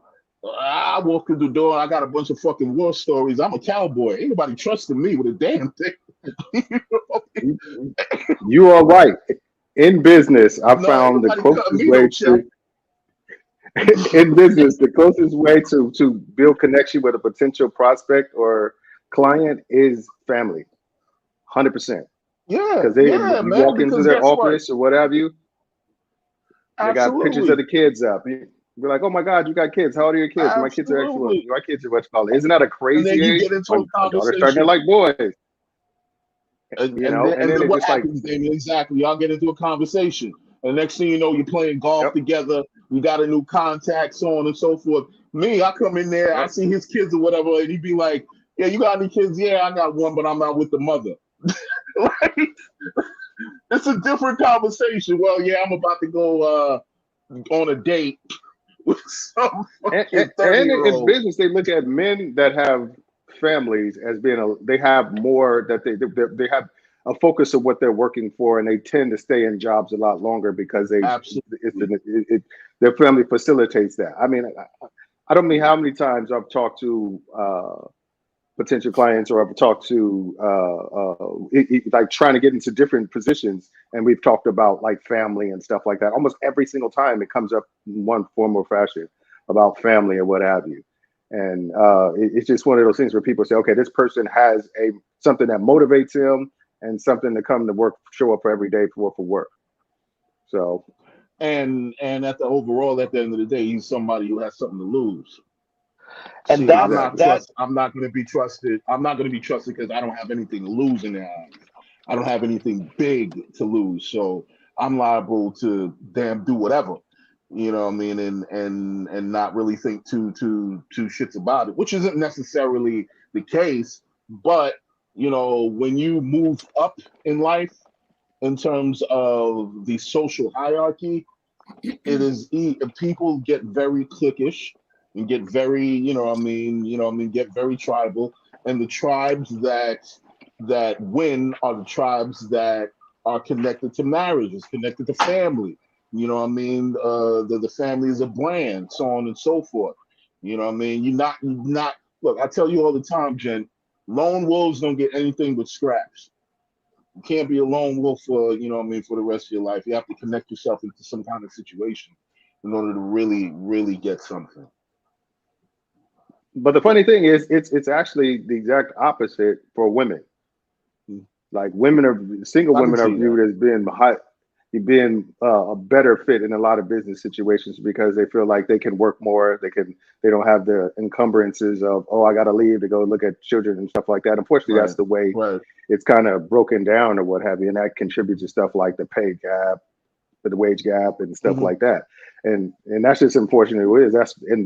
Speaker 2: I walk through the door, I got a bunch of fucking war stories. I'm a cowboy. Ain't nobody trusting me with a damn thing.
Speaker 4: You are right. In business, I found the
Speaker 2: nobody
Speaker 4: closest
Speaker 2: cut me
Speaker 4: way
Speaker 2: no check.
Speaker 4: in business, the closest way to build connection with a potential prospect or client is family. 100%.
Speaker 2: Yeah,
Speaker 4: Because
Speaker 2: yeah,
Speaker 4: you
Speaker 2: man.
Speaker 4: walk into
Speaker 2: Because
Speaker 4: their
Speaker 2: guess what?
Speaker 4: office or what have you, they got pictures of
Speaker 2: Absolutely,
Speaker 4: the kids up. You're like, oh my God, you got kids. How old are your kids? My kids are actually,
Speaker 2: absolutely.
Speaker 4: my kids are what you call it. Isn't that a
Speaker 2: And then
Speaker 4: crazy
Speaker 2: you
Speaker 4: age?
Speaker 2: get into
Speaker 4: My
Speaker 2: a
Speaker 4: daughter's starting to
Speaker 2: conversation,
Speaker 4: like boys,
Speaker 2: and
Speaker 4: you
Speaker 2: and
Speaker 4: know,
Speaker 2: then,
Speaker 4: and
Speaker 2: and
Speaker 4: then
Speaker 2: then
Speaker 4: it's
Speaker 2: what
Speaker 4: just like,
Speaker 2: happens, Damien? Exactly. Y'all get into a conversation, and the next thing you know, you're playing golf
Speaker 4: yep,
Speaker 2: together. You got a new contact, so on and so forth. Me, I come in there, I
Speaker 4: yep.
Speaker 2: see his kids or whatever, and he'd be like, "Yeah, you got any kids? Yeah, I got one, but I'm not with the mother." Like, it's a different conversation. Well, yeah, I'm about to go on a date with some fucking 30
Speaker 4: And
Speaker 2: year
Speaker 4: in
Speaker 2: old.
Speaker 4: business, they look at men that have families as being they have more that they have a focus of what they're working for, and they tend to stay in jobs a lot longer because
Speaker 2: Absolutely.
Speaker 4: their family facilitates that. I mean, I don't mean how many times I've talked to potential clients, or I've talked to like trying to get into different positions, and we've talked about like family and stuff like that. Almost every single time it comes up in one form or fashion about family or what have you. And it's just one of those things where people say, okay, this person has something that motivates him and something to come to work, show up for every day for work. So,
Speaker 2: And at the end of the day, he's somebody who has something to lose.
Speaker 5: And
Speaker 2: See,
Speaker 5: that's
Speaker 4: exactly.
Speaker 5: that.
Speaker 2: I'm not going to be trusted. I'm not going to be trusted because I don't have anything to lose in their eyes. I don't have anything big to lose, so I'm liable to damn do whatever. you know what I mean, and not really think two shits about it, which isn't necessarily the case. But you know, when you move up in life in terms of the social hierarchy, it is people get very cliquish and get very, get very tribal, and the tribes that win are the tribes that are connected to marriages, connected to family. You know what I mean? The family is a brand, so on and so forth. You know what I mean? You're not. Look, I tell you all the time, Jen. Lone wolves don't get anything but scraps. You can't be a lone wolf for, for the rest of your life. You have to connect yourself into some kind of situation in order to really, really get something.
Speaker 4: But the funny thing is, it's actually the exact opposite for women. Like single
Speaker 2: I can
Speaker 4: women are
Speaker 2: see that.
Speaker 4: viewed as being a better fit in a lot of business situations because they feel like they can work more. They don't have the encumbrances of, oh, I got to leave to go look at children and stuff like that. Unfortunately,
Speaker 2: Right,
Speaker 4: that's the way
Speaker 2: right.
Speaker 4: it's kind of broken down or what have you, and that contributes to stuff like the pay gap, the wage gap, and stuff
Speaker 2: Hmm.
Speaker 4: like that. And that's just unfortunate. It is.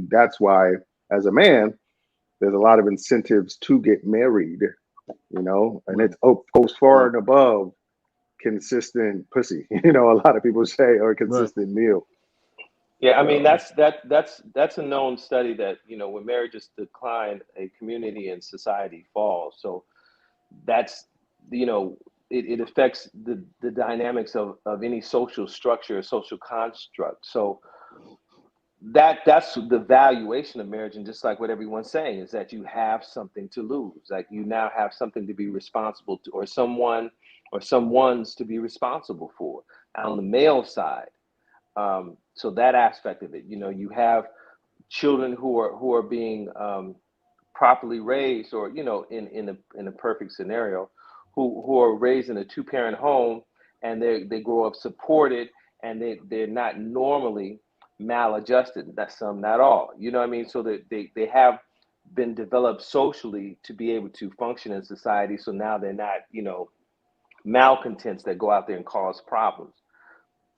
Speaker 4: That's why, as a man, there's a lot of incentives to get married. And
Speaker 2: Right.
Speaker 4: it goes far
Speaker 2: Right.
Speaker 4: and above consistent pussy. A lot of people say, or
Speaker 2: Right.
Speaker 4: consistent meal.
Speaker 5: Yeah, I mean
Speaker 4: So
Speaker 5: that's a known study that when marriages decline, a community and society falls. So that's it affects the dynamics of any social structure or social construct. So that's the valuation of marriage, and just like what everyone's saying is that you have something to lose, like you now have something to be responsible to, or someone's to be responsible for on the male side. So that aspect of it, you have children who are being properly raised, or in a perfect scenario, who are raised in a two-parent home, and they grow up supported, and they're not normally maladjusted. That's some, not all. You know what I mean? So that they have been developed socially to be able to function in society. So now they're not malcontents that go out there and cause problems.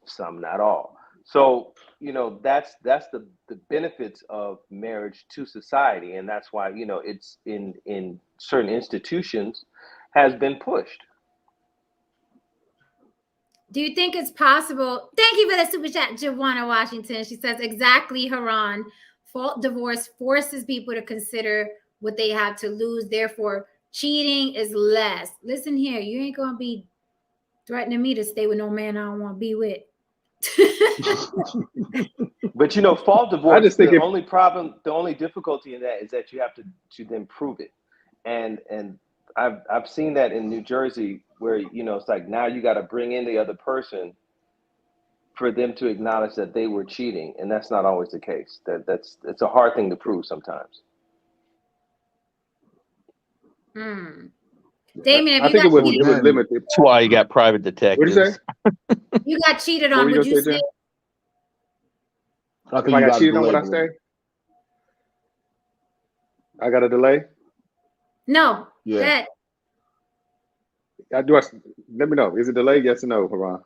Speaker 5: Some, not all. So that's the benefits of marriage to society, and that's why it's in certain institutions has been pushed.
Speaker 1: Do you think it's possible? Thank you for the super chat, Joanna Washington. She says, exactly, Haran. Fault divorce forces people to consider what they have to lose. Therefore, cheating is less. Listen here, you ain't going to be threatening me to stay with no man I don't want to be with.
Speaker 5: But fault
Speaker 4: I
Speaker 5: divorce,
Speaker 4: just think
Speaker 5: the
Speaker 4: if
Speaker 5: only problem, the only difficulty in that is that you have to then prove it. And I've seen that in New Jersey, where it's like now you got to bring in the other person for them to acknowledge that they were cheating, and that's not always the case. It's a hard thing to prove sometimes.
Speaker 1: Damien,
Speaker 4: I
Speaker 1: if you
Speaker 4: think
Speaker 1: got
Speaker 4: it would
Speaker 1: cheated,
Speaker 4: it would
Speaker 2: Again,
Speaker 4: limit it.
Speaker 3: That's why you got private
Speaker 4: What did you say?
Speaker 3: detectives.
Speaker 1: you got cheated
Speaker 4: What
Speaker 1: on,
Speaker 4: were you
Speaker 1: would
Speaker 4: gonna
Speaker 1: you
Speaker 4: say,
Speaker 1: say?
Speaker 4: Jen?
Speaker 2: I
Speaker 4: If
Speaker 2: think
Speaker 4: I
Speaker 2: you
Speaker 4: got
Speaker 2: got to
Speaker 4: cheated on, what
Speaker 2: delay
Speaker 4: I
Speaker 2: a little
Speaker 4: say?
Speaker 2: bit.
Speaker 4: I got a delay.
Speaker 1: No.
Speaker 2: Yeah.
Speaker 1: Good.
Speaker 4: Let me know. Is it delayed? Yes or no, Haran?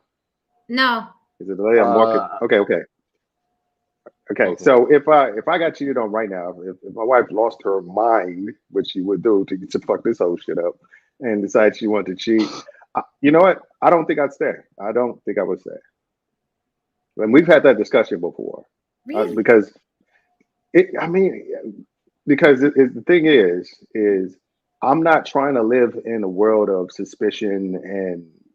Speaker 1: No.
Speaker 4: Is it delayed? I'm walking.
Speaker 2: Uh,
Speaker 4: Okay.
Speaker 2: okay.
Speaker 4: So if I got cheated on right now, if my wife lost her mind, which she would do to fuck this whole shit up, and decide she wanted to cheat, you know what? I don't think I'd stay. I don't think I would stay. And we've had that discussion before,
Speaker 1: Really?
Speaker 4: because I mean, because the thing is I'm not trying to live in a world of suspicion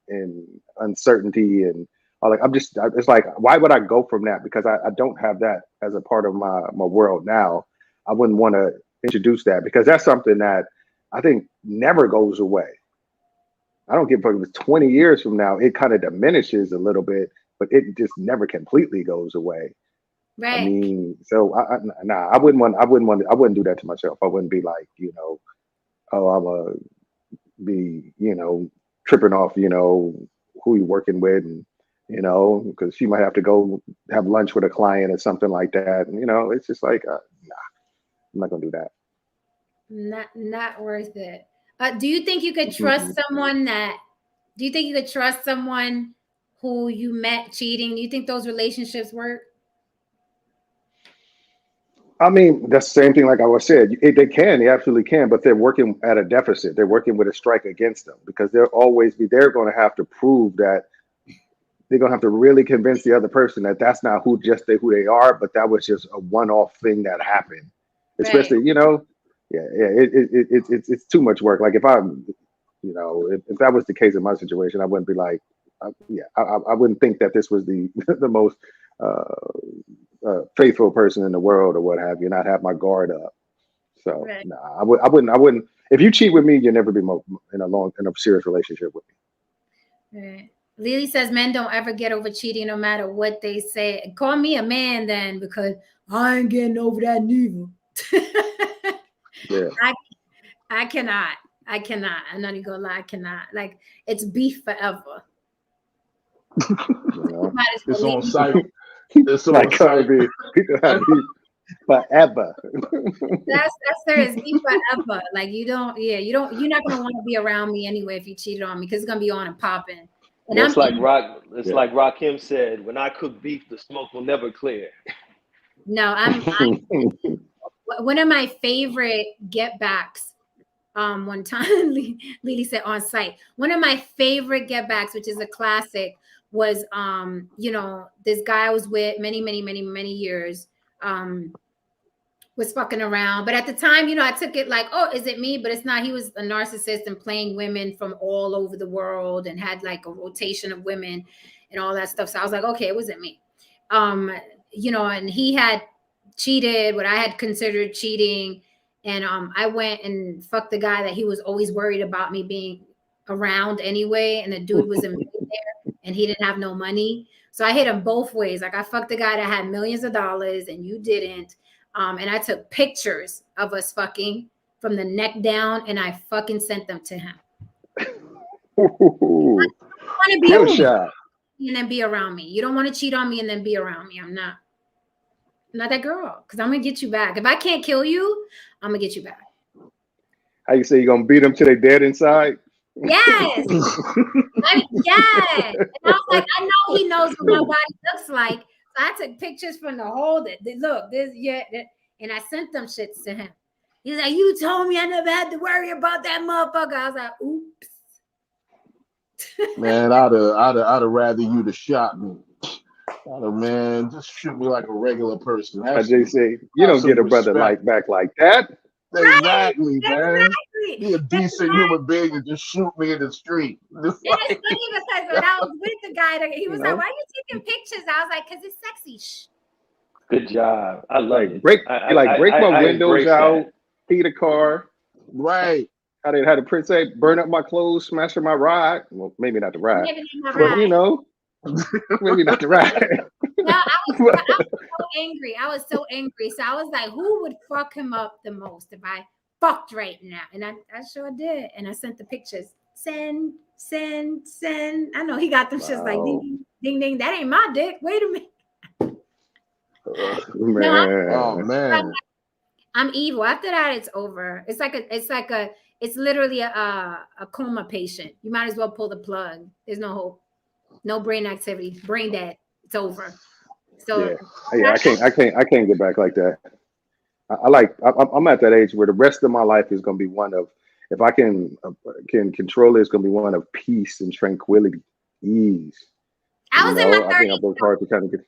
Speaker 4: and uncertainty and all. Like it's like, why would I go from that? Because I don't have that as a part of my world now. I wouldn't want to introduce that, because that's something that I think never goes away. I don't give a fuck if it's 20 years from now, it kind of diminishes a little bit, but it just never completely goes away. I
Speaker 1: Right.
Speaker 4: mean, so nah, I wouldn't do that to myself. I wouldn't be like, oh, I'm a be, tripping off, who you're working with, and because she might have to go have lunch with a client or something like that, and it's just like, nah, I'm not gonna do that.
Speaker 1: Not worth it. Do you think you could trust
Speaker 4: Mm-mm.
Speaker 1: someone that? Do you think you could trust someone who you met cheating? Do you think those relationships work?
Speaker 4: I mean, that's the same thing. Like I was said, they absolutely can, but they're working at a deficit. They're working with a strike against them because they're going to have to prove that they're going to have to really convince the other person that that's not who they are, but that was just a one-off thing that happened. Especially, it's too much work. Like if if that was the case in my situation, I wouldn't be like, I wouldn't think that this was the the most faithful person in the world or what have you, not have my guard up. So I wouldn't. If you cheat with me, you'll never be in a serious relationship with me.
Speaker 1: Right. Lily says men don't ever get over cheating no matter what they say. Call me a man then, because I ain't getting over that neither.
Speaker 4: Yeah.
Speaker 1: I cannot. I'm not even gonna lie, I cannot. Like, it's beef forever.
Speaker 2: It's on site. It's on site.
Speaker 4: Forever.
Speaker 1: That's serious. Beef forever. Like you're not gonna want to be around me anyway if you cheated on me, because it's gonna be on and popping. And
Speaker 5: it's like Rakim said, when I cook beef, the smoke will never clear.
Speaker 1: No, I'm one of my favorite get backs. One time Lily said on site. One of my favorite get backs, which is a classic, was this guy I was with many years, was fucking around. But at the time, I took it like, oh, is it me? But it's not. He was a narcissist and playing women from all over the world and had like a rotation of women and all that stuff. So I was like, okay, it wasn't me. And he had cheated what I had considered cheating. And I went and fucked the guy that he was always worried about me being around anyway. And the dude was a millionaire and he didn't have no money. So I hit him both ways. Like I fucked the guy that had millions of dollars and you didn't. And I took pictures of us fucking from the neck down and I fucking sent them to him. You want to be around me and then be around me. You don't want to cheat on me and then be around me. I'm not that girl, because I'm going to get you back. If I can't kill you, I'm going to get you back.
Speaker 4: How you say you're going to beat them till they dead inside?
Speaker 1: Yes. Yes. And I was like, I know he knows what my body looks like. So I took pictures from the whole, look, and I sent them shits to him. He's like, you told me I never had to worry about that motherfucker. I was like, oops.
Speaker 2: Man, I'd have rather you to shot me. Man, just shoot me like a regular person.
Speaker 4: I just say, you don't get a brother back like that.
Speaker 2: Exactly, man. Be a decent human being and just shoot me in the street.
Speaker 1: And it's funny because when I was with the guy, he was like, why are you taking pictures? I was like, because it's sexy. Shh.
Speaker 5: Good job. I like it.
Speaker 4: Break my windows out, heat a car.
Speaker 2: Right.
Speaker 4: How the prince say, burn up my clothes, smash up my ride. Well, maybe not the ride. But maybe not the ride.
Speaker 1: No, I was so angry. So I was like, who would fuck him up the most if I fucked right now? And I sure did. And I sent the pictures. Send. I know he got them shits like ding, ding, ding. That ain't my dick. Wait a minute.
Speaker 4: Man.
Speaker 1: I'm evil. After that, it's over. It's literally a coma patient. You might as well pull the plug. There's no hope. No brain activity. Brain dead. It's over. So
Speaker 4: I can't get back like that. I'm at that age where the rest of my life is going to be one of, if I can control it, it's going to be one of peace and tranquility, ease.
Speaker 1: I was in my 30s.
Speaker 4: I think I worked hard to kind of get.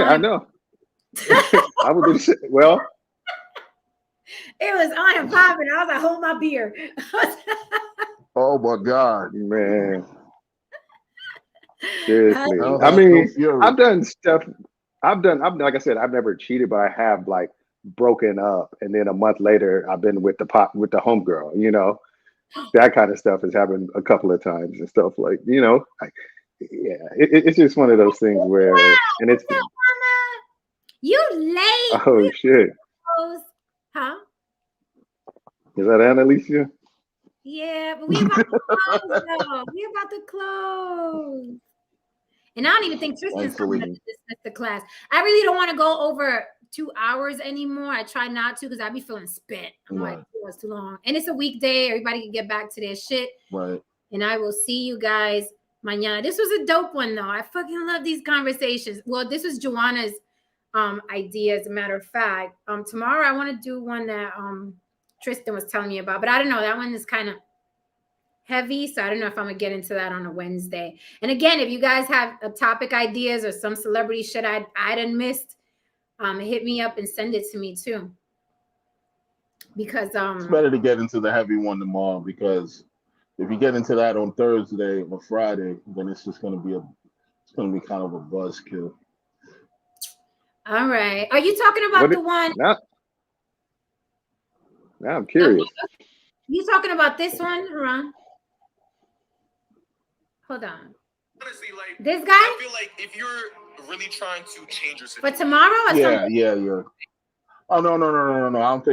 Speaker 4: I know. I was well.
Speaker 1: It was on and popping. I was like, hold my beer.
Speaker 2: Oh my God,
Speaker 4: man. Seriously. I mean, I've done stuff. Like I said, I've never cheated, but I have like broken up, and then a month later, I've been with the homegirl. That kind of stuff has happened a couple of times and stuff like, it's just one of those things where, and it's.
Speaker 1: You late?
Speaker 4: Oh shit!
Speaker 1: Huh?
Speaker 4: Is that Annalicia?
Speaker 1: Yeah, but we about to close though. We about to close. And I don't even think Tristan's coming to dismiss the class. I really don't want to go over 2 hours anymore. I try not to because I'd be feeling spent. I'm like, it was too long. And it's a weekday. Everybody can get back to their shit.
Speaker 2: Right.
Speaker 1: And I will see you guys mañana. This was a dope one though. I fucking love these conversations. Well, this was Joanna's idea. As a matter of fact, tomorrow I want to do one that Tristan was telling me about, but I don't know. That one is kind of heavy, so I don't know if I'm gonna get into that on a Wednesday. And again, if you guys have topic ideas or some celebrity shit I done missed, hit me up and send it to me too. Because
Speaker 2: It's better to get into the heavy one tomorrow, because if you get into that on Thursday or Friday, then it's just gonna be kind of a buzzkill.
Speaker 1: All right. Are you talking about the one?
Speaker 4: Now I'm curious.
Speaker 1: You talking about this one, Ron? Hold on.
Speaker 6: Honestly, like
Speaker 1: This guy?
Speaker 6: I feel like if you're really trying to change your
Speaker 1: For
Speaker 6: situation,
Speaker 1: tomorrow or
Speaker 2: Yeah,
Speaker 1: something?
Speaker 2: yeah. Oh no. I don't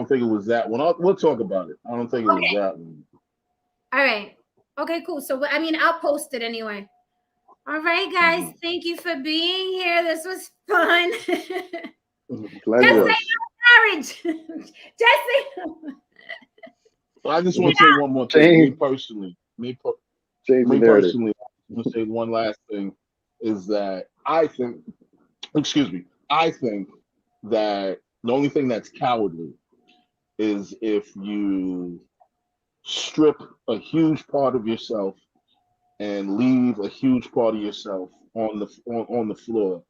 Speaker 2: think it was that one. We'll talk about it. I don't think it was that one.
Speaker 1: All right. Okay, cool. So I mean, I'll post it anyway. All right, guys. Thank you for being here. This was fun.
Speaker 4: Pleasure.
Speaker 1: Marriage. Just say
Speaker 2: I just want to say one more thing. Me personally,
Speaker 4: Change the narrative.
Speaker 2: I want to say one last thing is that I think that the only thing that's cowardly is if you strip a huge part of yourself and leave a huge part of yourself on the floor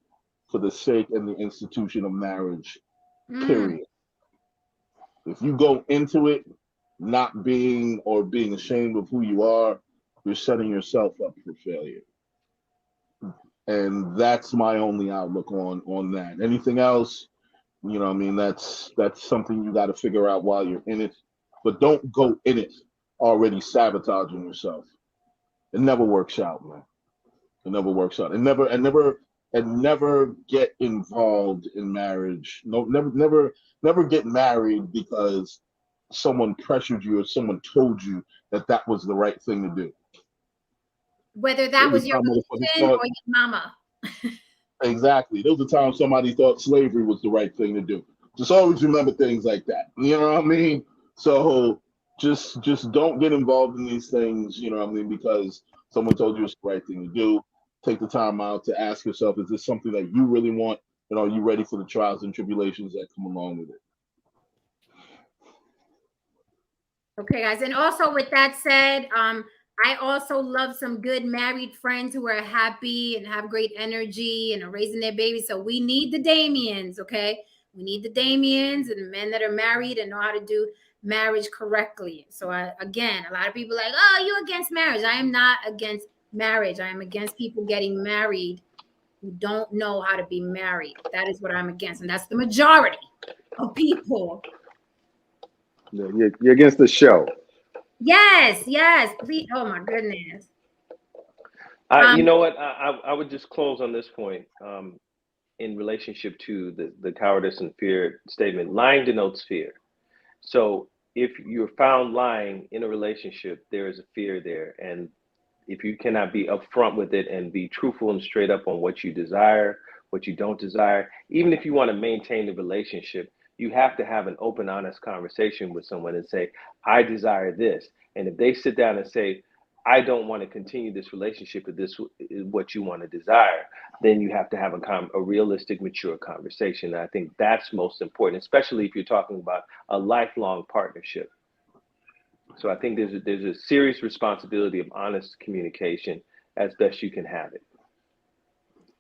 Speaker 2: for the sake and the institution of marriage. Period. If you go into it not being ashamed of who you are, you're setting yourself up for failure. And that's my only outlook on that. Anything else, you know what I mean, that's something you got to figure out while you're in it. But don't go in it already sabotaging yourself. It never works out, man. It never works out. And never get involved in marriage. No, never get married because someone pressured you or someone told you that was the right thing to do.
Speaker 1: whether that was your religion or your mama.
Speaker 2: Exactly. There was a time somebody thought slavery was the right thing to do. Just always remember things like that. You know what I mean? So just don't get involved in these things, you know what I mean, because someone told you it's the right thing to do. Take the time out to ask yourself, is this something that you really want? And are you ready for the trials and tribulations that come along with it?
Speaker 1: Okay, guys. And also with that said, I also love some good married friends who are happy and have great energy and are raising their babies. So we need the Damians, okay? We need the Damians and the men that are married and know how to do marriage correctly. So again, a lot of people are like, oh, you against marriage. I am not against marriage. I am against people getting married who don't know how to be married. That is what I'm against. And that's the majority of people.
Speaker 4: You're against the show.
Speaker 1: Yes. Please. Oh my goodness.
Speaker 5: You know what? I would just close on this point in relationship to the cowardice and fear statement. Lying denotes fear. So if you're found lying in a relationship, there is a fear there. And if you cannot be upfront with it and be truthful and straight up on what you desire, what you don't desire, even if you want to maintain the relationship, you have to have an open, honest conversation with someone and say, I desire this. And if they sit down and say, I don't want to continue this relationship if this is what you want to desire, then you have to have a realistic, mature conversation. And I think that's most important, especially if you're talking about a lifelong partnership. So I think there's a serious responsibility of honest communication as best you can have it.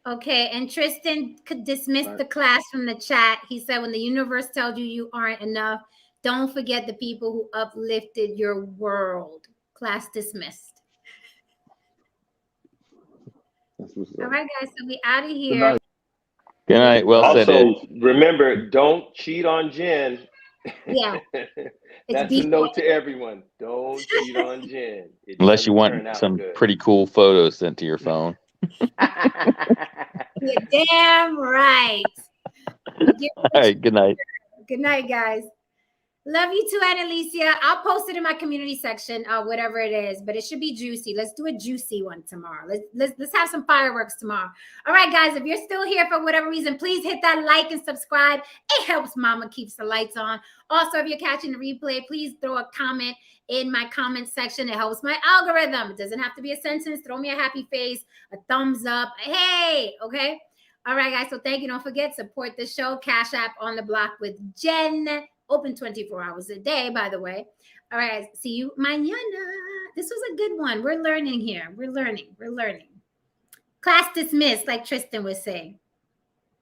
Speaker 1: Okay, and Tristan could dismiss the class from the chat. He said, when the universe tells you you aren't enough, don't forget the people who uplifted your world. Class dismissed. All right, guys, so we out of here.
Speaker 3: Good night. Well said.
Speaker 5: Also, remember, don't cheat on Jen.
Speaker 1: Yeah.
Speaker 5: That's a note to everyone. Don't cheat on Jen.
Speaker 3: Unless you want some pretty cool photos sent to your phone.
Speaker 1: You're damn right.
Speaker 3: All right, good night.
Speaker 1: Good night, guys. Love you too, Annalicia. I'll post it in my community section, whatever it is, but it should be juicy. Let's do a juicy one tomorrow. Let's have some fireworks tomorrow. All right, guys, if you're still here for whatever reason, please hit that like and subscribe. It helps Mama keeps the lights on. Also, if you're catching the replay, please throw a comment in my comment section. It helps my algorithm. It doesn't have to be a sentence. Throw me a happy face, a thumbs up. Hey, okay. All right, guys. So thank you. Don't forget, support the show. Cash App on the Block with Jen. Open 24 hours a day, by the way. All right. See you mañana. This was a good one. We're learning here. We're learning. Class dismissed, like Tristan was saying.